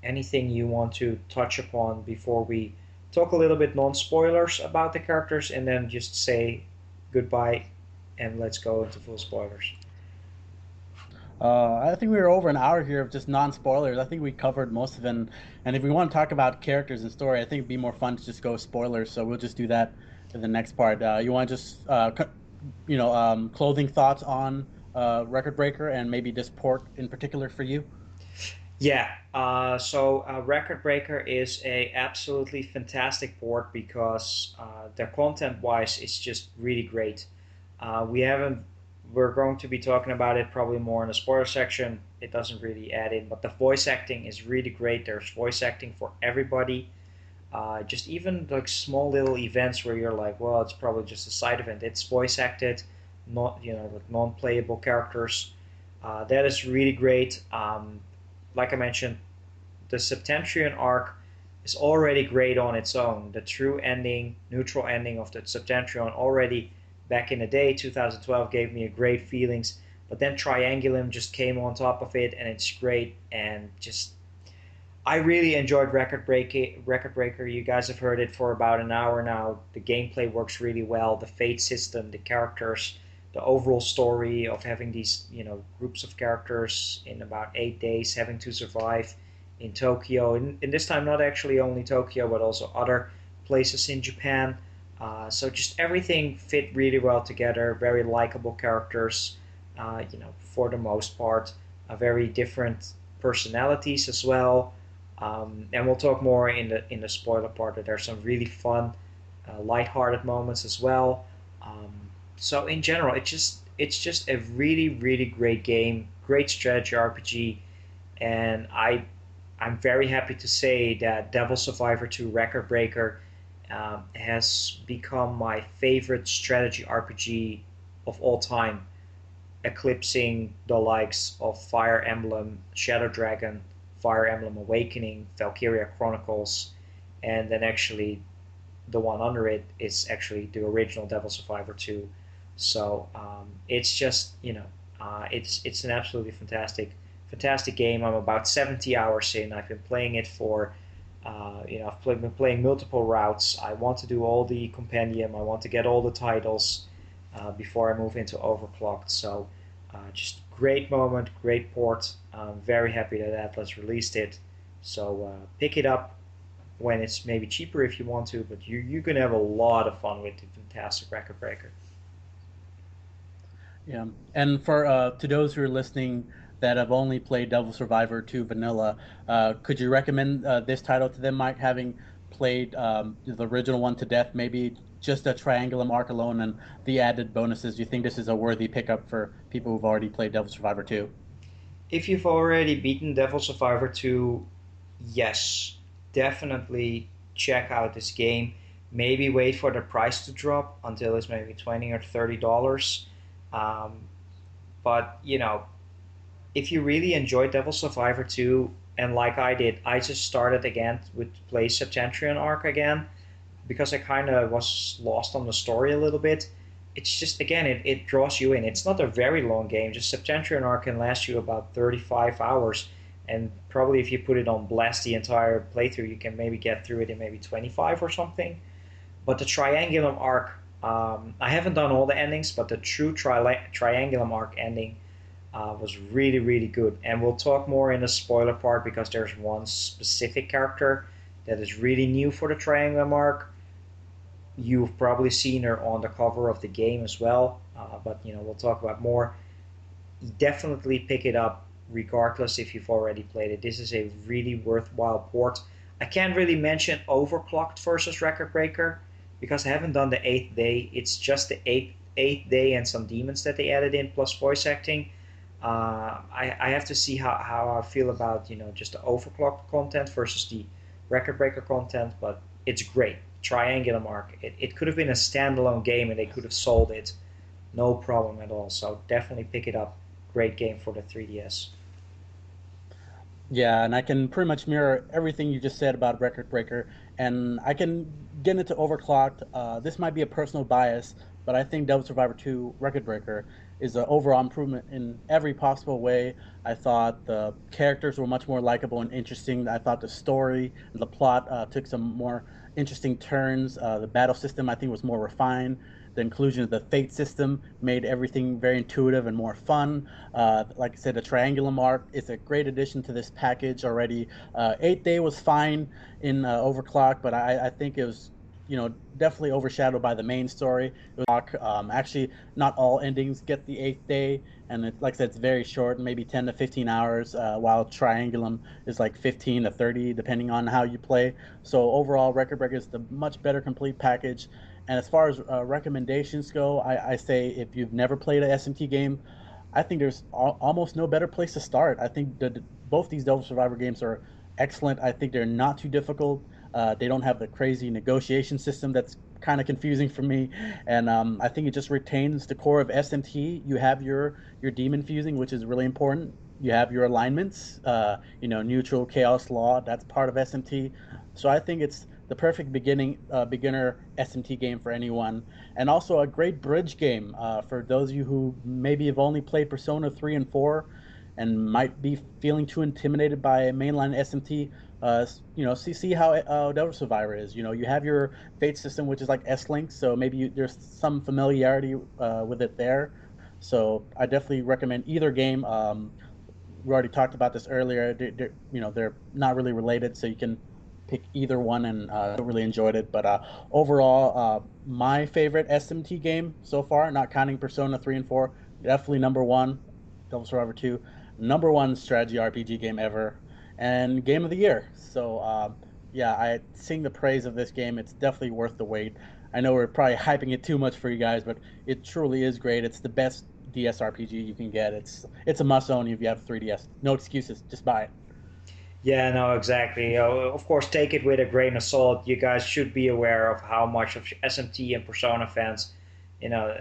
[SPEAKER 1] anything you want to touch upon before we talk a little bit non-spoilers about the characters and then just say goodbye and let's go into full spoilers.
[SPEAKER 2] I think we were over an hour here of just non-spoilers. I think we covered most of them. And if we want to talk about characters and story, I think it'd be more fun to just go spoilers. So we'll just do that in the next part. You want to just, clothing thoughts on Record Breaker and maybe this port in particular for you?
[SPEAKER 1] Yeah, so Record Breaker is a absolutely fantastic port because their content-wise, it's just really great. We haven't. We're going to be talking about it probably more in the spoiler section. It doesn't really add in, but the voice acting is really great. There's voice acting for everybody. Just even like small little events where you're like, well, it's probably just a side event. It's voice acted, not like non-playable characters. That is really great. Like I mentioned, the Septentrion arc is already great on its own. The true ending, neutral ending of the Septentrion already back in the day, 2012, gave me a great feelings. But then Triangulum just came on top of it, and it's great. And just, I really enjoyed Record Breaker. Record Breaker. You guys have heard it for about an hour now. The gameplay works really well. The fate system, the characters, the overall story of having these groups of characters in about 8 days having to survive in Tokyo, and this time not actually only Tokyo but also other places in Japan. So just everything fit really well together. Very likable characters, for the most part. Very different personalities as well. And we'll talk more in the spoiler part. That there's some really fun, lighthearted moments as well. So in general, it's just a really really great game, great strategy RPG, and I'm very happy to say that Devil Survivor 2 Record Breaker has become my favorite strategy RPG of all time, eclipsing the likes of Fire Emblem, Shadow Dragon, Fire Emblem Awakening, Valkyria Chronicles, and then actually the one under it is actually the original Devil Survivor 2. So it's just it's an absolutely fantastic game. I'm about 70 hours in. I've been playing it for been playing multiple routes. I want to do all the compendium. I want to get all the titles before I move into Overclocked. So just great moment, great port. I'm very happy that Atlas released it. So pick it up when it's maybe cheaper if you want to, but you're gonna have a lot of fun with the fantastic Record Breaker.
[SPEAKER 2] Yeah, and for to those who are listening that have only played Devil Survivor 2 Vanilla, could you recommend this title to them, Mike, having played the original one to death? Maybe just a Triangulum arc alone and the added bonuses. Do you think this is a worthy pickup for people who've already played Devil Survivor 2?
[SPEAKER 1] If you've already beaten Devil Survivor 2, yes, definitely check out this game. Maybe wait for the price to drop until it's maybe 20 or $30. Um, but if you really enjoyed Devil Survivor 2, and like I did, I just started again with play Septentrion Arc again because I kind of was lost on the story a little bit. It's just, again, it draws you in. It's not a very long game. Just Septentrion Arc can last you about 35 hours. And probably if you put it on Blast the entire playthrough, you can maybe get through it in maybe 25 or something. But the Triangulum Arc, I haven't done all the endings, but the true Triangulum Arc ending was really, really good. And we'll talk more in the spoiler part because there's one specific character that is really new for the Triangulum Arc. You've probably seen her on the cover of the game as well, but we'll talk about more. Definitely pick it up regardless if you've already played it. This is a really worthwhile port. I can't really mention Overclocked versus Record Breaker because I haven't done the 8th day. It's just the eighth day and some demons that they added in plus voice acting. I have to see how I feel about just the Overclocked content versus the Record Breaker content, but it's great. Triangular Mark. It could have been a standalone game and they could have sold it, no problem at all. So definitely pick it up. Great game for the 3DS.
[SPEAKER 2] Yeah, and I can pretty much mirror everything you just said about Record Breaker, and I can get into Overclocked. This might be a personal bias, but I think Devil Survivor 2 Record Breaker is an overall improvement in every possible way. I thought the characters were much more likable and interesting. I thought the story and the plot took some more interesting turns. The battle system, I think, was more refined. The inclusion of the fate system made everything very intuitive and more fun. Like I said, the Triangulum Arc is a great addition to this package already. 8th Day was fine in Overclock, but I think it was definitely overshadowed by the main story. It was, actually, not all endings get the 8th day, and like I said, it's very short, maybe 10 to 15 hours, while Triangulum is like 15 to 30, depending on how you play. So overall, Record Breaker is the much better complete package. And as far as recommendations go, I say if you've never played an SMT game, I think there's almost no better place to start. I think both these Devil Survivor games are excellent. I think they're not too difficult. They don't have the crazy negotiation system that's kind of confusing for me, and I think it just retains the core of SMT. You have your demon fusing, which is really important. You have your alignments, neutral, chaos, law. That's part of SMT. So I think it's the perfect beginner SMT game for anyone, and also a great bridge game for those of you who maybe have only played Persona 3 and 4 and might be feeling too intimidated by mainline SMT. See how Devil Survivor is. You have your fate system, which is like S-Link, so maybe there's some familiarity with it there. So I definitely recommend either game. We already talked about this earlier. They're not really related, so you can pick either one, and really enjoyed it. But overall, my favorite SMT game so far, not counting Persona 3 and 4, definitely number one, Devil Survivor 2, number one strategy RPG game ever, and game of the year. So I sing the praise of this game. It's definitely worth the wait. I know we're probably hyping it too much for you guys, but it truly is great. It's the best DS RPG you can get. It's a must own if you have 3DS. No excuses, just buy it.
[SPEAKER 1] Yeah, no, exactly. Of course, take it with a grain of salt. You guys should be aware of how much of SMT and Persona fans, you know,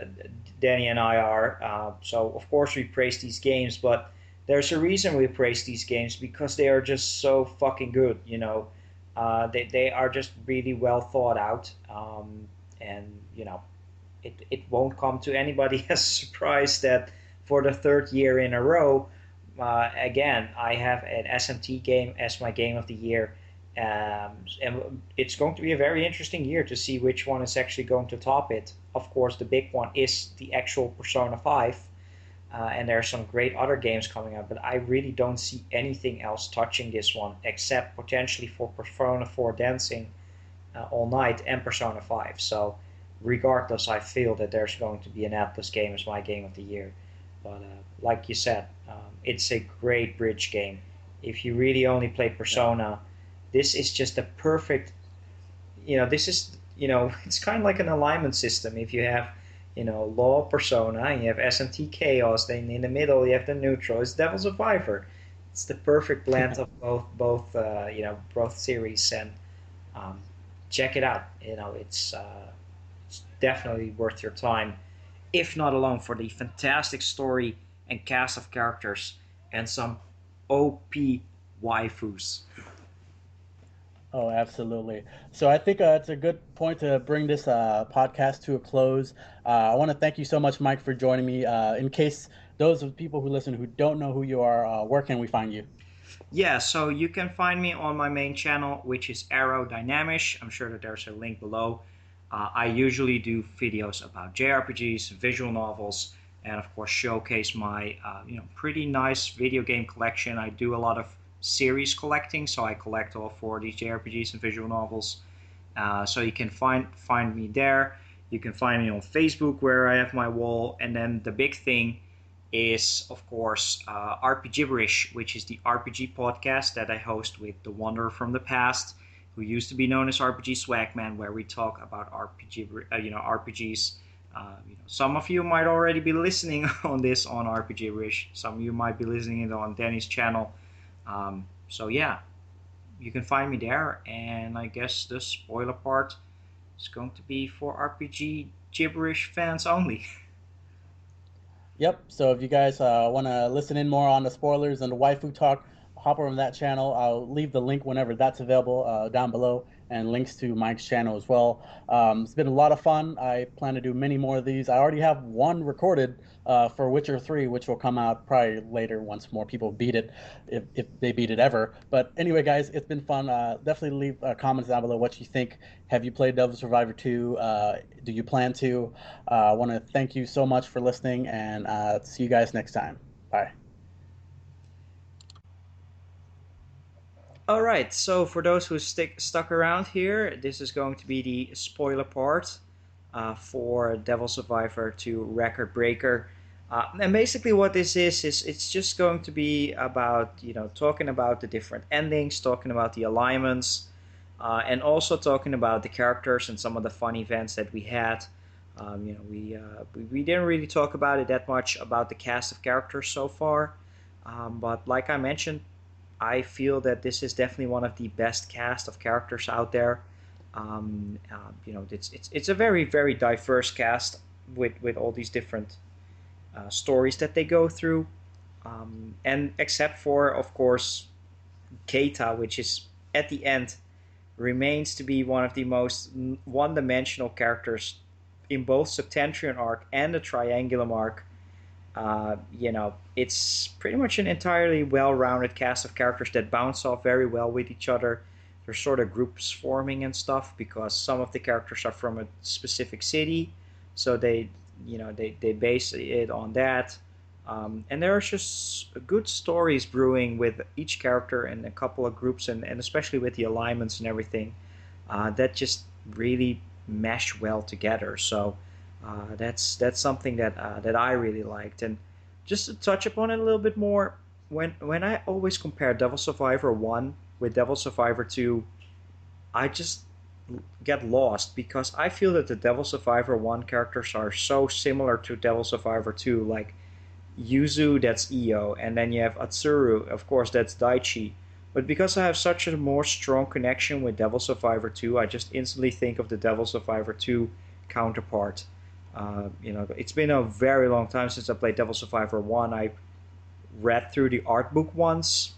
[SPEAKER 1] Danny and I are. So, of course, we praise these games, but there's a reason we praise these games because they are just so fucking good. They are just really well thought out, and it won't come to anybody as a surprise that for the third year in a row, again, I have an SMT game as my game of the year. And it's going to be a very interesting year to see which one is actually going to top it. Of course, the big one is the actual Persona 5, and there are some great other games coming up, but I really don't see anything else touching this one except potentially for Persona 4 Dancing All Night and Persona 5. So, regardless, I feel that there's going to be an Atlas game as my game of the year. But like you said, it's a great bridge game. If you really only play Persona, this is just a perfect. This is it's kind of like an alignment system. If you have Law Persona and you have SMT Chaos, then in the middle you have the neutral. It's Devil Survivor. It's the perfect blend of both series, and check it out. It's definitely worth your time, if not alone for the fantastic story and cast of characters and some OP waifus.
[SPEAKER 2] Oh, absolutely. So I think it's a good point to bring this podcast to a close. I want to thank you so much, Mike, for joining me. In case those of people who listen who don't know who you are, where can we find you?
[SPEAKER 1] Yeah, so you can find me on my main channel, which is Aerodynamish. I'm sure that there's a link below. I usually do videos about JRPGs, visual novels, and of course showcase my pretty nice video game collection. I do a lot of series collecting, so I collect all four of these JRPGs and visual novels. So you can find me there. You can find me on Facebook where I have my wall, and then the big thing is of course Rpgibberish, which is the RPG podcast that I host with the Wanderer from the Past, who used to be known as RPG Swagman, where we talk about RPGs. Some of you might already be listening on this on Rpgibberish. Some of you might be listening it on Danny's channel. So yeah, you can find me there, and I guess the spoiler part is going to be for RPG Gibberish fans only.
[SPEAKER 2] Yep. So if you guys want to listen in more on the spoilers and the waifu talk, hop over on that channel. I'll leave the link whenever that's available down below, and links to Mike's channel as well. It's been a lot of fun. I plan to do many more of these. I already have one recorded for Witcher 3, which will come out probably later once more people beat it, if they beat it ever. But anyway, guys, it's been fun. Definitely leave comments down below what you think. Have you played Devil Survivor 2? Do you plan to? I want to thank you so much for listening, and see you guys next time. Bye.
[SPEAKER 1] All right, so for those who stuck around here, this is going to be the spoiler part for Devil Survivor 2 Record Breaker. And basically what this is it's just going to be about, talking about the different endings, talking about the alignments, and also talking about the characters and some of the fun events that we had. We didn't really talk about it that much about the cast of characters so far, but like I mentioned, I feel that this is definitely one of the best cast of characters out there. It's a very very diverse cast with all these different stories that they go through, and except for of course Keita, which is at the end remains to be one of the most one-dimensional characters in both Septentrion arc and the Triangulum arc. It's pretty much an entirely well-rounded cast of characters that bounce off very well with each other. There's sort of groups forming and stuff because some of the characters are from a specific city, so they base it on that. And there are just good stories brewing with each character and a couple of groups, and especially with the alignments and everything, that just really mesh well together. So that's something that I really liked. And just to touch upon it a little bit more, when I always compare Devil Survivor 1 with Devil Survivor 2, I just get lost because I feel that the Devil Survivor 1 characters are so similar to Devil Survivor 2. Like Yuzu, that's Io, and then you have Atsuru, of course, that's Daichi. But because I have such a more strong connection with Devil Survivor 2, I just instantly think of the Devil Survivor 2 counterpart. It's been a very long time since I played Devil Survivor 1. I read through the art book once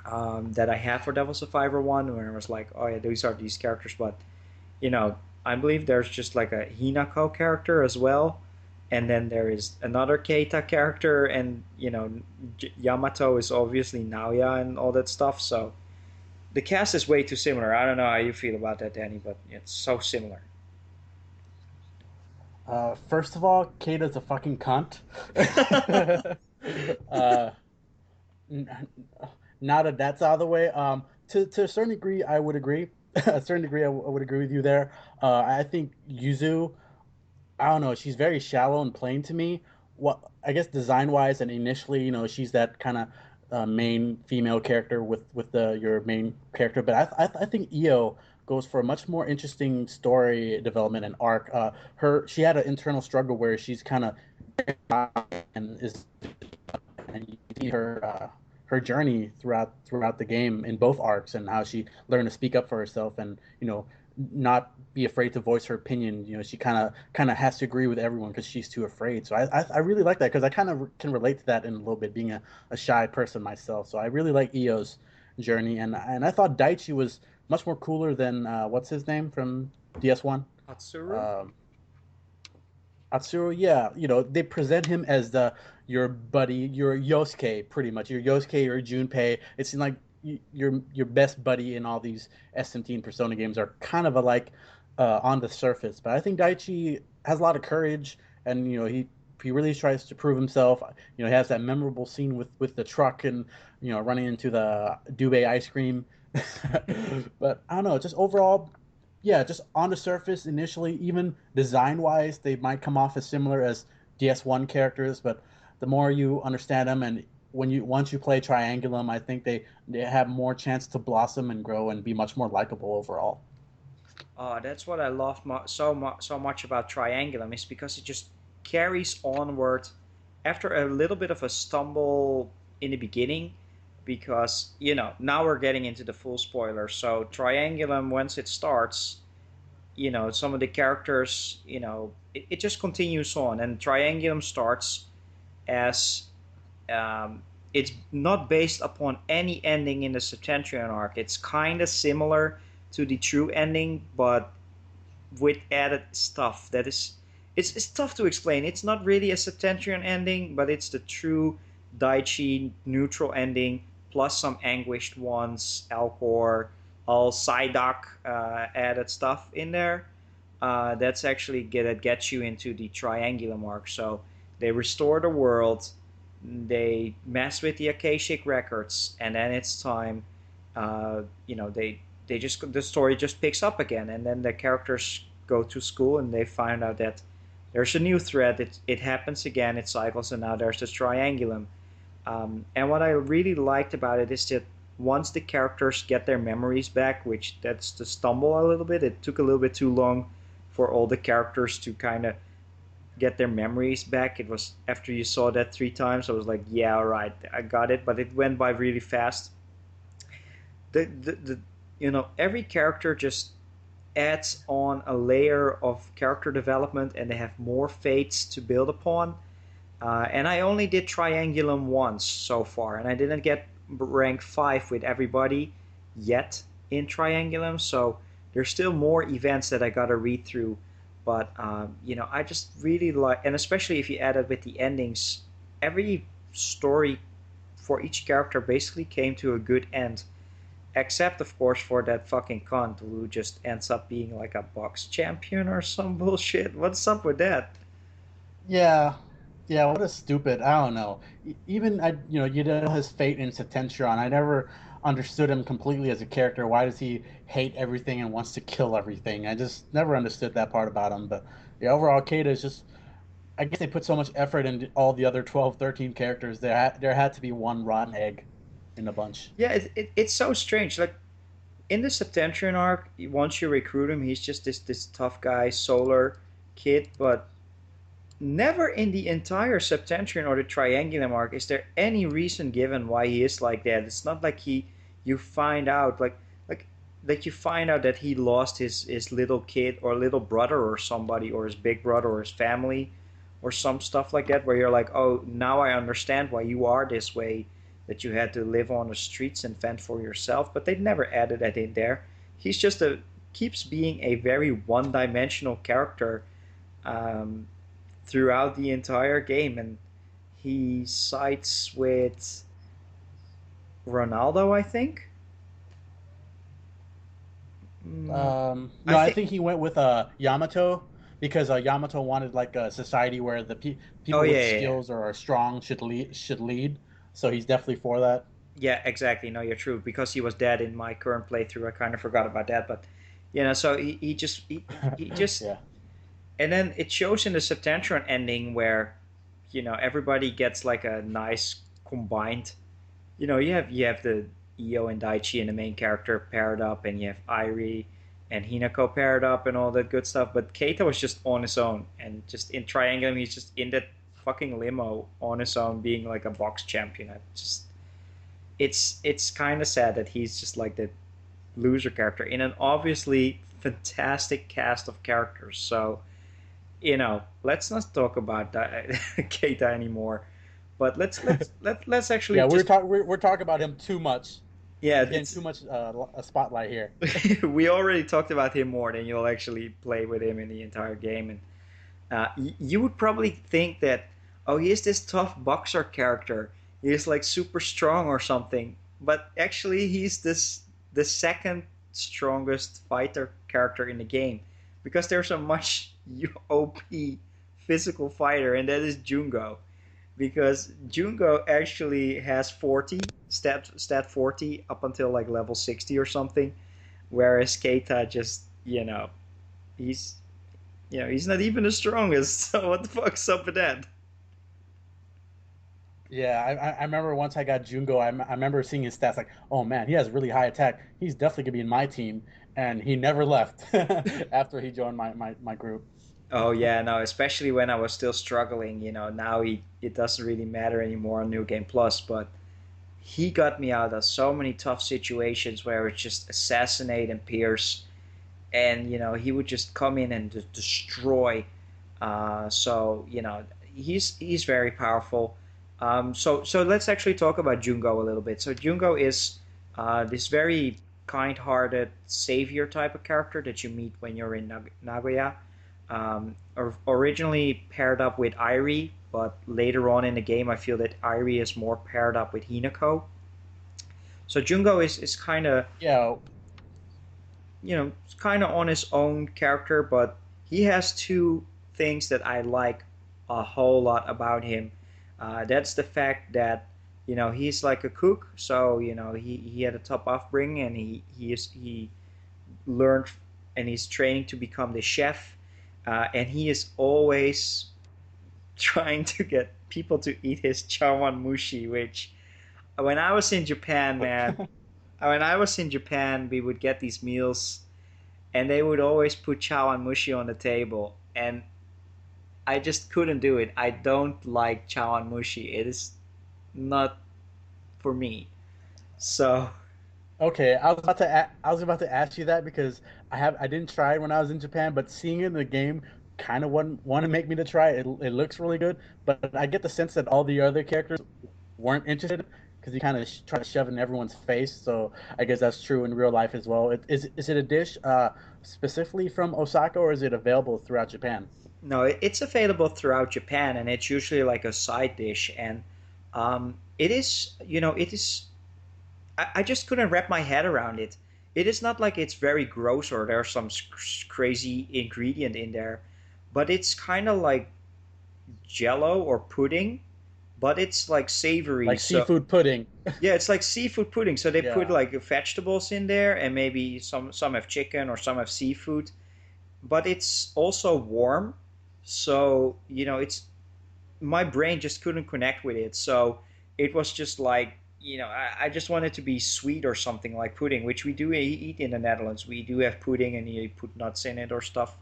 [SPEAKER 1] that I had for Devil Survivor 1, where I was like, oh yeah, these are these characters, but you know, I believe there's just like a Hinako character as well, and then there is another Keita character, and Yamato is obviously Naoya and all that stuff. So the cast is way too similar. I don't know how you feel about that, Danny, but it's so similar.
[SPEAKER 2] First of all, Kata's a fucking cunt. uh, n- Now that that's out of the way, to a certain degree, I would agree. A certain degree, I would agree with you there. I think Yuzu, I don't know, she's very shallow and plain to me. What I guess design wise and initially, she's that kind of main female character with the your main character. But I think Io goes for a much more interesting story development and arc. She had an internal struggle where she's kind of and is and you see her journey throughout the game in both arcs and how she learned to speak up for herself and not be afraid to voice her opinion. She kind of has to agree with everyone because she's too afraid. So I really like that because I kind of can relate to that in a little bit, being a shy person myself. So I really like Io's journey, and I thought Daichi was much more cooler than what's his name from DS1.
[SPEAKER 1] Atsuru?
[SPEAKER 2] Um, Atsuro, yeah, they present him as the your buddy, your Yosuke, pretty much. Your Yosuke or Junpei. It's like your best buddy in all these S17 Persona games are kind of alike on the surface. But I think Daichi has a lot of courage, and he really tries to prove himself. He has that memorable scene with the truck and running into the Dube ice cream. But I don't know, just overall, yeah, just on the surface initially, even design wise, they might come off as similar as DS1 characters, but the more you understand them and once you play Triangulum, I think they have more chance to blossom and grow and be much more likable overall.
[SPEAKER 1] That's what I love so much about Triangulum is because it just carries onward after a little bit of a stumble in the beginning. Because now we're getting into the full spoiler. So Triangulum, once it starts, some of the characters, it just continues on, and Triangulum starts as it's not based upon any ending in the Septentrion arc. It's kind of similar to the true ending, but with added stuff that is it's tough to explain. It's not really a Septentrion ending, but it's the true Daichi neutral ending plus some anguished ones, Alcor, all Psyduck added stuff in there. That's actually that gets you into the Triangulum arc. So they restore the world, they mess with the Akashic records, and then it's time. They just the story just picks up again, and then the characters go to school and they find out that there's a new threat. It happens again. It cycles, and now there's this Triangulum. And what I really liked about it is that once the characters get their memories back, which that's the stumble a little bit, it took a little bit too long for all the characters to kind of get their memories back. It was after you saw that 3 times, I was like, yeah, all right, I got it. But it went by really fast. Every character just adds on a layer of character development, and they have more fates to build upon. And I only did Triangulum once so far, and I didn't get rank 5 with everybody yet in Triangulum, so there's still more events that I gotta read through. But I just really like, and especially if you add it with the endings, every story for each character basically came to a good end. Except, of course, for that fucking cunt who just ends up being like a box champion or some bullshit. What's up with that?
[SPEAKER 2] Yeah, yeah. What a stupid. I don't know. Even you know his fate in Septentron. I never understood him completely as a character. Why does he hate everything and wants to kill everything? I just never understood that part about him. But yeah, overall, Kata is just. I guess they put so much effort into all the other 12, 13 characters. There had to be one rotten egg in the bunch.
[SPEAKER 1] Yeah, it's so strange. Like in the Septentrian arc, once you recruit him, he's just this tough guy, solar kid. But never in the entire Septentrian or the Triangulum arc is there any reason given why he is like that. It's not like you find out like like you find out that he lost his little kid or little brother or somebody or his big brother or his family or some stuff like that where you're like, oh, now I understand why you are this way, that you had to live on the streets and fend for yourself. But they never added that in there. He's just a keeps being a very one-dimensional character um, throughout the entire game, and he sides with Ronaldo, I think. Mm, I
[SPEAKER 2] No, I
[SPEAKER 1] think.
[SPEAKER 2] think he went with Yamato because Yamato wanted like a society where the
[SPEAKER 1] Oh
[SPEAKER 2] people
[SPEAKER 1] yeah,
[SPEAKER 2] with
[SPEAKER 1] yeah, yeah.
[SPEAKER 2] skills or are strong should lead. So he's definitely for that.
[SPEAKER 1] Yeah, exactly. No, you're true. Because he was dead in my current playthrough, I kind of forgot about that. But so he just
[SPEAKER 2] Yeah.
[SPEAKER 1] and then it shows in the Septentron ending where everybody gets like a nice combined. You have the Io and Daichi and the main character paired up, and you have Irie and Hinako paired up and all that good stuff. But Keita was just on his own, and just in Triangle, he's just in that fucking limo on his own, being like a box champion. It's kind of sad that he's just like the loser character in an obviously fantastic cast of characters. So let's not talk about that, Keita anymore. But let's actually
[SPEAKER 2] Yeah,
[SPEAKER 1] just
[SPEAKER 2] we're talking about him too much.
[SPEAKER 1] yeah,
[SPEAKER 2] He's getting
[SPEAKER 1] it's
[SPEAKER 2] too much a spotlight here.
[SPEAKER 1] we already talked about him more than you'll actually play with him in the entire game. And you would probably think that, oh, he is this tough boxer character. He is like super strong or something. But actually, he's the second strongest fighter character in the game, because there's a much OP physical fighter, and that is Jungo. Because Jungo actually has 40 stat 40 up until like level 60 or something, whereas Keita just he's he's not even the strongest. So what the fuck's up with that?
[SPEAKER 2] Yeah, I remember once I got Jungo, I remember seeing his stats like, oh man, he has really high attack. He's definitely gonna be in my team, and he never left after he joined my group.
[SPEAKER 1] Oh yeah, no, especially when I was still struggling. Now it doesn't really matter anymore on New Game Plus, but he got me out of so many tough situations where it's just assassinate and pierce, and he would just come in and just destroy. So he's very powerful. So let's actually talk about Jungo a little bit. So Jungo is this very kind-hearted savior type of character that you meet when you're in Nagoya. Originally paired up with Irie, but later on in the game, I feel that Irie is more paired up with Hinako. So Jungo is kind of
[SPEAKER 2] Yeah,
[SPEAKER 1] on his own character, but he has two things that I like a whole lot about him. That's the fact that he's like a cook, so he had a top upbringing, and he learned, and he's training to become the chef, and he is always trying to get people to eat his chawan mushi, which when I was in Japan, man, when I was in Japan, we would get these meals, and they would always put chawan mushi on the table, and I just couldn't do it. I don't like chawan mushi. It is not for me. So,
[SPEAKER 2] okay, I was about to ask you that because I didn't try it when I was in Japan, but seeing it in the game kind of want to make me to try it. It looks really good, but I get the sense that all the other characters weren't interested because you kind of try to shove it in everyone's face. So I guess that's true in real life as well. Is it a dish specifically from Osaka, or is it available throughout Japan?
[SPEAKER 1] no, it's available throughout Japan, and it's usually like a side dish. And it is, it is. I just couldn't wrap my head around it. It is not like it's very gross or there's some crazy ingredient in there, but it's kind of like jello or pudding, but it's like savory.
[SPEAKER 2] Like
[SPEAKER 1] So
[SPEAKER 2] seafood pudding.
[SPEAKER 1] yeah, it's like seafood pudding. So they put
[SPEAKER 2] Yeah.
[SPEAKER 1] like vegetables in there, and maybe some have chicken or some have seafood, but it's also warm. So it's my brain just couldn't connect with it. So it was just like I just want it to be sweet or something like pudding, which we do eat in the Netherlands. We do have pudding, and you put nuts in it or stuff.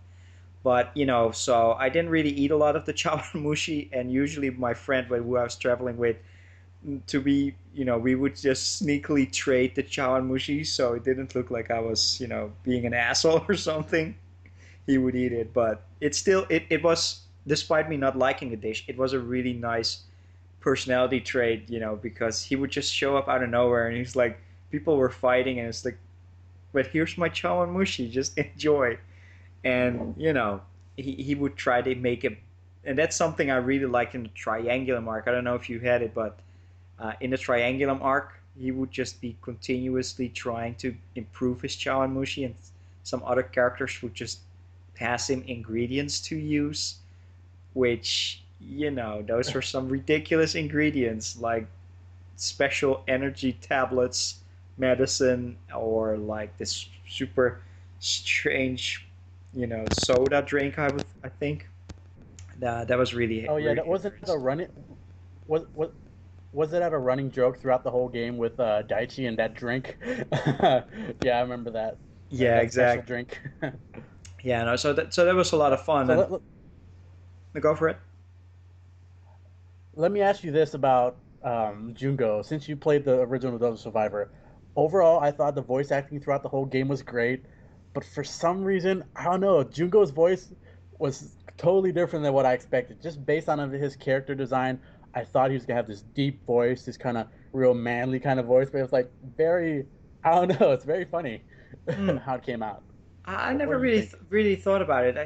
[SPEAKER 1] But so I didn't really eat a lot of the chawanmushi, and usually my friend who I was traveling with, to be, we would just sneakily trade the chawanmushi, so it didn't look like I was, being an asshole or something. He would eat it, but it was, despite me not liking the dish, it was a really nice personality trait, because he would just show up out of nowhere, and he's like, people were fighting, and it's like, but here's my chawanmushi, just enjoy. And he would try to make it, and that's something I really liked in the Triangulum arc. I don't know if you had it, but in the Triangulum arc, he would just be continuously trying to improve his chawanmushi, and some other characters would just pass him ingredients to use, which those were some ridiculous ingredients like special energy tablets, medicine, or like this super strange, soda drink. I think that was really
[SPEAKER 2] Oh yeah,
[SPEAKER 1] really
[SPEAKER 2] that wasn't
[SPEAKER 1] hilarious.
[SPEAKER 2] a running. Was was it at a running joke throughout the whole game with Daichi and that drink? Yeah, I remember that
[SPEAKER 1] Yeah,
[SPEAKER 2] that special
[SPEAKER 1] exactly.
[SPEAKER 2] drink.
[SPEAKER 1] Yeah, no. So that was a lot of fun,
[SPEAKER 2] So
[SPEAKER 1] and go for it.
[SPEAKER 2] let me ask you this about Jungo. Since you played the original Devil Survivor, overall, I thought the voice acting throughout the whole game was great, but for some reason, I don't know, Jungo's voice was totally different than what I expected. Just based on his character design, I thought he was gonna have this deep voice, this kind of real manly kind of voice, but it was like very, I don't know, it's very funny
[SPEAKER 1] Hmm.
[SPEAKER 2] how it came out.
[SPEAKER 1] I
[SPEAKER 2] What
[SPEAKER 1] never
[SPEAKER 2] did you
[SPEAKER 1] really
[SPEAKER 2] think?
[SPEAKER 1] really thought about it.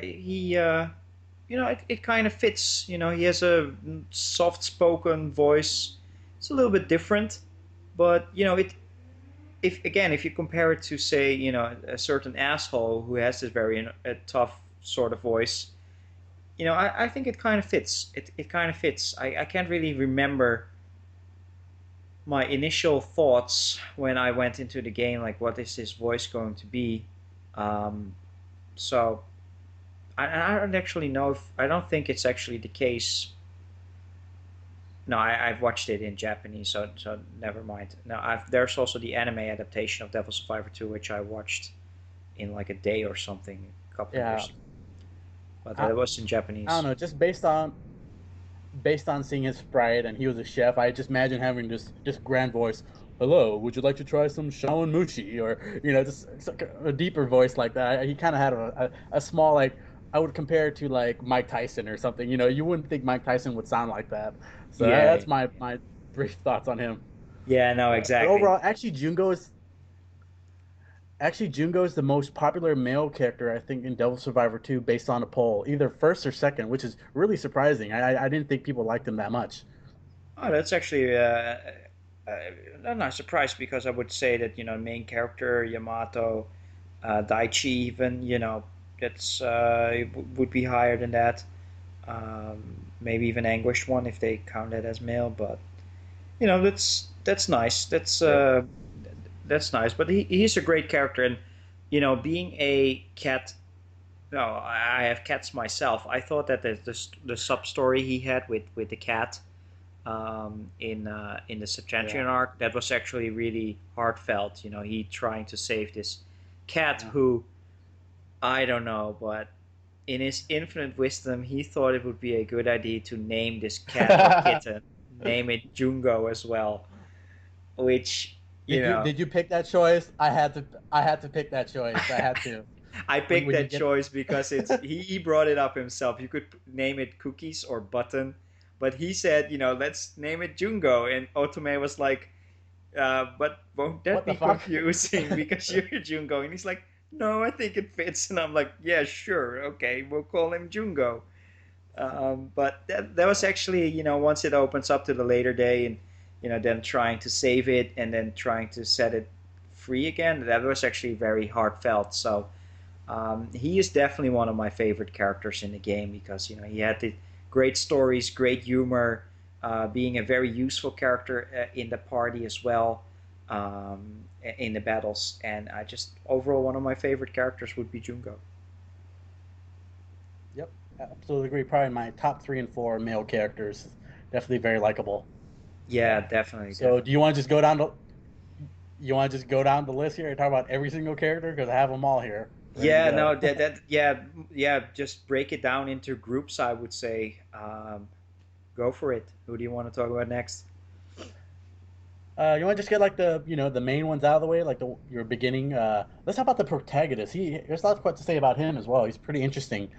[SPEAKER 1] It kind of fits. He has a soft spoken voice. It's a little bit different, but it if you compare it to, say, a certain asshole who has this very a tough sort of voice, I think it kind of fits. It kind of fits. I can't really remember my initial thoughts when I went into the game, like what is this voice going to be. Um, so I don't actually know if I don't think it's actually the case. No, I've watched it in Japanese, so never mind. No, there's also the anime adaptation of Devil Survivor 2, which I watched in like a day or something a couple of
[SPEAKER 2] Yeah,
[SPEAKER 1] years ago. But
[SPEAKER 2] I,
[SPEAKER 1] that was in
[SPEAKER 2] I don't
[SPEAKER 1] Japanese.
[SPEAKER 2] know, just based on seeing his sprite and he was a chef, I just imagine having this grand voice. Hello, would you like to try some Shawan Mushi? Or just it's like a deeper voice like that. He kind of had a small like I would compare it to like Mike Tyson or something. You wouldn't think Mike Tyson would sound like that. So
[SPEAKER 1] Yeah,
[SPEAKER 2] that's my brief thoughts on him.
[SPEAKER 1] yeah, no,
[SPEAKER 2] But
[SPEAKER 1] exactly.
[SPEAKER 2] overall, actually Jungo is the most popular male character I think in Devil Survivor 2 based on a poll, either first or second, which is really surprising. I didn't think people liked him that much.
[SPEAKER 1] Oh, that's actually uh, I'm not surprised, because I would say that main character Yamato, Daichi, even that's would be higher than that. Maybe even Anguished One if they count that as male, but that's nice.
[SPEAKER 2] Yep.
[SPEAKER 1] That's nice. But he's a great character, and being a cat. No, I have cats myself. I thought that the sub story he had with the cat, in the
[SPEAKER 2] Yeah.
[SPEAKER 1] Septentrian arc, that was actually really heartfelt. He trying to save this cat
[SPEAKER 2] Yeah.
[SPEAKER 1] who, I don't know, but in his infinite wisdom, he thought it would be a good idea to name this cat or kitten, name it Jungo as well, which you
[SPEAKER 2] Did you
[SPEAKER 1] know
[SPEAKER 2] did you pick that choice? I had to pick that choice. I had to.
[SPEAKER 1] I
[SPEAKER 2] When
[SPEAKER 1] picked
[SPEAKER 2] when you
[SPEAKER 1] that
[SPEAKER 2] get
[SPEAKER 1] choice because he brought it up himself. You could name it Cookies or Button, but he said, let's name it Jungo, and Otome was like, but won't that
[SPEAKER 2] what the
[SPEAKER 1] be
[SPEAKER 2] fuck?
[SPEAKER 1] confusing because you're Jungo? And he's like, no, I think it fits. And I'm like, yeah, sure, okay, we'll call him Jungo. But that was actually, once it opens up to the later day, and them trying to save it and then trying to set it free again, that was actually very heartfelt. So he is definitely one of my favorite characters in the game, because he had the great stories, great humor, being a very useful character in the party as well, in the battles, and I just overall one of my favorite characters would be Jungo.
[SPEAKER 2] Yep, absolutely agree. Probably my top three and four male characters. Definitely very likable.
[SPEAKER 1] Yeah, definitely,
[SPEAKER 2] So
[SPEAKER 1] definitely.
[SPEAKER 2] do you want to just go down to you want to just go down the list here and talk about every single character because I have them all here ready to
[SPEAKER 1] Yeah,
[SPEAKER 2] go.
[SPEAKER 1] no, yeah, yeah. Just break it down into groups. I would say, go for it. Who do you want to talk about next?
[SPEAKER 2] You want to just get like the main ones out of the way, like the your beginning. Let's talk about the protagonist. There's lots quite to say about him as well. He's pretty interesting,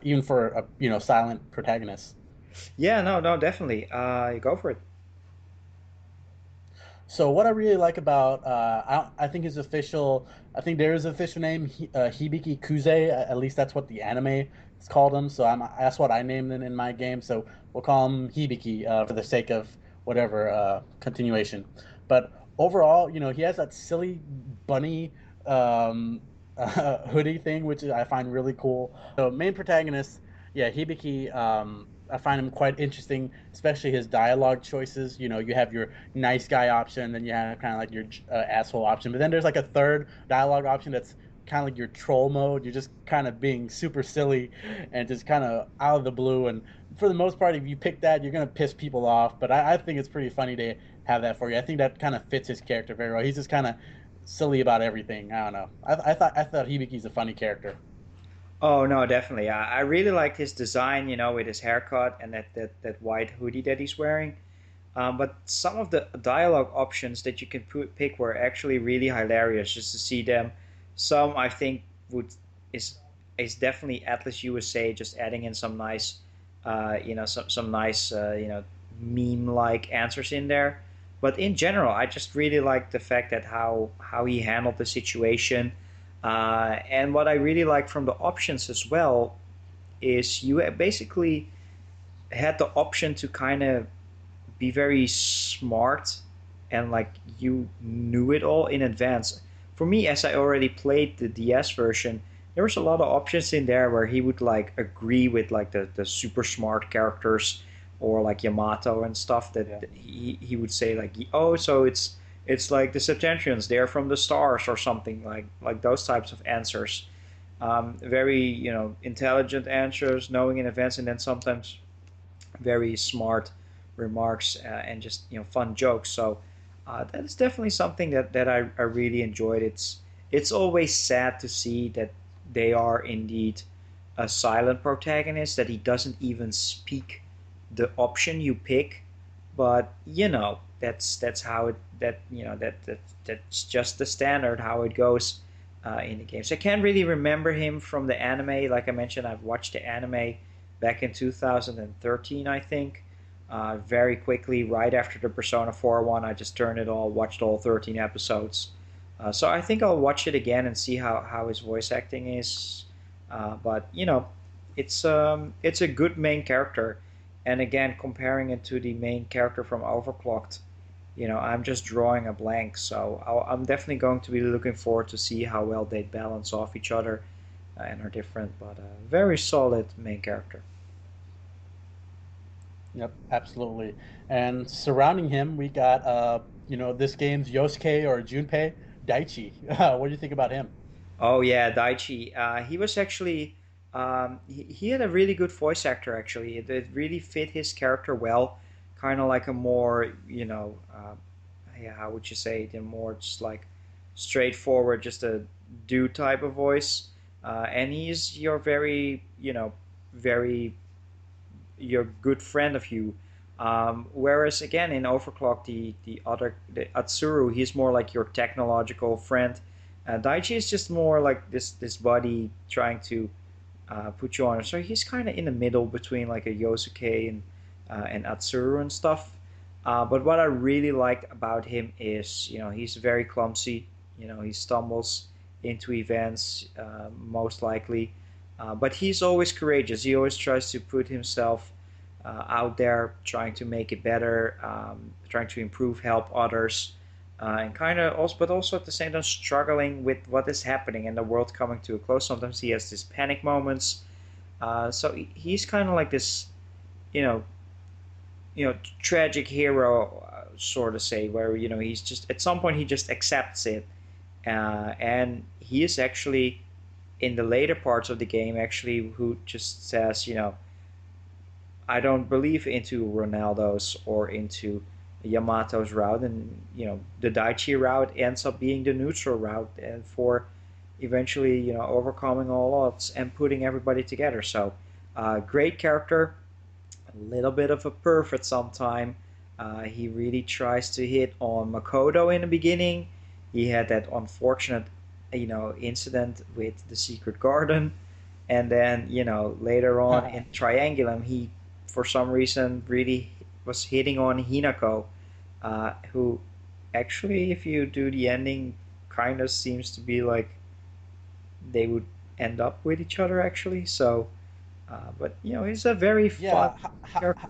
[SPEAKER 2] even for a silent protagonist.
[SPEAKER 1] Yeah, no, no, definitely. Go for it.
[SPEAKER 2] So what I really like about I think his official I think there is an official name Hibiki Kuze. At least that's what the anime is called him. So that's what I named him in my game. So we'll call him Hibiki for the sake of whatever continuation. But overall, he has that silly bunny um, hoodie thing, which I find really cool. So main protagonist, yeah, Hibiki. I find him quite interesting, especially his dialogue choices. You have your nice guy option, then you have kind of like your asshole option. But then there's like a third dialogue option that's kind of like your troll mode. You're just kind of being super silly and just kind of out of the blue. And for the most part, if you pick that, you're gonna piss people off. But I think it's pretty funny to have that for you. I think that kind of fits his character very well. He's just kind of silly about everything. I don't know. I thought Hibiki's a funny character.
[SPEAKER 1] Oh no, definitely. I really liked his design. With his haircut and that white hoodie that he's wearing. But some of the dialogue options that you can pick were actually really hilarious just to see them. Some I think would is is definitely Atlas USA just adding in some nice, some nice, meme like answers in there. But in general, I just really like the fact that how he handled the situation. And what I really like from the options as well is you basically had the option to kind of be very smart and like you knew it all in advance. For me, as I already played the DS version, there was a lot of options in there where he would like agree with like the super smart characters or like Yamato and stuff that
[SPEAKER 2] Yeah.
[SPEAKER 1] he would say like, oh, so it's like the Septentrians, they're from the stars or something like those types of answers. Very intelligent answers, knowing in advance, and then sometimes very smart remarks and just fun jokes. So that's definitely something that I really enjoyed. It's always sad to see that they are indeed a silent protagonist, that he doesn't even speak the option you pick. But that's how it that that's just the standard how it goes in the games. I can't really remember him from the anime. Like I mentioned, I've watched the anime back in 2013, I think. Very quickly, right after the Persona 4 one, I just turned it all, watched all 13 episodes. So I think I'll watch it again and see how his voice acting is. But it's a good main character, and again, comparing it to the main character from Overclocked, I'm just drawing a blank. So I'm definitely going to be looking forward to see how well they balance off each other and are different, but very solid main character.
[SPEAKER 2] Yep, absolutely. And surrounding him, we got this game's Yosuke or Junpei Daichi. What do you think about him?
[SPEAKER 1] Oh yeah, Daichi. He was actually he had a really good voice actor actually. It really fit his character well. Kind of like a more yeah, how would you say it? A more just like straightforward, just a dude type of voice. And he's your very very your good friend of you. Whereas again in Overclock, the Atsuru, he's more like your technological friend. Daichi is just more like this buddy trying to put you on. So he's kind of in the middle between like a Yosuke and Atsuru and stuff. But what I really liked about him is he's very clumsy. He stumbles into events most likely, but he's always courageous. He always tries to put himself out there, trying to make it better, trying to improve, help others, and kind of also, but also at the same time struggling with what is happening and the world coming to a close. Sometimes he has these panic moments. So he's kind of like this, you know, tragic hero, sort of say, where he's just at some point he just accepts it, and he is actually in the later parts of the game actually who just says, I don't believe into Ronaldo's or into Yamato's route, and the Daichi route ends up being the neutral route, and for eventually overcoming all odds and putting everybody together. So great character, a little bit of a perv at some time. He really tries to hit on Makoto in the beginning. He had that unfortunate incident with the secret garden, and then later on in Triangulum he for some reason really was hitting on Hinako, who actually, if you do the ending, kind of seems to be like they would end up with each other actually. So, but he's a very fun
[SPEAKER 2] Yeah,
[SPEAKER 1] character.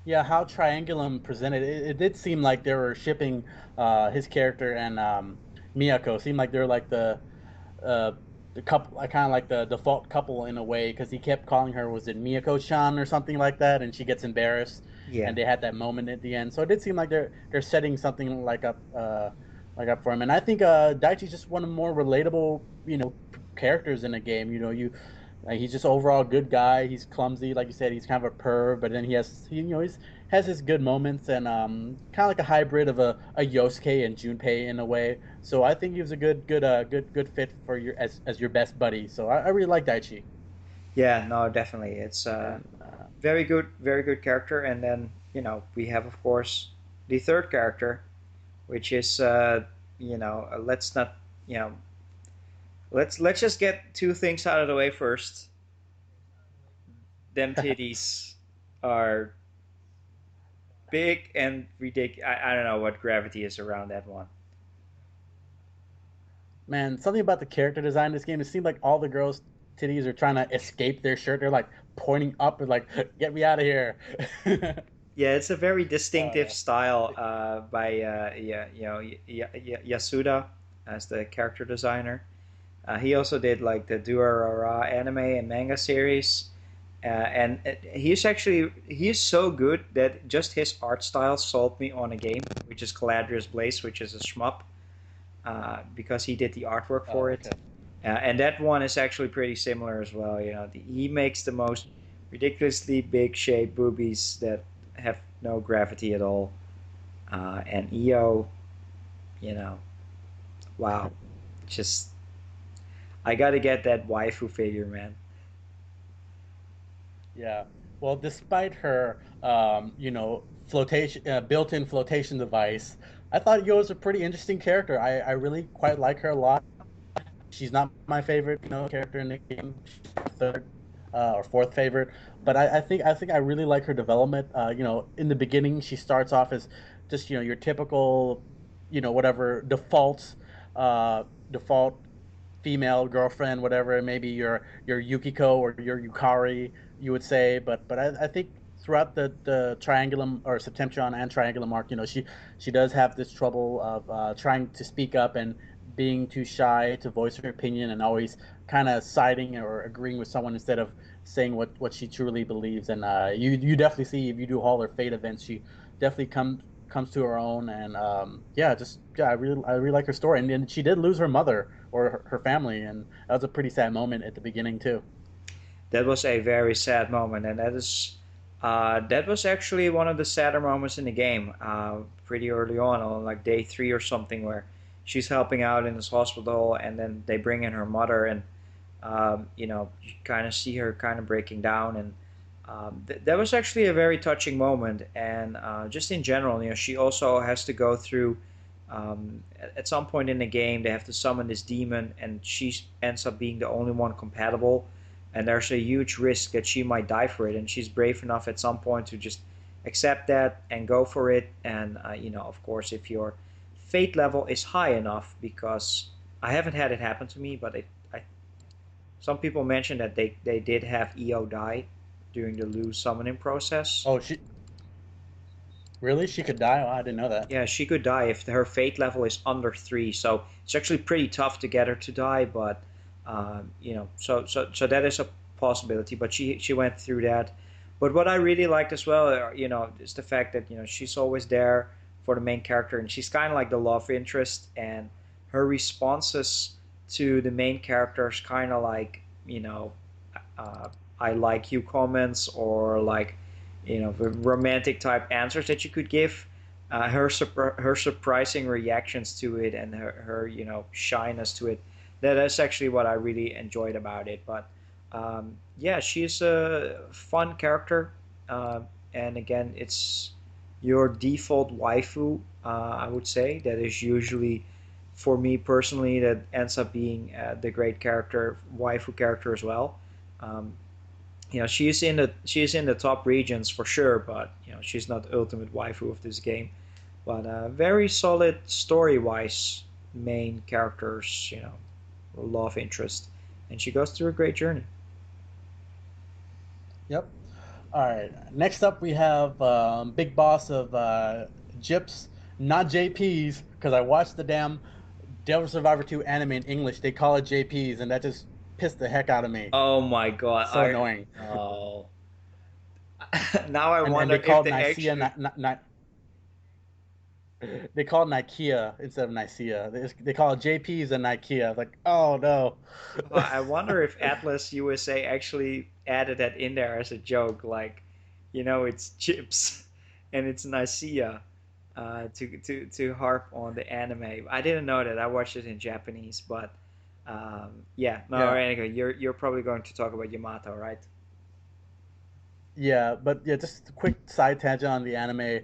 [SPEAKER 2] yeah, how Triangulum presented it did seem like they were shipping his character and Miyako. Seemed like they're like uh, the couple, kind of like the default couple in a way, because he kept calling her, was it Miyako-chan or something like that, and she gets embarrassed,
[SPEAKER 1] Yeah,
[SPEAKER 2] and they had that moment at the end. So it did seem like they're setting something like up for him, and I think Daichi's just one of the more relatable, characters in the game. He's just overall good guy. He's clumsy, like you said. He's kind of a perv, but then he's has his good moments, and kind of like a hybrid of a Yosuke and Junpei in a way. So I think he was a good fit for your as your best buddy. So I really like Daichi.
[SPEAKER 1] yeah, no, definitely. It's
[SPEAKER 2] And
[SPEAKER 1] very good character. And then we have of course the third character, which is let's not you know let's just get two things out of the way first. Them titties are big and ridiculous. I don't know what gravity is around that one.
[SPEAKER 2] man, something about the character design in this game. It seemed like all the girls' titties are trying to escape their shirt. They're like pointing up and like, "Get me out of here."
[SPEAKER 1] Yeah, it's a very distinctive
[SPEAKER 2] uh,
[SPEAKER 1] style by Yasuda as the character designer. He also did like the Durarara anime and manga series, and he's so good that just his art style sold me on a game, which is Caladrius Blaze, which is a shmup, because he did the artwork for
[SPEAKER 2] oh,
[SPEAKER 1] it.
[SPEAKER 2] okay.
[SPEAKER 1] And that one is actually pretty similar as well. He makes the most ridiculously big shaped boobies that have no gravity at all. And EO, you know, wow, just I gotta get that waifu figure, man.
[SPEAKER 2] Yeah. Well, despite her, flotation, built-in flotation device, I thought Yo was a pretty interesting character. I really quite like her a lot. She's not my favorite, character in the game. She's my third or fourth favorite, but I think I really like her development. In the beginning, she starts off as just your typical, whatever default female girlfriend, whatever. Maybe your Yukiko or your Yukari, you would say. But I think throughout the Triangulum or Septentron and Triangulum arc, she does have this trouble of trying to speak up and being too shy to voice her opinion, and always kind of siding or agreeing with someone instead of saying what she truly believes. And you definitely see, if you do Hall or Fate events, she definitely comes to her own. And I really like her story. And she did lose her mother or her family, and that was a pretty sad moment at the beginning too.
[SPEAKER 1] That was a very sad moment, and that was actually one of the sadder moments in the game. Pretty early on like day three or something, where she's helping out in this hospital, and then they bring in her mother, and you kind of see her kind of breaking down, and that was actually a very touching moment. And just in general, she also has to go through. At some point in the game, they have to summon this demon, and she ends up being the only one compatible. And there's a huge risk that she might die for it. And she's brave enough at some point to just accept that and go for it. And of course, if your fate level is high enough, because I haven't had it happen to me, but some people mentioned that they did have EO die during the Lu summoning process.
[SPEAKER 2] Oh, she could die. Oh, I didn't know that.
[SPEAKER 1] Yeah, she could die if her fate level is under 3. So it's actually pretty tough to get her to die, but so that is a possibility. But she went through that. But what I really liked as well, is the fact that she's always there for the main character, and she's kind of like the love interest, and her responses to the main characters kind of like I like you comments, or like the romantic type answers that you could give. Her surprising reactions to it, and her shyness to it. That's actually what I really enjoyed about it. But yeah, she's a fun character, uh, and again, it's your default waifu. I would say that is usually, for me personally, that ends up being the great character, waifu character as well. Um, she's in the top regions for sure, but she's not ultimate waifu of this game. But very solid story wise main characters, love interest, and she goes through a great journey.
[SPEAKER 2] Yep. All right. Next up, we have Big Boss of Gyps, not JPs, because I watched the damn Devil Survivor 2 anime in English. They call it JPs, and that just pissed the heck out of me.
[SPEAKER 1] Oh my god!
[SPEAKER 2] So annoying.
[SPEAKER 1] Oh, now I
[SPEAKER 2] And
[SPEAKER 1] wonder
[SPEAKER 2] they
[SPEAKER 1] if
[SPEAKER 2] called
[SPEAKER 1] they
[SPEAKER 2] Nicaea,
[SPEAKER 1] actually.
[SPEAKER 2] they called Nicaea instead of Nicaea. They call it JPs and Nicaea. Like, oh no.
[SPEAKER 1] I wonder if Atlas USA actually added that in there as a joke, like, it's chips and it's Nicaea, to harp on the anime. I didn't know that. I watched it in Japanese, but yeah. No,
[SPEAKER 2] Yeah.
[SPEAKER 1] anyway, you're probably going to talk about Yamato, right?
[SPEAKER 2] Yeah, but yeah, just a quick side tangent on the anime.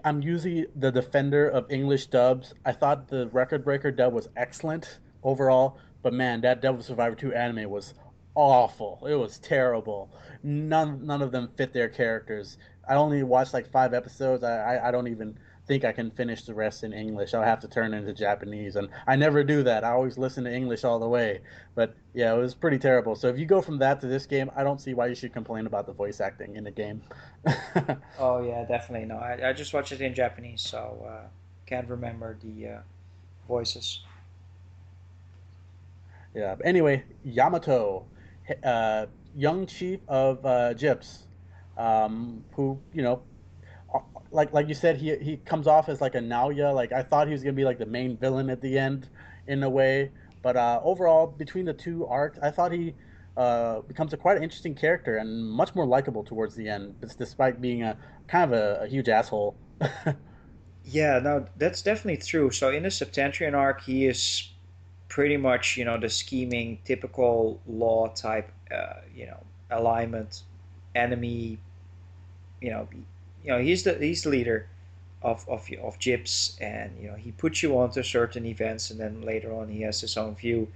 [SPEAKER 2] I'm usually the defender of English dubs. I thought the Record Breaker dub was excellent overall, but man, that Devil Survivor 2 anime was awful. It was terrible. None of them fit their characters. I only watched like 5 episodes. I don't even think I can finish the rest in English. I'll have to turn into Japanese, and I never do that. I always listen to English all the way. But yeah, it was pretty terrible. So if you go from that to this game, I don't see why you should complain about the voice acting in the game.
[SPEAKER 1] Oh yeah, definitely. No, I just watched it in Japanese, so can't remember the voices.
[SPEAKER 2] Yeah. But anyway, Yamato, uh, young chief of Gyps, who like you said, he comes off as like a Naoya. Like I thought he was gonna be like the main villain at the end, in a way. But overall, between the two arcs, I thought he becomes a quite interesting character and much more likable towards the end, despite being a kind of a huge asshole.
[SPEAKER 1] Yeah, no, that's definitely true. So in the Septentrian arc, he is pretty much the scheming, typical law type, alignment, enemy. You know, he's the leader of Gyps, and he puts you onto certain events, and then later on he has his own view.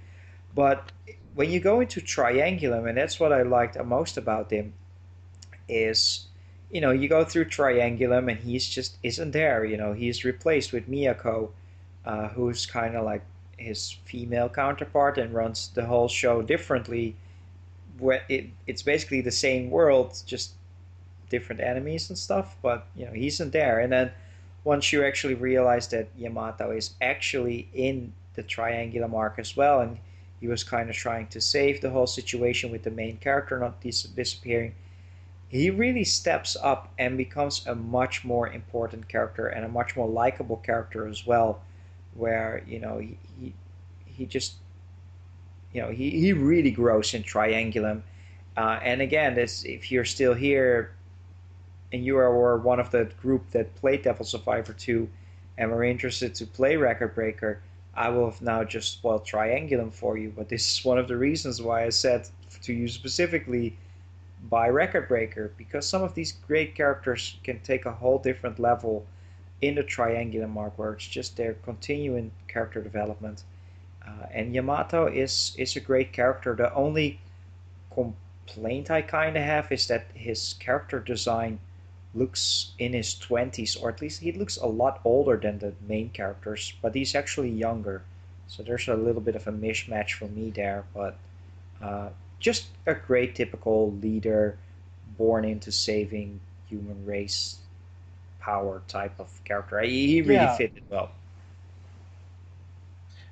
[SPEAKER 1] But when you go into Triangulum, and that's what I liked most about him, is you go through Triangulum and he's just isn't there. He's replaced with Miyako, who's kind of like his female counterpart and runs the whole show differently. Where it's basically the same world, just different enemies and stuff, but he isn't there. And then once you actually realize that Yamato is actually in the Triangular arc as well, and he was kind of trying to save the whole situation with the main character not disappearing, he really steps up and becomes a much more important character and a much more likable character as well, where he just he really grows in Triangulum. And again, this if you're still here and you are one of the group that played Devil Survivor 2 and were interested to play Record Breaker, I will have now just spoiled Triangulum for you. But this is one of the reasons why I said to you specifically by Record Breaker, because some of these great characters can take a whole different level in the Triangulum arc, where it's just their continuing character development. And Yamato is a great character. The only complaint I kind of have is that his character design looks in his 20s, or at least he looks a lot older than the main characters, but he's actually younger. So there's a little bit of a mismatch for me there, but uh, just a great typical leader born into saving human race power type of character. He really
[SPEAKER 2] Yeah,
[SPEAKER 1] fit it well.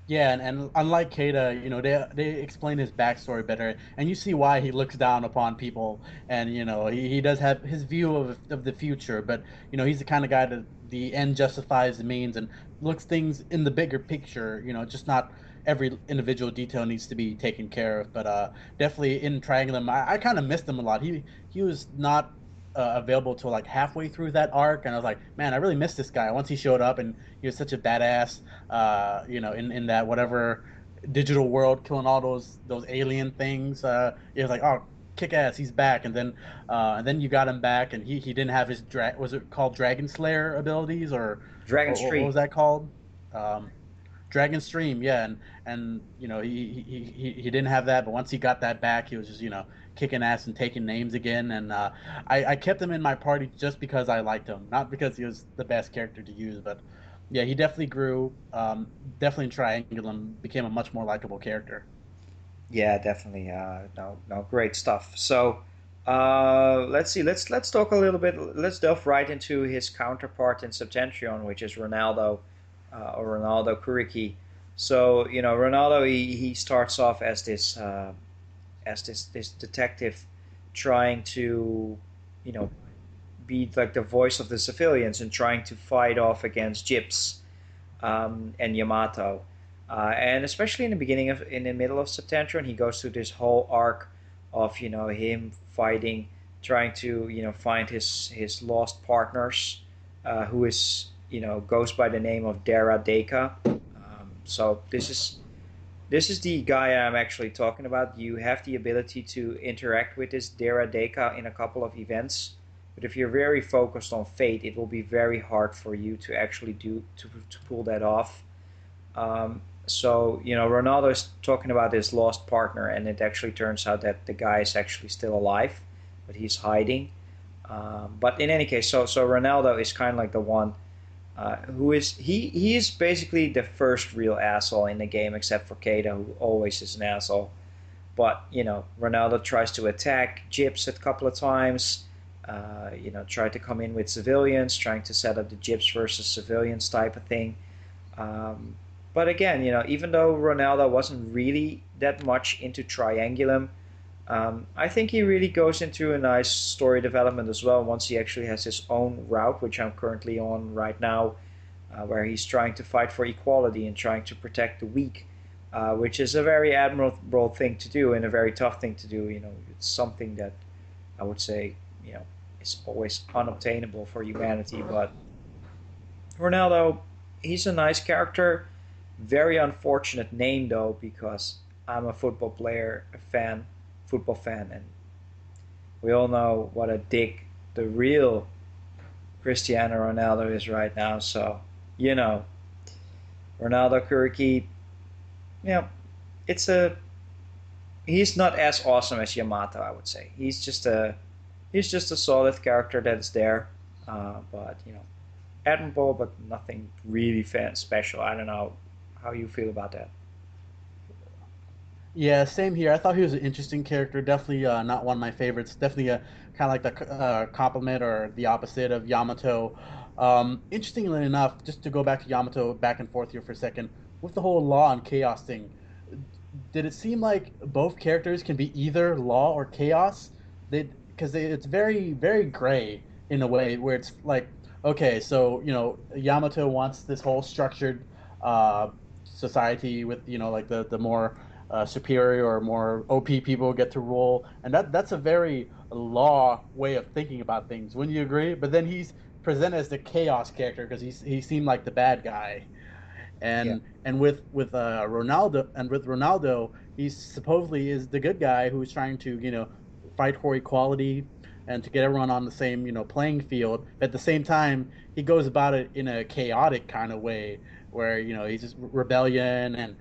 [SPEAKER 2] yeah, and unlike Kata, they explain his backstory better, and you see why he looks down upon people, and he does have his view of the future, but he's the kind of guy that the end justifies the means and looks things in the bigger picture. Just not every individual detail needs to be taken care of, but definitely in Triangulum, I kind of missed him a lot. He was not. available till like halfway through that arc, and I was like, man, I really missed this guy. Once he showed up, and he was such a badass, in that whatever digital world, killing all those alien things. It was like, oh, kick ass, he's back. And then you got him back, and he didn't have his was it called Dragon Slayer abilities,
[SPEAKER 1] Dragon
[SPEAKER 2] or what was
[SPEAKER 1] Stream.
[SPEAKER 2] that called? Um, Dragon Stream, yeah, and he didn't have that, but once he got that back, he was just kicking ass and taking names again, and I kept him in my party just because I liked him, not because he was the best character to use, but yeah, he definitely grew. Definitely in Triangulum became a much more likable character.
[SPEAKER 1] Yeah, definitely. No, no, great stuff. So, let's see. Let's talk a little bit. Let's delve right into his counterpart in Septentrion, which is Ronaldo, or Ronaldo Kuriki. So, Ronaldo, he starts off as this detective trying to, you know, be like the voice of the civilians and trying to fight off against Gyps, and Yamato. And especially in the middle of September, and he goes through this whole arc of him fighting, trying to find his lost partners, who is goes by the name of Dara Deka. So this is the guy I'm actually talking about. You have the ability to interact with this Dara Deka in a couple of events, but if you're very focused on Fate, it will be very hard for you to actually to pull that off. So Ronaldo is talking about his lost partner, and it actually turns out that the guy is actually still alive, but he's hiding. But in any case, so Ronaldo is kind of like the one, who is he is basically the first real asshole in the game, except for Kata, who always is an asshole. But Ronaldo tries to attack Gyps a couple of times. Tried to come in with civilians, trying to set up the Gyps versus civilians type of thing. Um, but again, even though Ronaldo wasn't really that much into Triangulum, I think he really goes into a nice story development as well once he actually has his own route, which I'm currently on right now, where he's trying to fight for equality and trying to protect the weak, which is a very admirable thing to do and a very tough thing to do. It's something that I would say, is always unobtainable for humanity. But Ronaldo, he's a nice character. Very unfortunate name though, because I'm a football player, football fan, and we all know what a dick the real Cristiano Ronaldo is right now. So, you know, Ronaldo Kuriki, yeah, it's a he's not as awesome as Yamato, I would say. He's just a solid character that's there, but admirable, but nothing really special. I don't know how you feel about that.
[SPEAKER 2] Yeah, same here. I thought he was an interesting character. Definitely not one of my favorites. Definitely kind of like the compliment or the opposite of Yamato. Interestingly enough, just to go back to Yamato back and forth here for a second, with the whole law and chaos thing, did it seem like both characters can be either law or chaos? Because it's very very gray in a way where it's like, okay, so Yamato wants this whole structured uh, society with like the more superior or more OP people get to rule, and that's a very law way of thinking about things. Wouldn't you agree? But then he's presented as the chaos character because he seemed like the bad guy,
[SPEAKER 1] Yeah.
[SPEAKER 2] and with Ronaldo, he supposedly is the good guy who's trying to fight for equality and to get everyone on the same playing field. At the same time, he goes about it in a chaotic kind of way where he's just rebellion and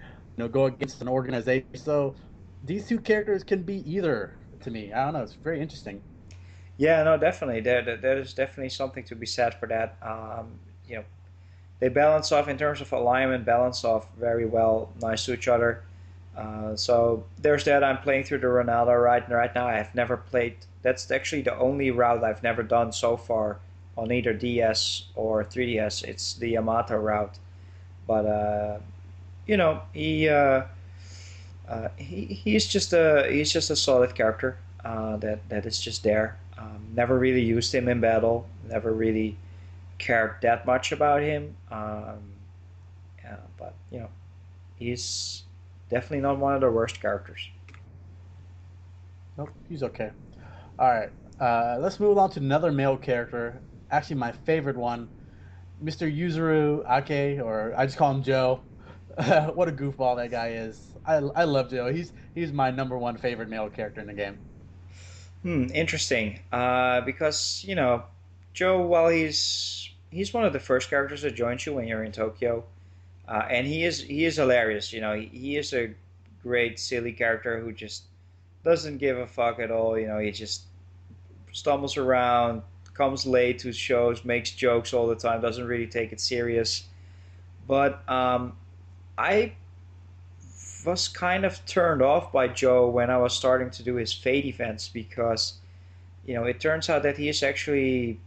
[SPEAKER 2] go against an organization. So these two characters can be either to me. I don't know. It's very interesting.
[SPEAKER 1] Yeah, no, definitely. There's definitely something to be said for that. You know, they balance off in terms of alignment, balance off very well, nice to each other. So there's that. I'm playing through the Ronaldo right now. I have never played. That's actually the only route I've never done so far on either DS or 3DS. It's the Yamato route. But he's just a solid character, that is just there. Never really used him in battle. Never really cared that much about him. Yeah, but he's definitely not one of the worst characters.
[SPEAKER 2] Nope, he's okay. All right. Let's move on to another male character. Actually, my favorite one, Mr. Yuzuru Ake, or I just call him Joe. What a goofball that guy is. I love Joe. He's my number one favorite male character in the game.
[SPEAKER 1] Interesting. Because Joe, while he's one of the first characters that joins you when you're in Tokyo, and he is hilarious. He is a great silly character who just doesn't give a fuck at all. He just stumbles around, comes late to shows, makes jokes all the time, doesn't really take it serious. But I was kind of turned off by Joe when I was starting to do his fate events because it turns out that he is actually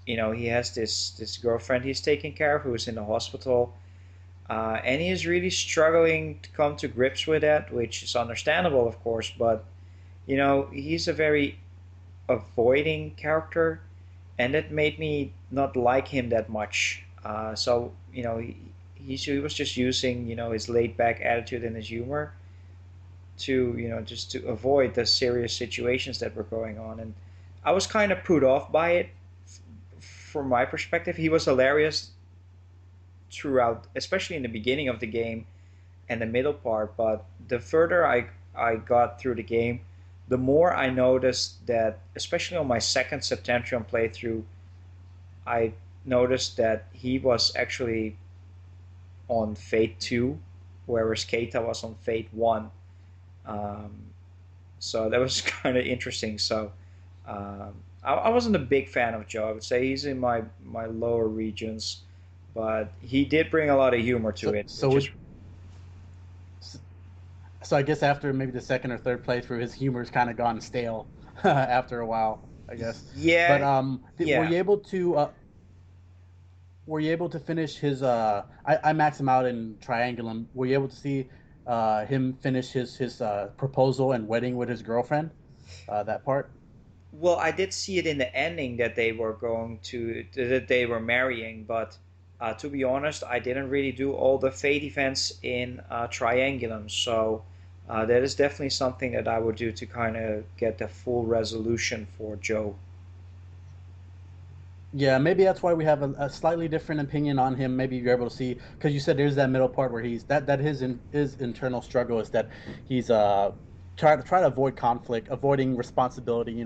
[SPEAKER 1] he has this girlfriend he's taking care of who's in the hospital, and he is really struggling to come to grips with that, which is understandable, of course. But he's a very avoiding character, and that made me not like him that much. So he was just using his laid back attitude and his humor to just to avoid the serious situations that were going on, and I was kind of put off by it. From my perspective, he was hilarious throughout, especially in the beginning of the game and the middle part. But the further I got through the game, the more I noticed that, especially on my second Septentrion playthrough, I noticed that he was actually on Fate 2, whereas Keita was on Fate 1. Um, so that was kind of interesting. So I wasn't a big fan of Joe. I would say he's in my lower regions, but he did bring a lot of humor to
[SPEAKER 2] So
[SPEAKER 1] it,
[SPEAKER 2] so
[SPEAKER 1] which
[SPEAKER 2] would,
[SPEAKER 1] is
[SPEAKER 2] so I guess after maybe the second or third playthrough, his humor's kind of gone stale after a while, I guess. But
[SPEAKER 1] yeah,
[SPEAKER 2] were
[SPEAKER 1] yeah.
[SPEAKER 2] you able to finish his? I maxed him out in Triangulum. Were you able to see him finish his proposal and wedding with his girlfriend? That part.
[SPEAKER 1] Well, I did see it in the ending that they were that they were marrying, but to be honest, I didn't really do all the fate events in Triangulum, so that is definitely something that I would do to kind of get the full resolution for Joe.
[SPEAKER 2] Yeah, maybe that's why we have a slightly different opinion on him. Maybe you're able to see because you said there's that middle part where that his internal struggle is that he's try to avoid conflict, avoiding responsibility.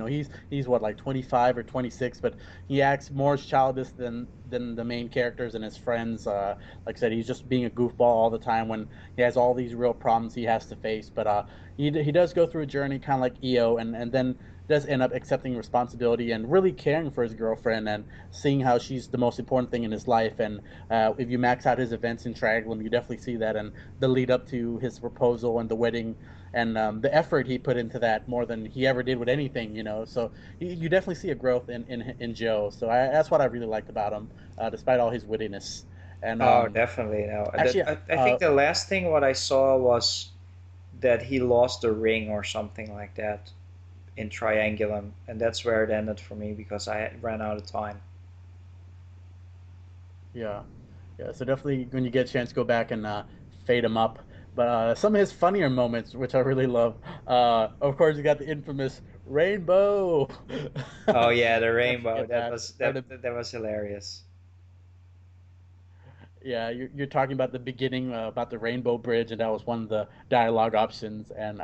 [SPEAKER 2] He's what, like 25 or 26, but he acts more childish than the main characters and his friends. Like I said, he's just being a goofball all the time when he has all these real problems he has to face. But he does go through a journey kind of like EO, and then does end up accepting responsibility and really caring for his girlfriend and seeing how she's the most important thing in his life. And if you max out his events in Triangulum, you definitely see that, and the lead up to his proposal and the wedding, and the effort he put into that more than he ever did with anything. So you definitely see a growth in Joe. So that's what I really liked about him, despite all his wittiness. And
[SPEAKER 1] Oh, definitely. No,
[SPEAKER 2] actually,
[SPEAKER 1] I think the last thing what I saw was that he lost a ring or something like that in Triangulum, and that's where it ended for me because I ran out of time.
[SPEAKER 2] yeah, yeah. So definitely, when you get a chance, go back and fade him up. But some of his funnier moments, which I really love, of course, you got the infamous rainbow.
[SPEAKER 1] Oh yeah, the
[SPEAKER 2] Can't
[SPEAKER 1] rainbow.
[SPEAKER 2] forget
[SPEAKER 1] That
[SPEAKER 2] that.
[SPEAKER 1] was
[SPEAKER 2] Or
[SPEAKER 1] that that was hilarious.
[SPEAKER 2] yeah, you're talking about the beginning, about the Rainbow Bridge, and that was one of the dialogue options. And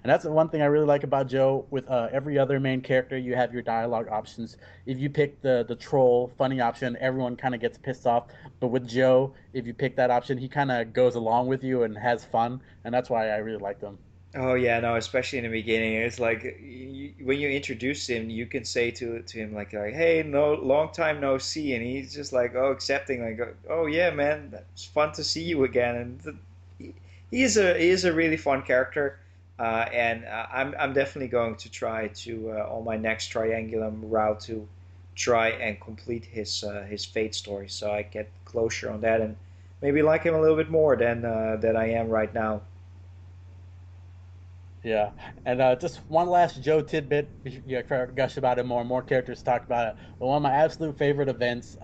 [SPEAKER 2] that's the one thing I really like about Joe. With every other main character, you have your dialogue options. If you pick the troll funny option, everyone kind of gets pissed off. But with Joe, if you pick that option, he kind of goes along with you and has fun, and that's why I really liked him.
[SPEAKER 1] Oh yeah, no, especially in the beginning. It's like when you introduce him, you can say to him like, "Hey, no, long time no see," and he's just like, "Oh, accepting," like, "Oh yeah, man, it's fun to see you again." And he is a really fun character, and I'm definitely going to try to on my next Triangulum route to try and complete his fate story, so I get closure on that and maybe like him a little bit more than I am right now.
[SPEAKER 2] Yeah, and just one last Joe tidbit. Yeah, gush about it more. More characters talked about it. But one of my absolute favorite events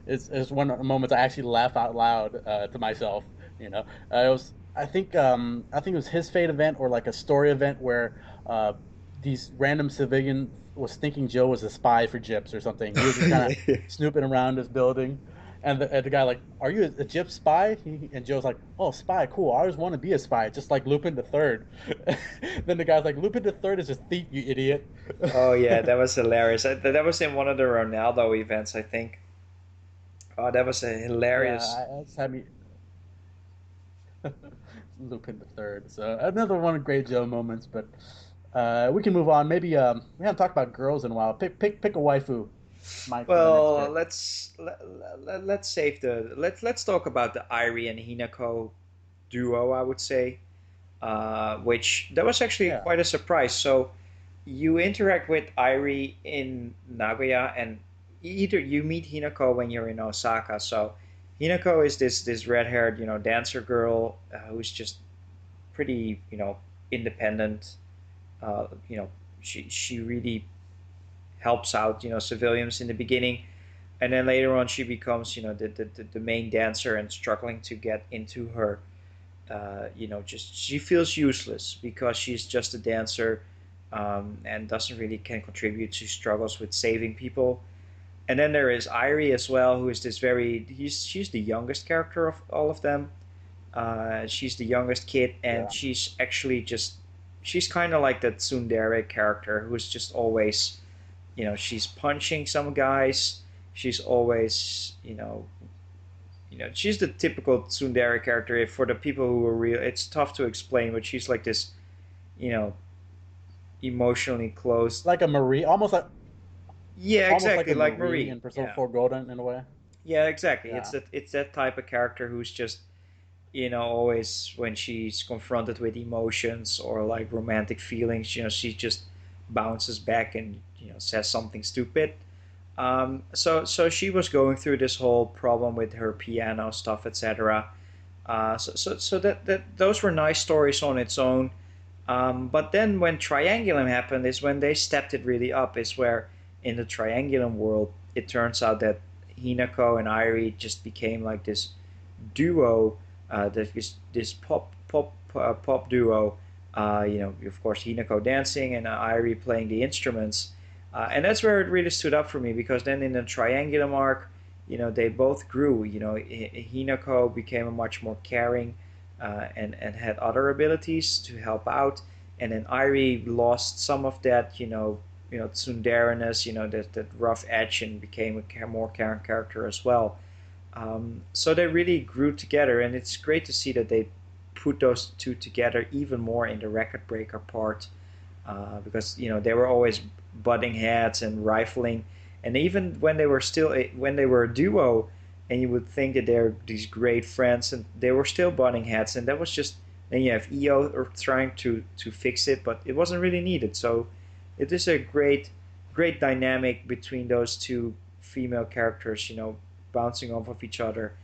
[SPEAKER 2] is one of the moments I actually laugh out loud to myself. It was I think it was his fate event or like a story event where these random civilian was thinking Joe was a spy for Gyps or something. He was just kind of snooping around his building, and the guy like, "Are you a Gyps spy?" And Joe's like, "Oh, spy, cool. I always want to be a spy, just like Lupin the Third." Then the guy's like, "Lupin the Third is a thief, you idiot."
[SPEAKER 1] Oh yeah, that was hilarious. That was in one of the Ronaldo events, I think. Oh, that was a
[SPEAKER 2] Yeah,
[SPEAKER 1] hilarious.
[SPEAKER 2] I just had me Lupin the Third. So another one of great Joe moments, but we can move on. Maybe we haven't talked about girls in a while. Pick a waifu, Mike, for the next
[SPEAKER 1] Well,
[SPEAKER 2] bit.
[SPEAKER 1] let's save the let's talk about the Irie and Hinako duo, I would say, which that was actually
[SPEAKER 2] Yeah,
[SPEAKER 1] quite a surprise. So you interact with Irie in Nagoya, and either you meet Hinako when you're in Osaka. So Hinako is this red-haired, dancer girl who's just pretty, independent. You know, she really helps out, civilians in the beginning, and then later on she becomes, the main dancer and struggling to get into her. Just she feels useless because she's just a dancer, and doesn't really can contribute. She struggles with saving people. And then there is Irie as well, who is this very she's the youngest character of all of them. She's the youngest kid, and
[SPEAKER 2] yeah.
[SPEAKER 1] she's actually just she's kind of like that tsundere character who's just always, she's punching some guys. She's always, she's the typical tsundere character. If for the people who are real, it's tough to explain, but she's like this, you know, emotionally closed.
[SPEAKER 2] Like a Marie,
[SPEAKER 1] Yeah,
[SPEAKER 2] almost like
[SPEAKER 1] exactly,
[SPEAKER 2] a
[SPEAKER 1] like
[SPEAKER 2] Marie
[SPEAKER 1] Marie.
[SPEAKER 2] in Persona
[SPEAKER 1] Yeah,
[SPEAKER 2] 4 Golden in a way.
[SPEAKER 1] yeah, exactly. It's
[SPEAKER 2] Yeah,
[SPEAKER 1] that type of character who's just, always when she's confronted with emotions or like romantic feelings, she just bounces back and says something stupid. So she was going through this whole problem with her piano stuff, etc. So that those were nice stories on its own. But then when Triangulum happened is when they stepped it really up. Is where in the Triangulum world it turns out that Hinako and Irie just became like this duo, this pop duo. Of course, Hinako dancing and Irie playing the instruments, and that's where it really stood up for me because then in the Triangulum arc, they both grew. Hinako became a much more caring, and had other abilities to help out, and then Irie lost some of that, tsunderiness, that rough edge, and became a more caring character as well. So they really grew together, and it's great to see that they put those two together even more in the record breaker part, because they were always butting heads and rifling, and even when they were a duo, and you would think that they're these great friends, and they were still butting heads, and that was just. Then you have EO trying to fix it, but it wasn't really needed. So it is a great dynamic between those two female characters, bouncing off of each other.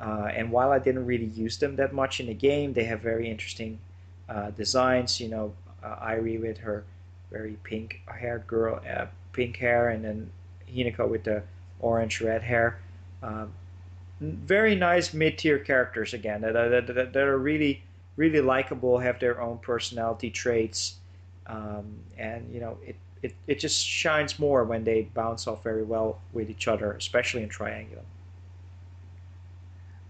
[SPEAKER 1] And while I didn't really use them that much in the game, they have very interesting designs. Irie with her very pink-haired girl, pink hair, and then Hinako with the orange red hair. Um, Very nice mid-tier characters again that are really really likable, have their own personality traits, and it just shines more when they bounce off very well with each other, especially in Triangle.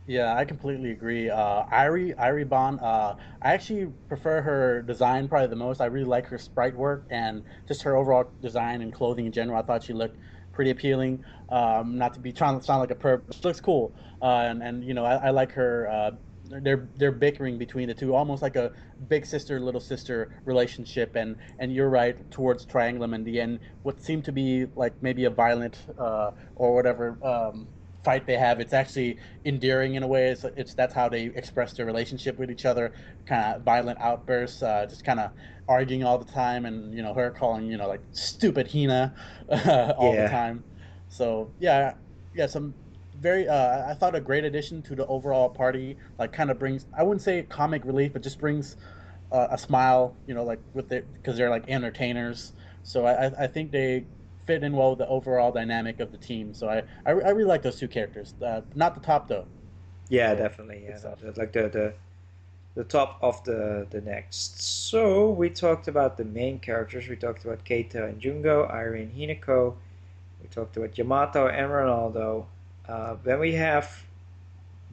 [SPEAKER 2] yeah, I completely agree. Irie Bon, I actually prefer her design probably the most. I really like her sprite work and just her overall design and clothing in general. I thought she looked pretty appealing. Not to be trying to sound like a perp, but she looks cool. And I like her. They're bickering between the two, almost like a big sister little sister relationship. And you're right towards Triangulum in the end. What seemed to be like maybe a violent or whatever fight they have, it's actually endearing in a way. It's that's how they express their relationship with each other. Kind of violent outbursts, just kind of arguing all the time, and her calling like stupid Hina all the
[SPEAKER 1] Yeah,
[SPEAKER 2] time. So yeah, yeah, some very I thought a great addition to the overall party. Like kind of brings, I wouldn't say comic relief, but just brings a smile. Like with it because they're like entertainers. So I think they fit in well with the overall dynamic of the team. So I really like those two characters. Not the top though.
[SPEAKER 1] yeah,
[SPEAKER 2] So
[SPEAKER 1] definitely.
[SPEAKER 2] good
[SPEAKER 1] Yeah,
[SPEAKER 2] stuff.
[SPEAKER 1] like the the top of the next. So we talked about the main characters. We talked about Keita and Jungo, Irene, Hinako. We talked about Yamato and Ronaldo. Then we have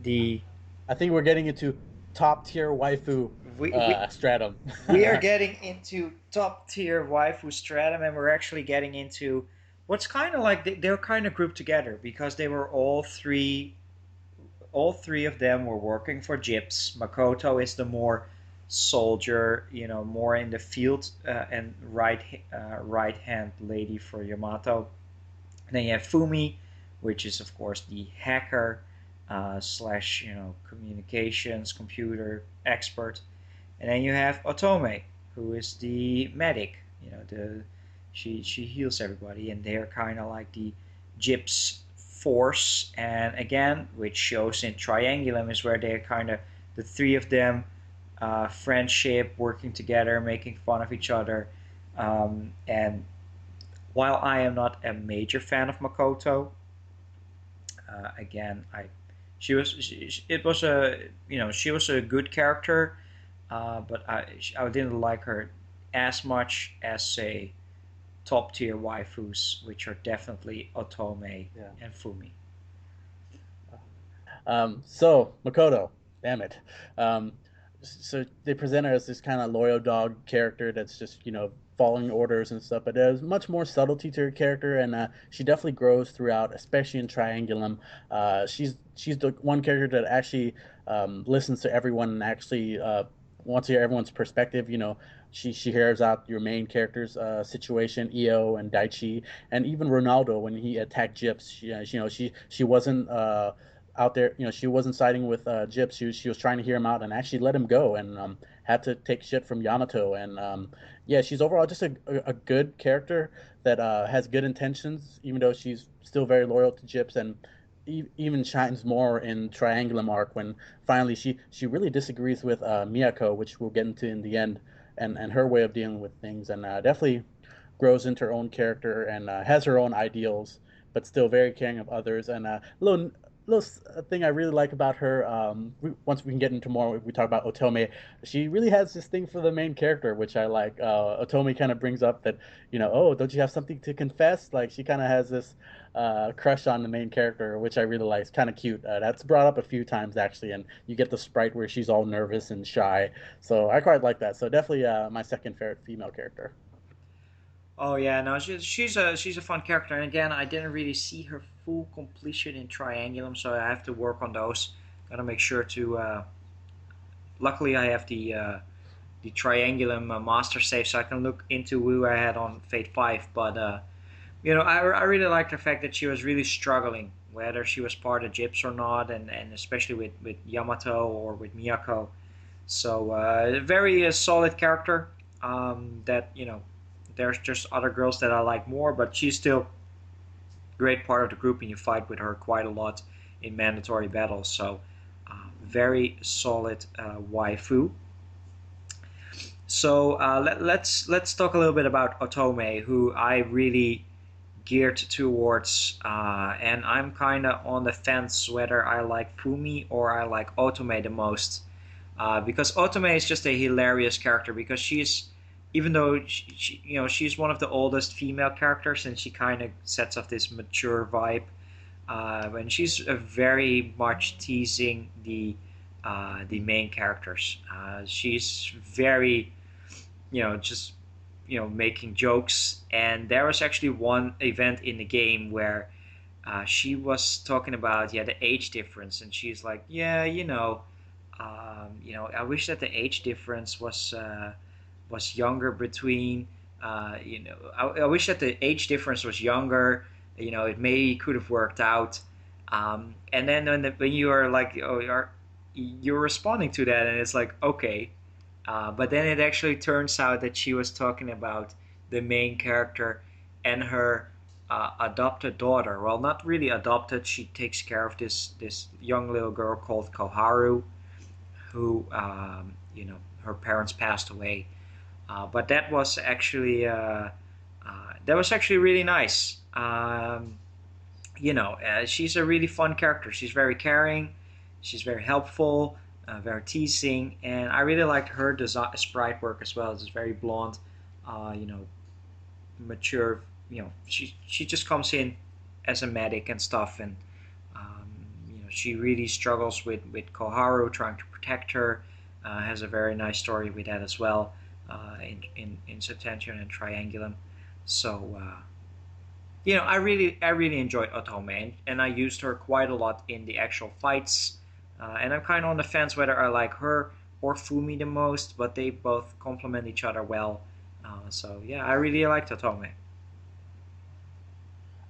[SPEAKER 1] the
[SPEAKER 2] I think we're getting into top tier waifu
[SPEAKER 1] we we
[SPEAKER 2] stratum.
[SPEAKER 1] we are getting into top tier waifu stratum, and we're actually getting into what's kind of like they're kind of grouped together because they were all three of them were working for Gyps. Makoto is the more soldier, more in the field, and right hand lady for Yamato. And then you have Fumi, which is of course the hacker slash communications computer expert. And then you have Otome, who is the medic. The she heals everybody, and they're kind of like the Gyps force. And again, which shows in Triangulum, is where they're kind of the three of them, friendship, working together, making fun of each other. And while I am not a major fan of Makoto, again, it was she was a good character, but I didn't like her as much as say top tier waifus, which are definitely Otome
[SPEAKER 2] Yeah.
[SPEAKER 1] and Fumi.
[SPEAKER 2] So Makoto, damn it. Um, so they present her as this kind of loyal dog character that's just following orders and stuff, but there's much more subtlety to her character, and she definitely grows throughout, especially in Triangulum. She's the one character that actually listens to everyone and actually wants to hear everyone's perspective. She hears out your main character's situation, Io and Daichi, and even Ronaldo when he attacked Gyps. She wasn't. Out there, she wasn't siding with Gyps. She was trying to hear him out and actually let him go, and had to take shit from Yamato. And yeah, she's overall just a good character that has good intentions, even though she's still very loyal to Gyps, and even shines more in Triangulum arc when finally she really disagrees with Miyako, which we'll get into in the end, and her way of dealing with things, and definitely grows into her own character and has her own ideals, but still very caring of others. And little thing I really like about her. Once we can get into more, we talk about Otome. She really has this thing for the main character, which I like. Otome kind of brings up that oh, don't you have something to confess? Like she kind of has this crush on the main character, which I really like. It's kind of cute. That's brought up a few times actually, and you get the sprite where she's all nervous and shy. So I quite like that. So definitely my second favorite female character.
[SPEAKER 1] Oh yeah, no, she's a fun character, and again, I didn't really see her full completion in Triangulum, so I have to work on those. Gotta make sure to. Luckily, I have the Triangulum master save, so I can look into who I had on Fate 5. But I really liked the fact that she was really struggling, whether she was part of Gyps or not, and especially with Yamato or with Miyako. So very solid character. That there's just other girls that I like more, but she's still a great part of the group, and you fight with her quite a lot in mandatory battles. So very solid waifu. So let's talk a little bit about Otome, who I really geared towards, and I'm kind of on the fence whether I like Fumi or I like Otome the most, because Otome is just a hilarious character because even though she's one of the oldest female characters, and she kind of sets off this mature vibe, and she's very much teasing the main characters. She's very just making jokes. And there was actually one event in the game where she was talking about the age difference, and she's like, yeah, I wish that the age difference was younger between. I wish that the age difference was younger. It may could have worked out. And then when you are like, oh, you're responding to that, and it's like, okay. But then it actually turns out that she was talking about the main character and her adopted daughter. Well, not really adopted. She takes care of this young little girl called Koharu, who her parents passed away. But that was actually really nice. She's a really fun character. She's very caring. She's very helpful. very teasing, and I really liked her design, sprite work as well. It's very blonde, you know, mature. You know, she just comes in as a medic and stuff, and um, she really struggles with Koharu trying to protect her. Has a very nice story with that as well, in Septentrion and Triangulum. So I really enjoyed Otome, and I used her quite a lot in the actual fights. And I'm kind of on the fence whether I like her or Fumi the most, but they both complement each other well. So yeah, I really liked Otome.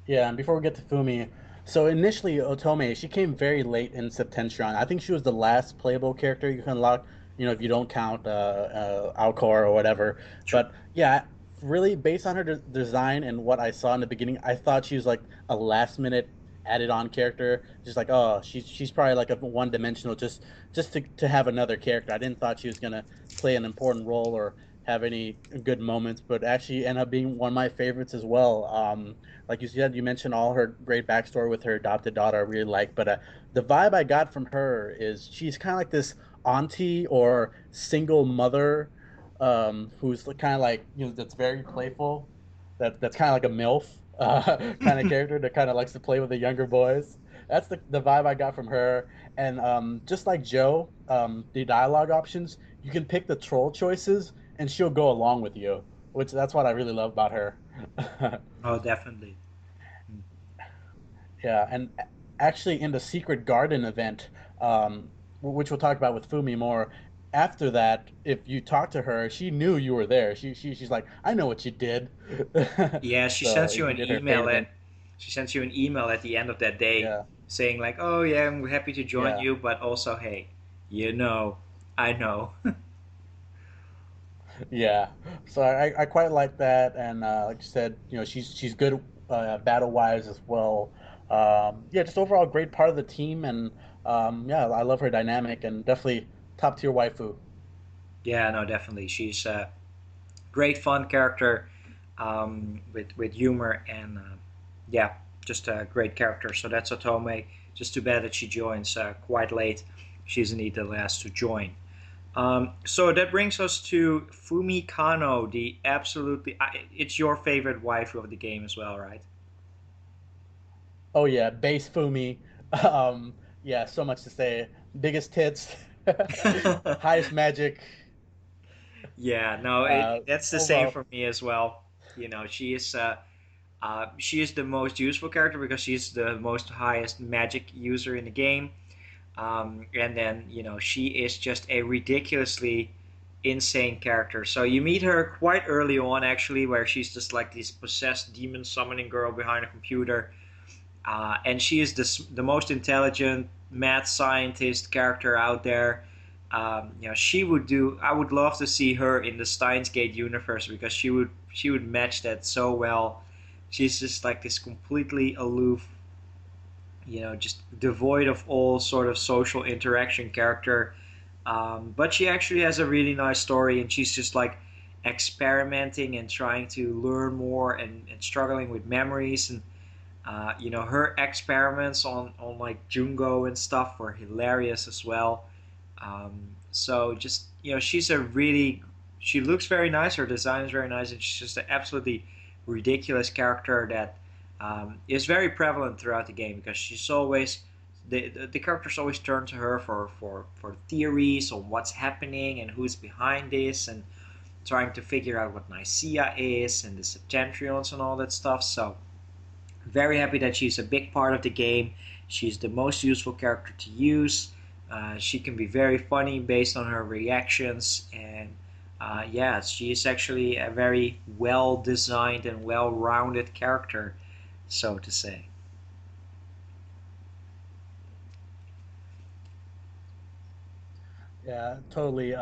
[SPEAKER 2] Yeah, and before we get to Fumi, so initially Otome, she came very late in Septentrion. I think she was the last playable character you can unlock, if you don't count Alcor or whatever.
[SPEAKER 1] True.
[SPEAKER 2] But yeah, really based on her design and what I saw in the beginning, I thought she was like a last minute added on character. Just like, oh, she's probably like a one dimensional, just to have another character. I didn't thought she was gonna play an important role or have any good moments, but actually ended up being one of my favorites as well. Like you said, you mentioned all her great backstory with her adopted daughter. I really like, but the vibe I got from her is she's kind of like this auntie or single mother, who's kind of like that's very playful. That's kind of like a MILF kind of character that kind of likes to play with the younger boys. That's the vibe I got from her. And just like Joe, the dialogue options, you can pick the troll choices, and she'll go along with you, which that's what I really love about her.
[SPEAKER 1] Oh, definitely.
[SPEAKER 2] Yeah, and actually in the Secret Garden event, which we'll talk about with Fumi more, after that, if you talk to her, she knew you were there. She's like, I know what you did.
[SPEAKER 1] Yeah,
[SPEAKER 2] So you did her favor.
[SPEAKER 1] she sends you an email at the end of that day
[SPEAKER 2] Yeah,
[SPEAKER 1] saying like, "Oh yeah, I'm happy to join
[SPEAKER 2] yeah,
[SPEAKER 1] you, but also hey, you know, I know."
[SPEAKER 2] yeah. So I quite like that, and like you said, she's good battle wise as well. Yeah, just overall great part of the team, and yeah, I love her dynamic and definitely top tier waifu.
[SPEAKER 1] Yeah, no, definitely. She's a great fun character, with humor and yeah, just a great character. So that's Otome. Just too bad that she joins quite late. She's indeed the last to join. So that brings us to Fumi Kano, the absolutely. It's your favorite waifu of the game as well, right?
[SPEAKER 2] Oh yeah, base Fumi. Yeah, so much to say. Biggest tits, highest magic.
[SPEAKER 1] Yeah, no, that's the same
[SPEAKER 2] Overall,
[SPEAKER 1] for me as well. She is the most useful character because she's the most highest magic user in the game. And then she is just a ridiculously insane character. So you meet her quite early on, actually, where she's just like this possessed demon summoning girl behind a computer, and she is the most intelligent mad scientist character out there. She would do. I would love to see her in the Steins Gate universe because she would match that so well. She's just like this completely aloof, just devoid of all sort of social interaction character. But she actually has a really nice story, and she's just like experimenting and trying to learn more and struggling with memories. And her experiments on like Jungo and stuff were hilarious as well. So just she looks very nice. Her design is very nice, and she's just an absolutely ridiculous character that is very prevalent throughout the game because she's always the characters always turn to her for theories on what's happening and who's behind this and trying to figure out what Nicaea is and the Septentrions and all that stuff. So very happy that she's a big part of the game. She's the most useful character to use. She can be very funny based on her reactions, and yeah, she is actually a very well designed and well rounded character, so to say.
[SPEAKER 2] yeah, totally.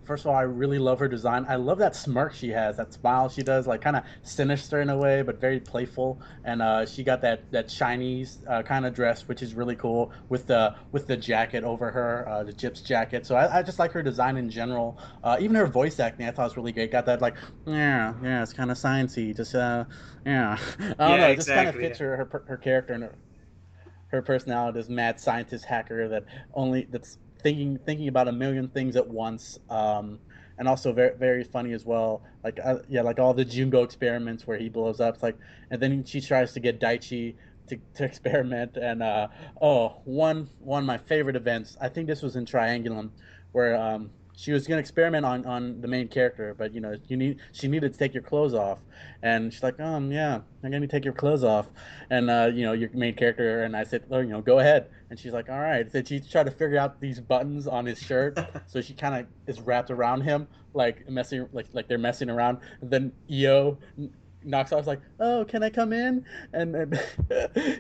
[SPEAKER 2] First of all, I really love her design. I love that smirk she has, that smile she does, like kind of sinister in a way, but very playful. And she got that Chinese kind of dress, which is really cool with the jacket over her, the Gyps jacket. So I just like her design in general. Even her voice acting, I thought was really great. Got that like, yeah, yeah, it's kind of sciencey. Just yeah, I don't
[SPEAKER 1] Yeah,
[SPEAKER 2] know. It just kind of
[SPEAKER 1] exactly.
[SPEAKER 2] fits her character and her personality, this mad scientist hacker that only that's thinking about a million things at once. And also very funny as well. Like yeah, like all the Jungo experiments where he blows up. It's like, and then she tries to get Daichi to experiment. And oh, one of my favorite events. I think this was in Triangulum, where she was gonna experiment on the main character, but she needed to take your clothes off, and she's like, yeah, I'm gonna take your clothes off, and your main character, and I said, oh, go ahead, and she's like, all right. So she tried to figure out these buttons on his shirt, so she kind of is wrapped around him, like messing, like they're messing around, and then Io knocks off, like, oh, can I come in? And then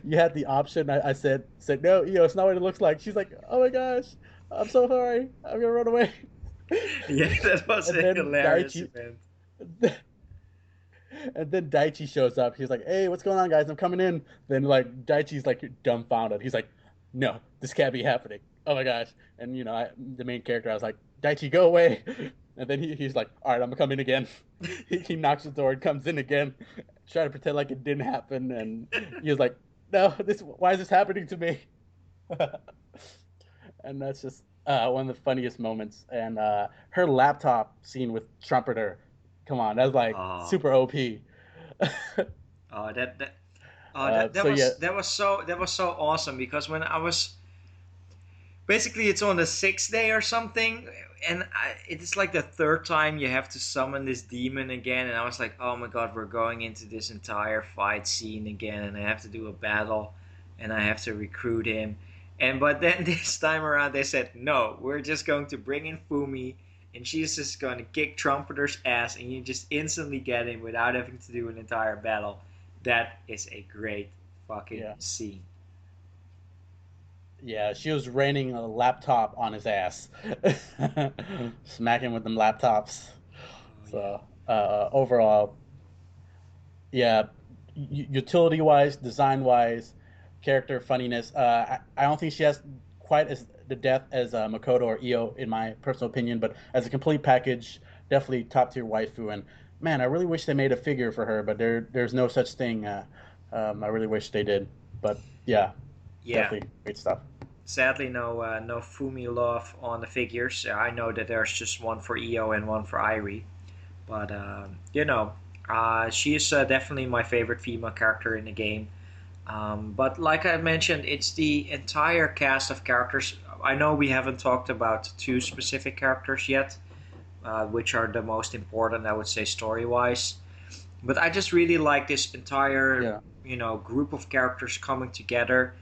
[SPEAKER 2] you had the option. I said no, Io, it's not what it looks like. She's like, oh my gosh, I'm so sorry, I'm gonna run away.
[SPEAKER 1] Yeah, that was
[SPEAKER 2] And
[SPEAKER 1] a
[SPEAKER 2] then
[SPEAKER 1] hilarious
[SPEAKER 2] Daichi,
[SPEAKER 1] event.
[SPEAKER 2] and then Daichi shows up. He's like, "Hey, what's going on, guys? I'm coming in." Then like Daichi's like dumbfounded. He's like, "No, this can't be happening. Oh my gosh!" And the main character, I was like, "Daichi, go away!" And then he's like, "All right, I'm gonna come in again." He knocks the door and comes in again, trying to pretend like it didn't happen. And he was like, "No, this. Why is this happening to me?" And that's just one of the funniest moments. And her laptop scene with Trumpeter, come on, that's like
[SPEAKER 1] Oh,
[SPEAKER 2] super OP.
[SPEAKER 1] oh, that
[SPEAKER 2] So yeah,
[SPEAKER 1] was that was so awesome because when I was basically it's on the sixth day or something, and it's like the third time you have to summon this demon again, and I was like, oh my god, we're going into this entire fight scene again, and I have to do a battle, and I have to recruit him, and but then this time around they said no, we're just going to bring in Fumi. And she's just going to kick Trumpeter's ass, and you just instantly get him without having to do an entire battle. That is a great fucking
[SPEAKER 2] yeah,
[SPEAKER 1] scene.
[SPEAKER 2] yeah. She was raining a laptop on his ass, smacking with them laptops.
[SPEAKER 1] Oh yeah.
[SPEAKER 2] So overall, yeah, utility wise, design wise, character funniness. I don't think she has quite as the depth as Makoto or Io, in my personal opinion, but as a complete package, definitely top tier waifu. And man, I really wish they made a figure for her, but there's no such thing. I really wish they did, but yeah,
[SPEAKER 1] Yeah.
[SPEAKER 2] definitely great stuff.
[SPEAKER 1] Sadly, no Fumi love on the figures. I know that there's just one for Io and one for Irie, but she is definitely my favorite female character in the game. But like I mentioned, it's the entire cast of characters. I know we haven't talked about two specific characters yet, which are the most important, I would say, story wise. But I just really like this entire,
[SPEAKER 2] Yeah,
[SPEAKER 1] group of characters coming together.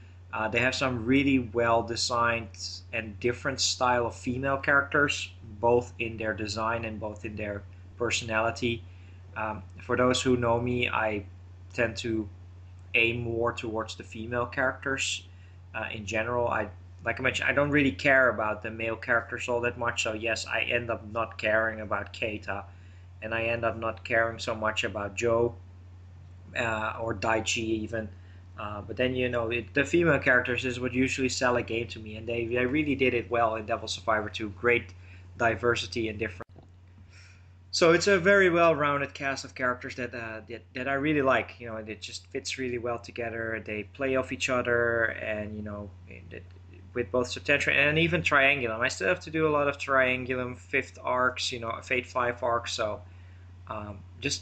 [SPEAKER 1] They have some really well designed and different style of female characters, both in their design and both in their personality. For those who know me, I tend to aim more towards the female characters in general. Like I mentioned, I don't really care about the male characters all that much. So yes, I end up not caring about Keita, and I end up not caring so much about Joe or Daichi even. But then the female characters is what usually sell a game to me, and they really did it well in Devil Survivor 2. Great diversity and different. So it's a very well-rounded cast of characters that I really like. It just fits really well together. They play off each other, and with both Septentrion and even Triangulum. I still have to do a lot of Triangulum fifth arcs, Fate 5 arcs. So just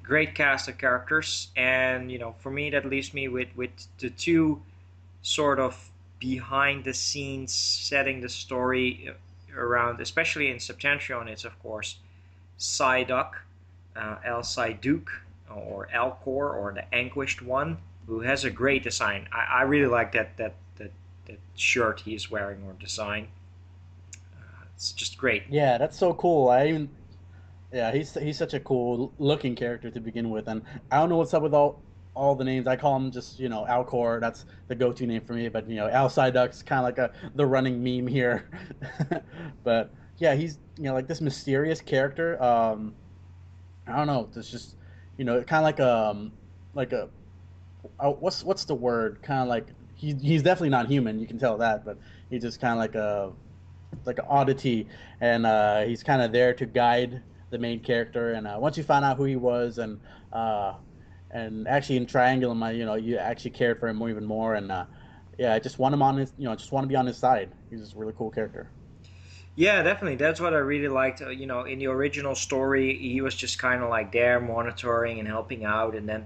[SPEAKER 1] great cast of characters, and for me that leaves me with the two sort of behind the scenes setting the story around, especially in Septentrion. It's of course Psyduck, El Psyduke, or Elcor, or the Anguished One, who has a great design. I really like that shirt he's wearing or design. It's just great.
[SPEAKER 2] yeah, that's so cool. Yeah, he's such a cool looking character to begin with, and I don't know what's up with all the names. I call him just Alcor. That's the go-to name for me. But Al Psyduck's kind of like the running meme here. But yeah, he's like this mysterious character. I don't know. It's just kind of like a what's the word? Kind of like he's definitely not human. You can tell that, but he's just kind of like an oddity, and he's kind of there to guide the main character. And once you find out who he was, and actually in Triangulum, you actually cared for him even more. And Yeah, I just want him on his, just want to be on his side. He's just a really cool character.
[SPEAKER 1] Yeah, definitely. That's what I really liked. In the original story, he was just kind of like there monitoring and helping out. And then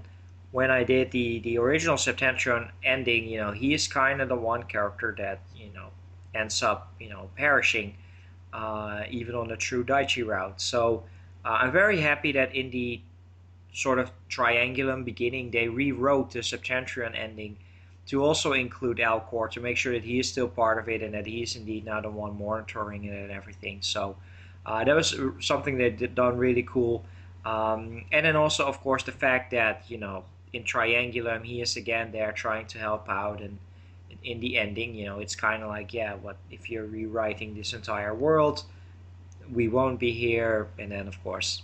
[SPEAKER 1] when I did the original Septentrion ending, he is kind of the one character that, ends up, perishing, even on the true Daichi route. So I'm very happy that in the sort of triangulum beginning, they rewrote the Septentrion ending to also include Alcor to make sure that he is still part of it and that he is indeed now the one monitoring it and everything. So that was something that did done really cool. And then also, of course, the fact that in Triangulum he is again there trying to help out, and in the ending, it's kind of like, yeah, what if you're rewriting this entire world? We won't be here, and then of course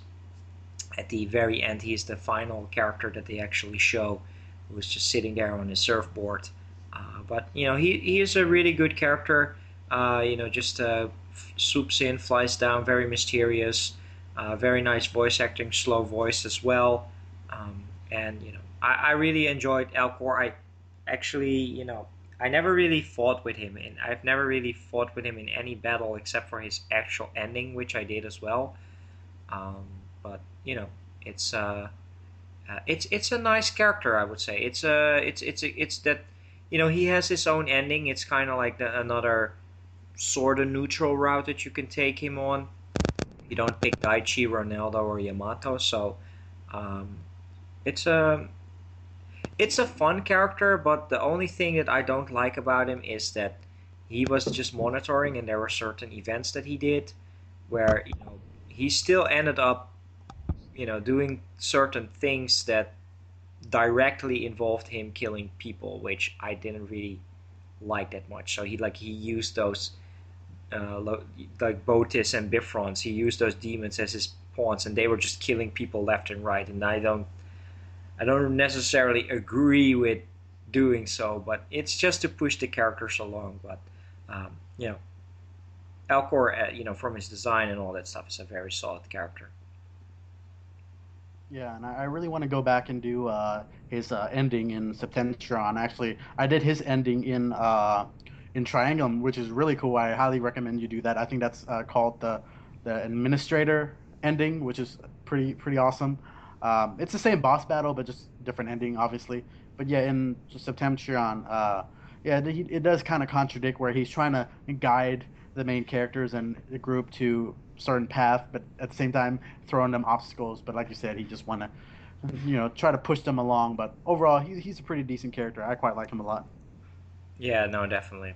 [SPEAKER 1] at the very end, he's the final character that they actually show, who was just sitting there on his surfboard. But he is a really good character. Just swoops in, flies down, very mysterious, very nice voice acting, slow voice as well. And I really enjoyed Alcor. I actually, I never really fought with him, and I've never really fought with him in any battle except for his actual ending, which I did as well. Um, but it's it's a nice character, I would say. It's that he has his own ending. It's kind of like another sort of neutral route that you can take him on. You don't pick Daichi, Ronaldo, or Yamato, so um, it's a it's a fun character. But the only thing that I don't like about him is that he was just monitoring, and there were certain events that he did where he still ended up doing certain things that directly involved him killing people, which I didn't really like that much. So he used those like Botis and Bifrons. He used those demons as his pawns, and they were just killing people left and right. And I don't necessarily agree with doing so, but it's just to push the characters along. But um, you know, Alcor, from his design and all that stuff, is a very solid character.
[SPEAKER 2] Yeah, and I really want to go back and do his ending in Septentron. Actually, I did his ending in Triangulum, which is really cool. I highly recommend you do that. I think that's called the Administrator ending, which is pretty awesome. It's the same boss battle, but just different ending, obviously. But yeah, in Septentron, yeah, it does kind of contradict where he's trying to guide the main characters and the group to certain path, but at the same time throwing them obstacles. But like you said, he just want to, try to push them along. But overall, he's a pretty decent character. I quite like him a lot.
[SPEAKER 1] Yeah, no, definitely.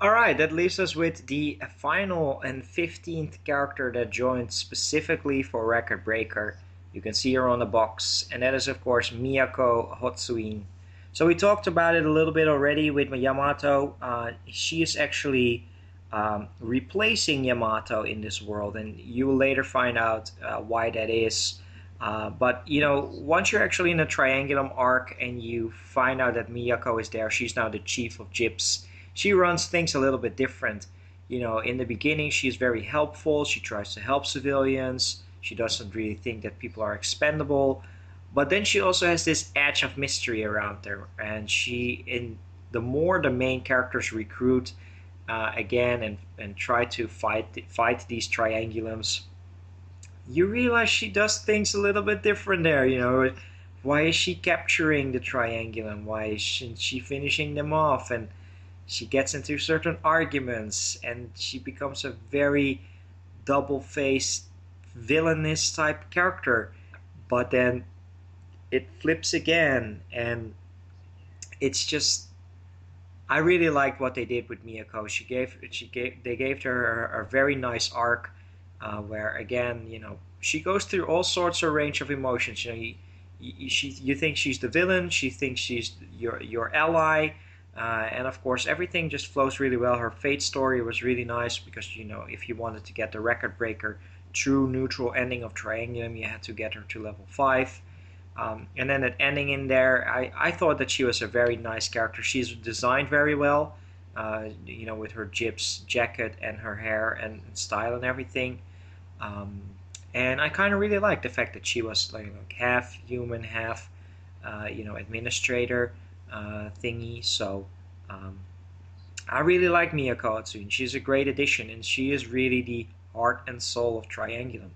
[SPEAKER 1] All right, that leaves us with the final and 15th character that joined specifically for Record Breaker. You can see her on the box, and that is, of course, Miyako Hotsuin. So we talked about it a little bit already with Yamato. She is actually replacing Yamato in this world, and you will later find out why that is. But once you're actually in a Triangulum arc and you find out that Miyako is there, she's now the chief of Gyps. She runs things a little bit different. In the beginning, she's very helpful. She tries to help civilians. She doesn't really think that people are expendable. But then she also has this edge of mystery around her, and the more the main characters recruit again and try to fight these triangulums, you realize she does things a little bit different there. Why is she capturing the triangulum? Why isn't she finishing them off? And she gets into certain arguments, and she becomes a very double-faced, villainous type character. But then it flips again, and it's just I really liked what they did with Miyako. They gave her a very nice arc, where again, she goes through all sorts of range of emotions. You think she's the villain, she thinks she's your ally, and of course everything just flows really well. Her fate story was really nice because if you wanted to get the record breaker true neutral ending of Triangular, you had to get her to level 5. And then that ending in there, I thought that she was a very nice character. She's designed very well, with her Gyps jacket and her hair and style and everything. Um, and I kind of really liked the fact that she was like half human, half, administrator thingy. So Um, I really like Miyako Hatsune. She's a great addition, and she is really the heart and soul of Triangulum.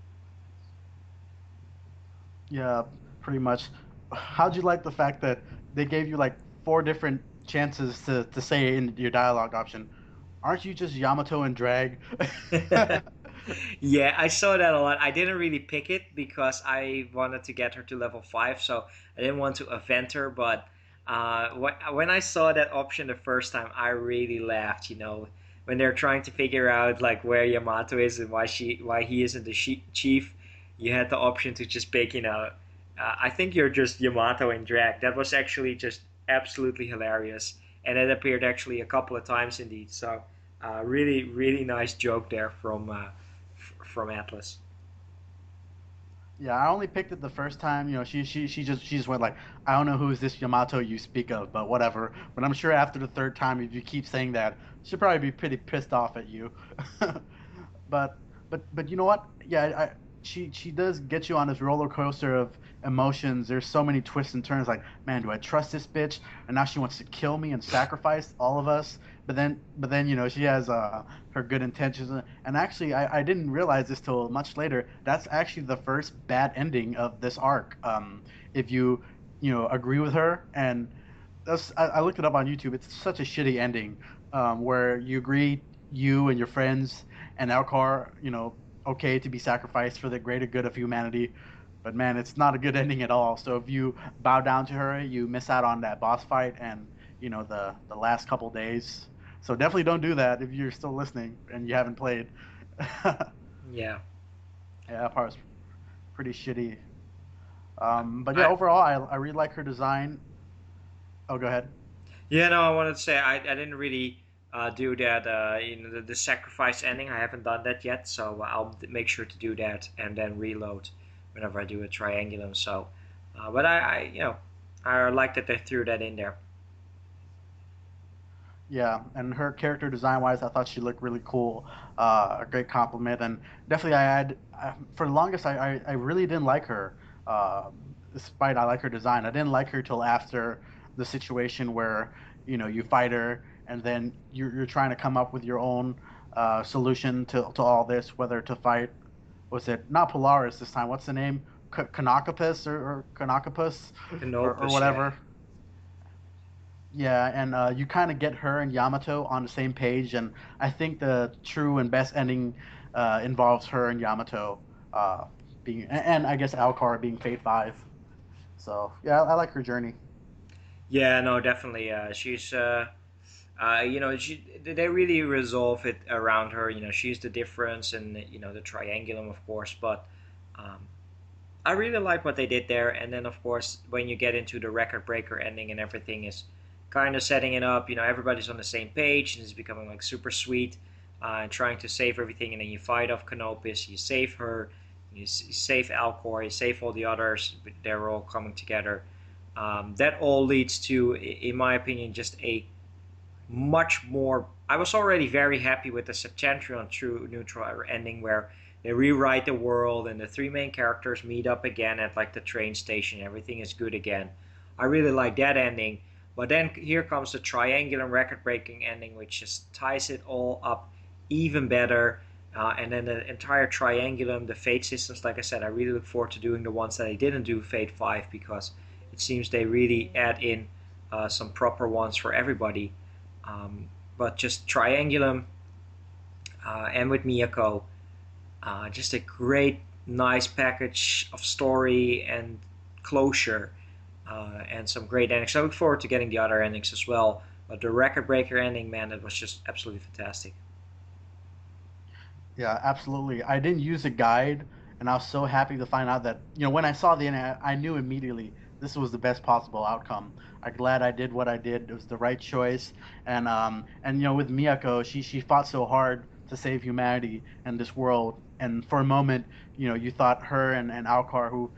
[SPEAKER 2] Yeah, pretty much. How'd you like the fact that they gave you like four different chances to say in your dialogue option, aren't you just Yamato and drag?
[SPEAKER 1] Yeah, I saw that a lot. I didn't really pick it because I wanted to get her to level 5, so I didn't want to offend her. But when I saw that option the first time, I really laughed. When they're trying to figure out like where Yamato is and why he isn't the chief, you had the option to just pick. I think you're just Yamato in drag. That was actually just absolutely hilarious, and it appeared actually a couple of times indeed. So really, really nice joke there from Atlas.
[SPEAKER 2] Yeah, I only picked it the first time. She just went like, I don't know who is this Yamato you speak of, but whatever. But I'm sure after the third time, if you keep saying that, she'll probably be pretty pissed off at you. but but you know what? Yeah, she does get you on this roller coaster of emotions. There's so many twists and turns. Like, man, do I trust this bitch? And now she wants to kill me and sacrifice all of us. But then she has her good intentions. And actually, I didn't realize this till much later. That's actually the first bad ending of this arc. If you agree with her, and I looked it up on YouTube. It's such a shitty ending, where you agree, you and your friends and Alcar, okay to be sacrificed for the greater good of humanity. But man, it's not a good ending at all. So if you bow down to her, you miss out on that boss fight and the last couple days. So definitely don't do that if you're still listening and you haven't played. Yeah,
[SPEAKER 1] Yeah.
[SPEAKER 2] that part was pretty shitty. But yeah,
[SPEAKER 1] I
[SPEAKER 2] overall, I really like her design. Oh, go ahead.
[SPEAKER 1] Yeah, no, I wanted to say I didn't really do that. The sacrifice ending. I haven't done that yet, so I'll make sure to do that and then reload whenever I do a triangulum. So, but I like that they threw that in there.
[SPEAKER 2] Yeah, and her character design wise, I thought she looked really cool. A great compliment, and definitely for the longest I really didn't like her. Despite I like her design, I didn't like her till after the situation where you fight her, and then you're trying to come up with your own solution to all this, whether to fight, was it not Polaris this time? What's the name? Kanakapus or Kanakapus or
[SPEAKER 1] Canopus, yeah.
[SPEAKER 2] whatever. Yeah, and you kind of get her and Yamato on the same page, and I think the true and best ending involves her and Yamato being, and I guess Alcar being Fate 5. So yeah, I like her journey.
[SPEAKER 1] Yeah, no, definitely. They really resolve it around her. She's the difference, and the triangulum, of course. But um, I really like what they did there. And then, of course, when you get into the record breaker ending and everything is kind of setting it up, everybody's on the same page and it's becoming like super sweet and trying to save everything. And then you fight off Canopus, you save her, you save Alcor, you save all the others. They're all coming together. That all leads to, in my opinion, just a much more. I was already very happy with the Septentrion True Neutral ending where they rewrite the world and the three main characters meet up again at like the train station. Everything is good again. I really like that ending. But then here comes the triangular record breaking ending, which just ties it all up even better. And then the entire triangulum, the fate systems, like I said, I really look forward to doing the ones that I didn't do Fate 5 because it seems they really add in some proper ones for everybody. But just Triangulum and with Miyako, just a great, nice package of story and closure and some great endings. So I look forward to getting the other endings as well. But the record breaker ending, man, that was just absolutely fantastic.
[SPEAKER 2] Yeah, absolutely. I didn't use a guide, and I was so happy to find out that when I saw the end, I knew immediately this was the best possible outcome. I'm glad I did what I did. It was the right choice, and with Miyako, she fought so hard to save humanity and this world, and for a moment, you thought her and Alcar, who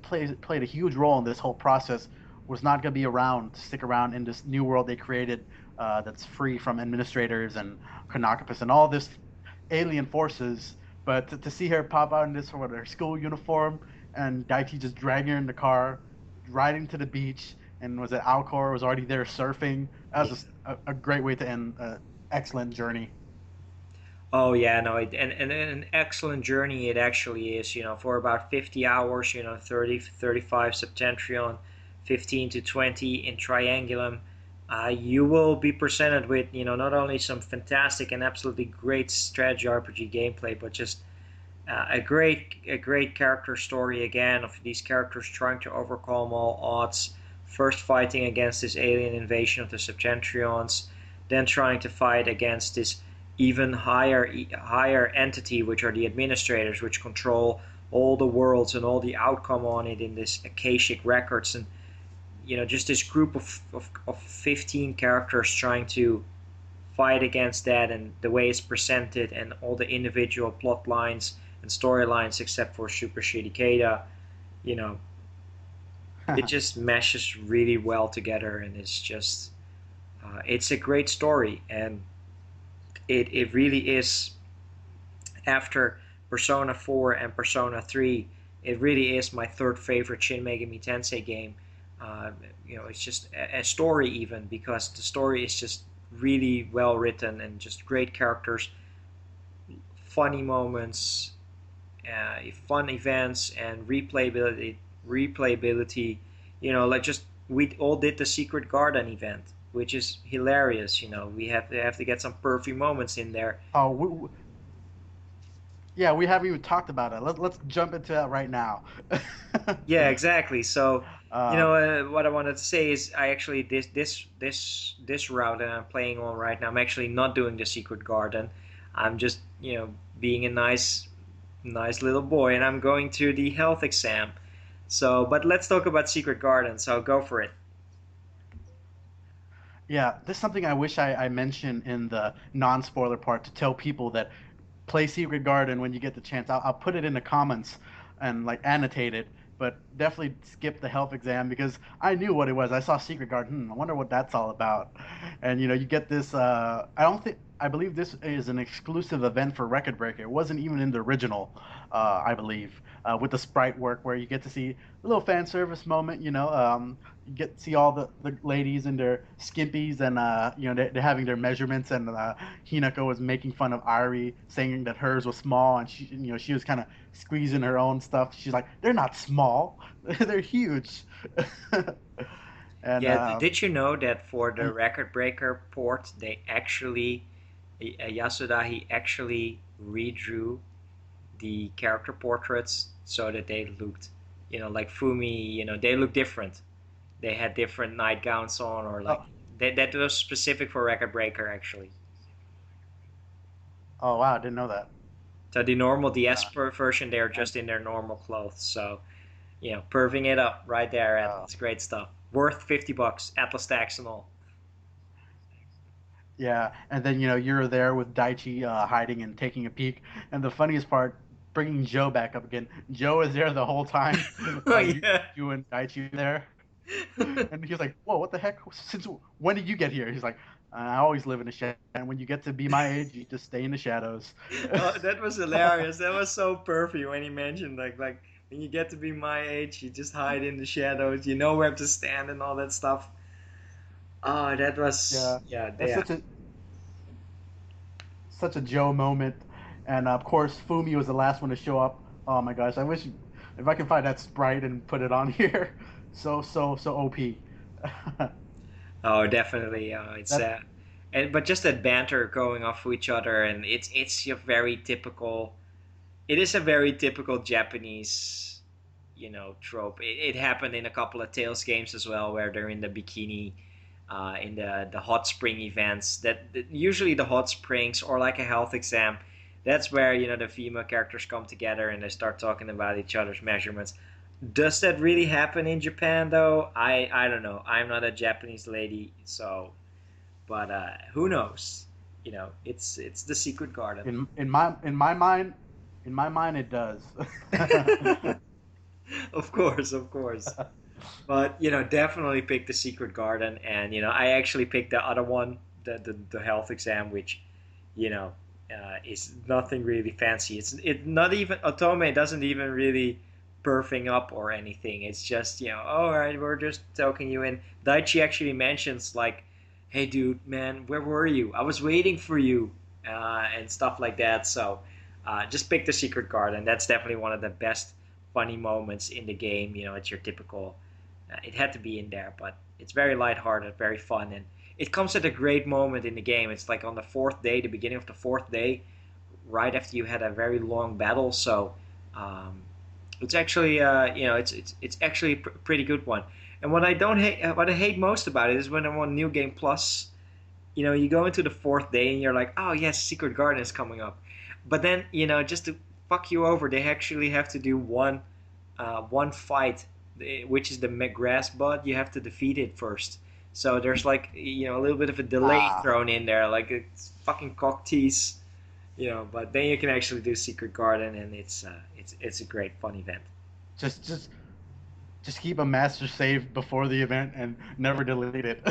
[SPEAKER 2] played a huge role in this whole process, was not going to be around to stick around in this new world they created, that's free from administrators and Chronocopus and all this alien forces. But to see her pop out in this her school uniform and Daichi just dragging her in the car, riding to the beach, and was it Alcor was already there surfing. That was just a great way to end an excellent journey.
[SPEAKER 1] Oh yeah, no, and an excellent journey it actually is. For about 50 hours, 30, 35 Septentrion, 15 to 20 in Triangulum, you will be presented with, not only some fantastic and absolutely great strategy RPG gameplay, but just a great character story again of these characters trying to overcome all odds. First fighting against this alien invasion of the Septentrions, then trying to fight against this even higher entity, which are the administrators, which control all the worlds and all the outcome on it in this Akashic records, and just this group of 15 characters trying to fight against that, and the way it's presented, and all the individual plot lines and storylines, except for Super Shitty Kata, you know, it just meshes really well together, and it's a great story, and it really is. After Persona 4 and Persona 3, it really is my third favorite Shin Megami Tensei game. Uh, it's just a story, even because the story is just really well written and just great characters, funny moments, fun events, and replayability. Like, just we all did the Secret Garden event, which is hilarious. We have to get some pervy moments in there.
[SPEAKER 2] Oh, yeah, we haven't even talked about it. Let's jump into that right now.
[SPEAKER 1] Yeah, exactly. So,
[SPEAKER 2] uh,
[SPEAKER 1] what I wanted to say is, I actually this route that I'm playing on right now, I'm actually not doing the Secret Garden. I'm just being a nice little boy, and I'm going through the health exam. So, but let's talk about Secret Garden. So go for it.
[SPEAKER 2] yeah, this is something I wish I mentioned in the non-spoiler part to tell people that play Secret Garden when you get the chance. I'll put it in the comments and like annotate it, but definitely skip the health exam because I knew what it was. I saw Secret Garden. I wonder what that's all about. And you get this. I don't think. I believe this is an exclusive event for Record Breaker. It wasn't even in the original, I believe, with the sprite work where you get to see a little fan service moment. You get to see all the ladies in their skimpies and they're having their measurements, and Hinako was making fun of Ari, saying that hers was small, and she was kind of squeezing her own stuff. She's like, they're not small, they're huge. and
[SPEAKER 1] Yeah, did you know that for the
[SPEAKER 2] and
[SPEAKER 1] Record Breaker port, they actually Yasuda, he actually redrew the character portraits so that they looked, like Fumi, they look different. They had different nightgowns on, or like
[SPEAKER 2] oh,
[SPEAKER 1] that was specific for Record Breaker actually.
[SPEAKER 2] oh wow, I didn't know that.
[SPEAKER 1] So the normal DS
[SPEAKER 2] Uh,
[SPEAKER 1] version, they're
[SPEAKER 2] and
[SPEAKER 1] just in their normal clothes. So perving it up right there,
[SPEAKER 2] uh,
[SPEAKER 1] Atlas. Great stuff. Worth $50, Atlas tax and all.
[SPEAKER 2] Yeah, and then you're there with Daichi hiding and taking a peek. And the funniest part, bringing Joe back up again. Joe is there the whole time.
[SPEAKER 1] Oh
[SPEAKER 2] You,
[SPEAKER 1] yeah.
[SPEAKER 2] you and Daichi are there, and he's like, "Whoa, what the heck? Since when did you get here?" He's like, "I always live in the shadows. And when you get to be my age, you just stay in the shadows."
[SPEAKER 1] Oh, that was hilarious. That was so perfect when he mentioned, like when you get to be my age, you just hide in the shadows. You know where to stand and all that stuff. Oh, that was
[SPEAKER 2] Yeah,
[SPEAKER 1] yeah,
[SPEAKER 2] that's
[SPEAKER 1] yeah.
[SPEAKER 2] such a Joe moment. And of course, Fumi was the last one to show up. Oh my gosh, I wish if I can find that sprite and put it on here. So OP.
[SPEAKER 1] Oh, definitely. It's
[SPEAKER 2] that
[SPEAKER 1] and but just that banter going off of each other, and it's your very typical. It is a very typical Japanese, trope. It happened in a couple of Tales games as well, where they're in the bikini, in the hot spring events. That usually the hot springs, or like a health exam. That's where the female characters come together and they start talking about each other's measurements. Does that really happen in Japan though? I don't know. I'm not a Japanese lady, so but who knows? It's the Secret Garden.
[SPEAKER 2] in my mind it does.
[SPEAKER 1] Of course, of course. But definitely pick the Secret Garden, and I actually picked the other one, the health exam, which you know is nothing really fancy. It's not even Otome doesn't even really perfing up or anything. It's just, all right, we're just talking you in. Daichi actually mentions like, hey dude, man, where were you? I was waiting for you, and stuff like that. So just pick the secret card, and that's definitely one of the best funny moments in the game. It's your typical. It had to be in there, but it's very lighthearted, very fun, and it comes at a great moment in the game. It's like on the fourth day, the beginning of the fourth day, right after you had a very long battle. So um, it's actually, it's actually a pretty good one. And what I don't hate, what I hate most about it is when I'm on New Game Plus. You go into the fourth day and you're like, oh yes, Secret Garden is coming up, but then just to fuck you over, they actually have to do one fight, which is the grass bud. You have to defeat it first. So there's like a little bit of a delay
[SPEAKER 2] Ah,
[SPEAKER 1] thrown in there, like it's fucking cock tease. But then you can actually do Secret Garden, and it's a great fun event.
[SPEAKER 2] just just just keep a master save before the event and never delete it.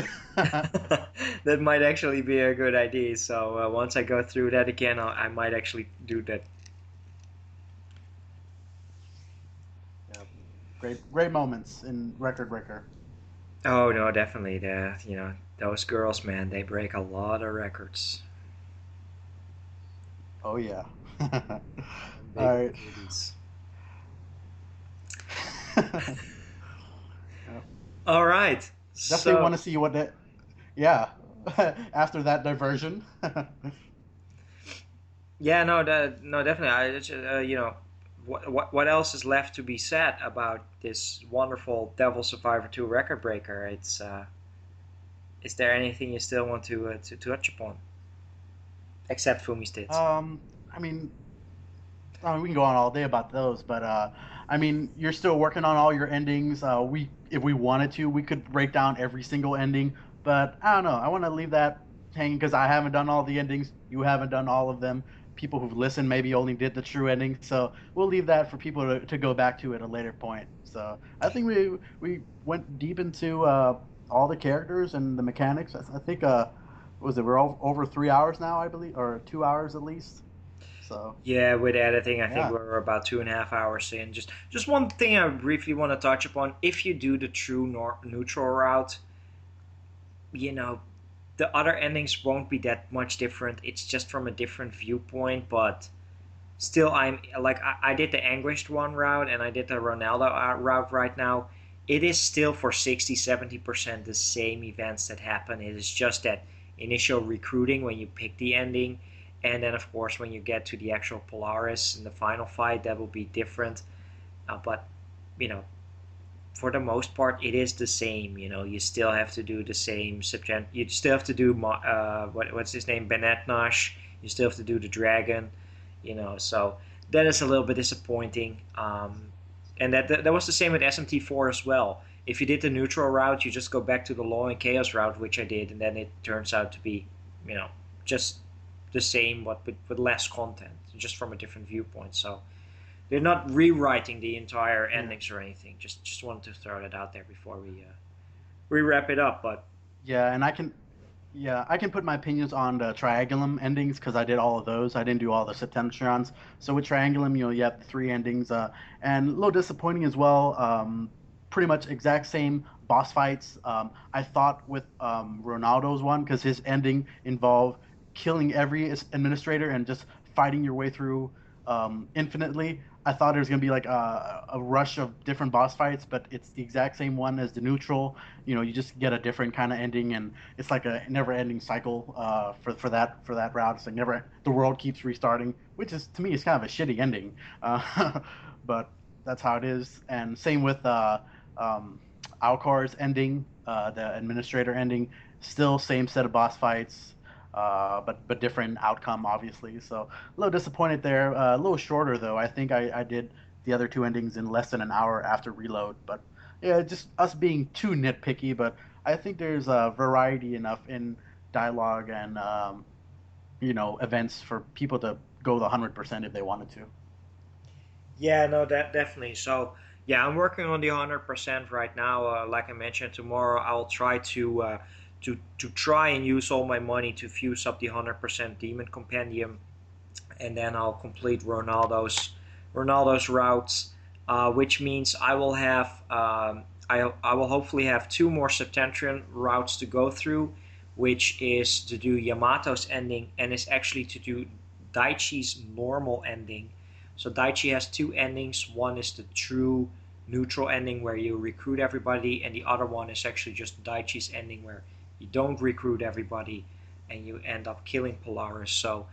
[SPEAKER 1] That might actually be a good idea. So once I go through that again, I might actually do that.
[SPEAKER 2] Yeah, great moments in Record Breaker.
[SPEAKER 1] Oh no, definitely. Those girls, man, they break a lot of records.
[SPEAKER 2] Oh yeah.
[SPEAKER 1] Big
[SPEAKER 2] All right.
[SPEAKER 1] booties.
[SPEAKER 2] Yep.
[SPEAKER 1] All right.
[SPEAKER 2] Definitely want
[SPEAKER 1] So
[SPEAKER 2] to see what that. Yeah. After that diversion.
[SPEAKER 1] yeah, no, definitely. What else is left to be said about this wonderful Devil Survivor 2 record breaker? Is there anything you still want to touch upon, except Fumi's tits?
[SPEAKER 2] um, I mean, we can go on all day about those, but I mean, you're still working on all your endings. If we wanted to, we could break down every single ending, but I don't know. I want to leave that hanging because I haven't done all the endings. You haven't done all of them. People who've listened maybe only did the true ending, so we'll leave that for people to go back to at a later point. So I think we went deep into all the characters and the mechanics. I think what was it? We're all over 3 hours now, I believe, or 2 hours at least. So
[SPEAKER 1] Yeah, with editing, I think
[SPEAKER 2] yeah.
[SPEAKER 1] we're about 2.5 hours in. Just one thing I briefly want to touch upon. If you do the true neutral route, you know, the other endings won't be that much different. It's just from a different viewpoint, but still, I'm like I did the Anguished one route and I did the Ronaldo route right now. It is still for 60-70% the same events that happen. It is just that initial recruiting when you pick the ending, and then of course when you get to the actual Polaris in the final fight, that will be different. But you know, for the most part, it is the same. You still have to do the same subject. You still have to do what's his name, Bennett Nash. You still have to do the dragon. So that is a little bit disappointing. And that was the same with SMT4 as well. If you did the neutral route, you just go back to the Law and Chaos route, which I did, and then it turns out to be, just the same, but with less content, just from a different viewpoint. So they're not rewriting the entire
[SPEAKER 2] Yeah.
[SPEAKER 1] endings or anything. Just wanted to throw that out there before we wrap it up. But
[SPEAKER 2] Yeah, and I can put my opinions on the Triangulum endings because I did all of those. I didn't do all the Septentrons. So with Triangulum, you have the three endings, and a little disappointing as well. Pretty much exact same boss fights. I thought with Ronaldo's one because his ending involved killing every administrator and just fighting your way through infinitely. I thought there was gonna be like a rush of different boss fights, but it's the exact same one as the neutral. You just get a different kind of ending, and it's like a never-ending cycle for that route. It's like never the world keeps restarting, which is to me is kind of a shitty ending, but that's how it is. And same with um, Alcor's ending, the administrator ending, still same set of boss fights, but different outcome obviously. So a little disappointed there. A little shorter though. I think I did the other two endings in less than an hour after reload. But yeah, just us being too nitpicky. But I think there's variety enough in dialogue and events for people to go the 100% if they wanted to.
[SPEAKER 1] yeah, no, that definitely. So yeah, I'm working on the 100% right now. Like I mentioned, tomorrow I'll try to try and use all my money to fuse up the 100% Demon Compendium, and then I'll complete Ronaldo's routes. which means I will have I will hopefully have 2 more Septentrion routes to go through, which is to do Yamato's ending and is actually to do Daichi's normal ending. So Daichi has 2 endings. One is the true neutral ending where you recruit everybody, and the other one is actually just Daichi's ending where you don't recruit everybody and you end up killing Polaris. So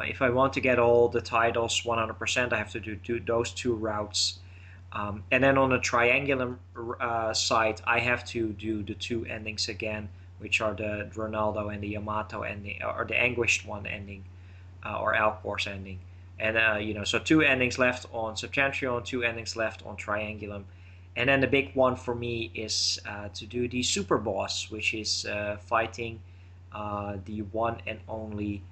[SPEAKER 1] if I want to get all the titles 100%, I have to do those 2 routes. And then on the Triangulum side, I have to do the 2 endings again, which are the Ronaldo and the Yamato ending, or the Anguished one ending, or Alcor's ending. And so 2 endings left on Septentrion, 2 endings left on Triangulum. And then the big one for me is to do the Super Boss, which is fighting the one and only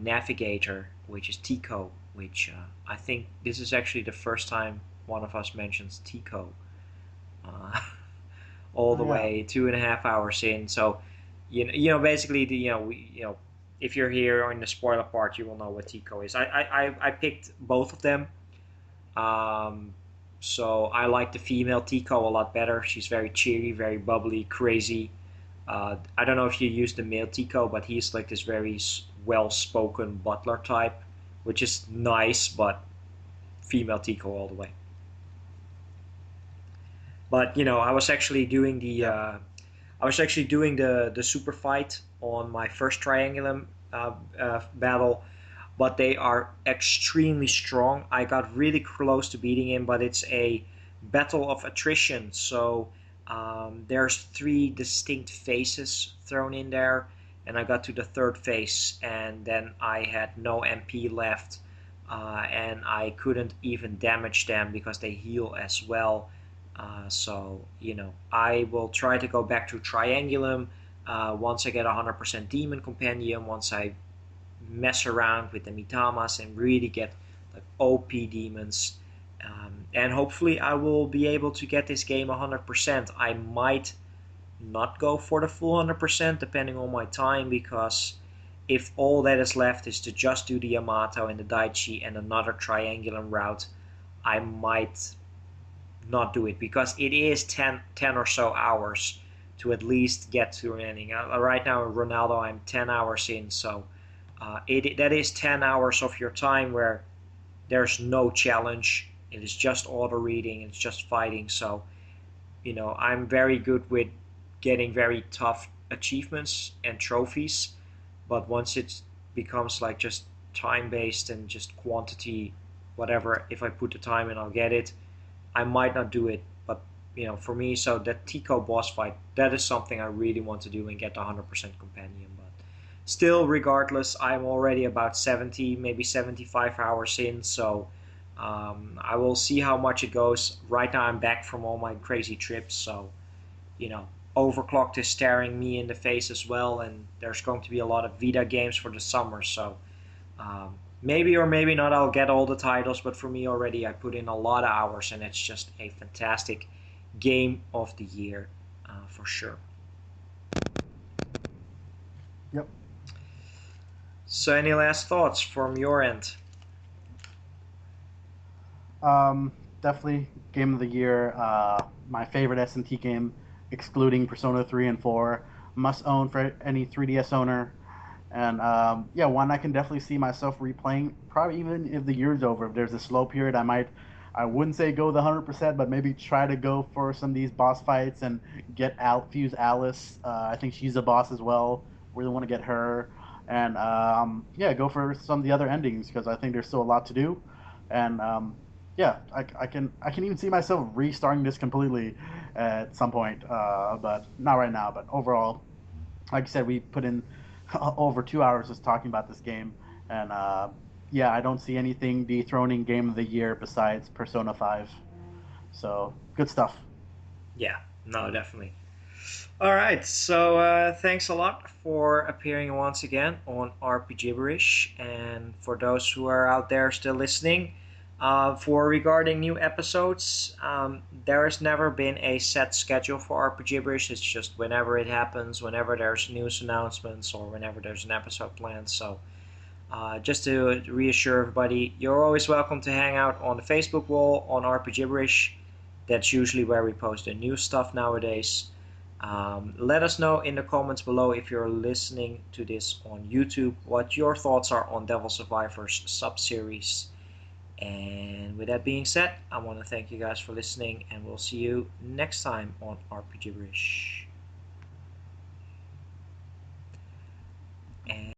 [SPEAKER 1] Navigator, which is Tico, which I think this is actually the first time one of us mentions Tico. Uh, all the
[SPEAKER 2] Yeah.
[SPEAKER 1] way 2.5 hours in. So, basically, if you're here in the spoiler part, you will know what Tico is. I picked both of them. Um, so I like the female Tico a lot better. She's very cheery, very bubbly, crazy. I don't know if you use the male Tico, but he's like this very well-spoken butler type, which is nice, but female Tico all the way. But I was actually doing
[SPEAKER 2] Yep.
[SPEAKER 1] the super fight on my first Triangulum battle, but they are extremely strong. I got really close to beating him, but it's a battle of attrition. So there's 3 distinct phases thrown in there, and I got to the 3rd phase, and then I had no MP left, and I couldn't even damage them because they heal as well. So I will try to go back to Triangulum once I get 100% Demon Compendium, once I mess around with the Mitamas and really get like OP demons. And hopefully I will be able to get this game 100%. I might not go for the full 100% depending on my time, because if all that is left is to just do the Yamato and the Daichi and another Triangulum route, I might not do it, because it is 10 or so hours to at least get to an ending. Right now, Ronaldo, I'm 10 hours in, so that is 10 hours of your time where there's no challenge. It is just auto reading, it's just fighting. So, I'm very good with getting very tough achievements and trophies, but once it becomes like just time based and just quantity, whatever, if I put the time in, I'll get it. I might not do it, but for me, so that Tico boss fight, that is something I really want to do and get the 100% companion. But still, regardless, I'm already about 70, maybe 75 hours in, so I will see how much it goes. Right now, I'm back from all my crazy trips, so you know, Overclocked is staring me in the face as well, and there's going to be a lot of Vita games for the summer, so maybe or maybe not I'll get all the titles, but for me already I put in a lot of hours, and it's just a fantastic game of the year for sure.
[SPEAKER 2] Yep.
[SPEAKER 1] So, any last thoughts from your end?
[SPEAKER 2] Definitely game of the year. My favorite S&T game, excluding Persona 3 and 4. Must own for any 3DS owner. And yeah, one I can definitely see myself replaying. Probably even if the year's over, if there's a slow period, I wouldn't say go the 100%, but maybe try to go for some of these boss fights and fuse Alice. I think she's a boss as well. Really want to get her, and yeah, go for some of the other endings because I think there's still a lot to do, and yeah, I can even see myself restarting this completely at some point, but not right now. But overall, like I said, we put in over 2 hours just talking about this game, and yeah, I don't see anything dethroning Game of the Year besides Persona 5. So good stuff.
[SPEAKER 1] Yeah, no, definitely. All right, so thanks a lot for appearing once again on Rpgibberish, and for those who are out there still listening, for regarding new episodes, there has never been a set schedule for Rpgibberish. It's just whenever it happens, whenever there's news announcements, or whenever there's an episode planned. So Just to reassure everybody, you're always welcome to hang out on the Facebook wall on Rpgibberish. That's usually where we post the new stuff nowadays. Let us know in the comments below if you're listening to this on YouTube what your thoughts are on Devil Survivors sub-series. And with that being said, I want to thank you guys for listening, and we'll see you next time on Rpgibberish. And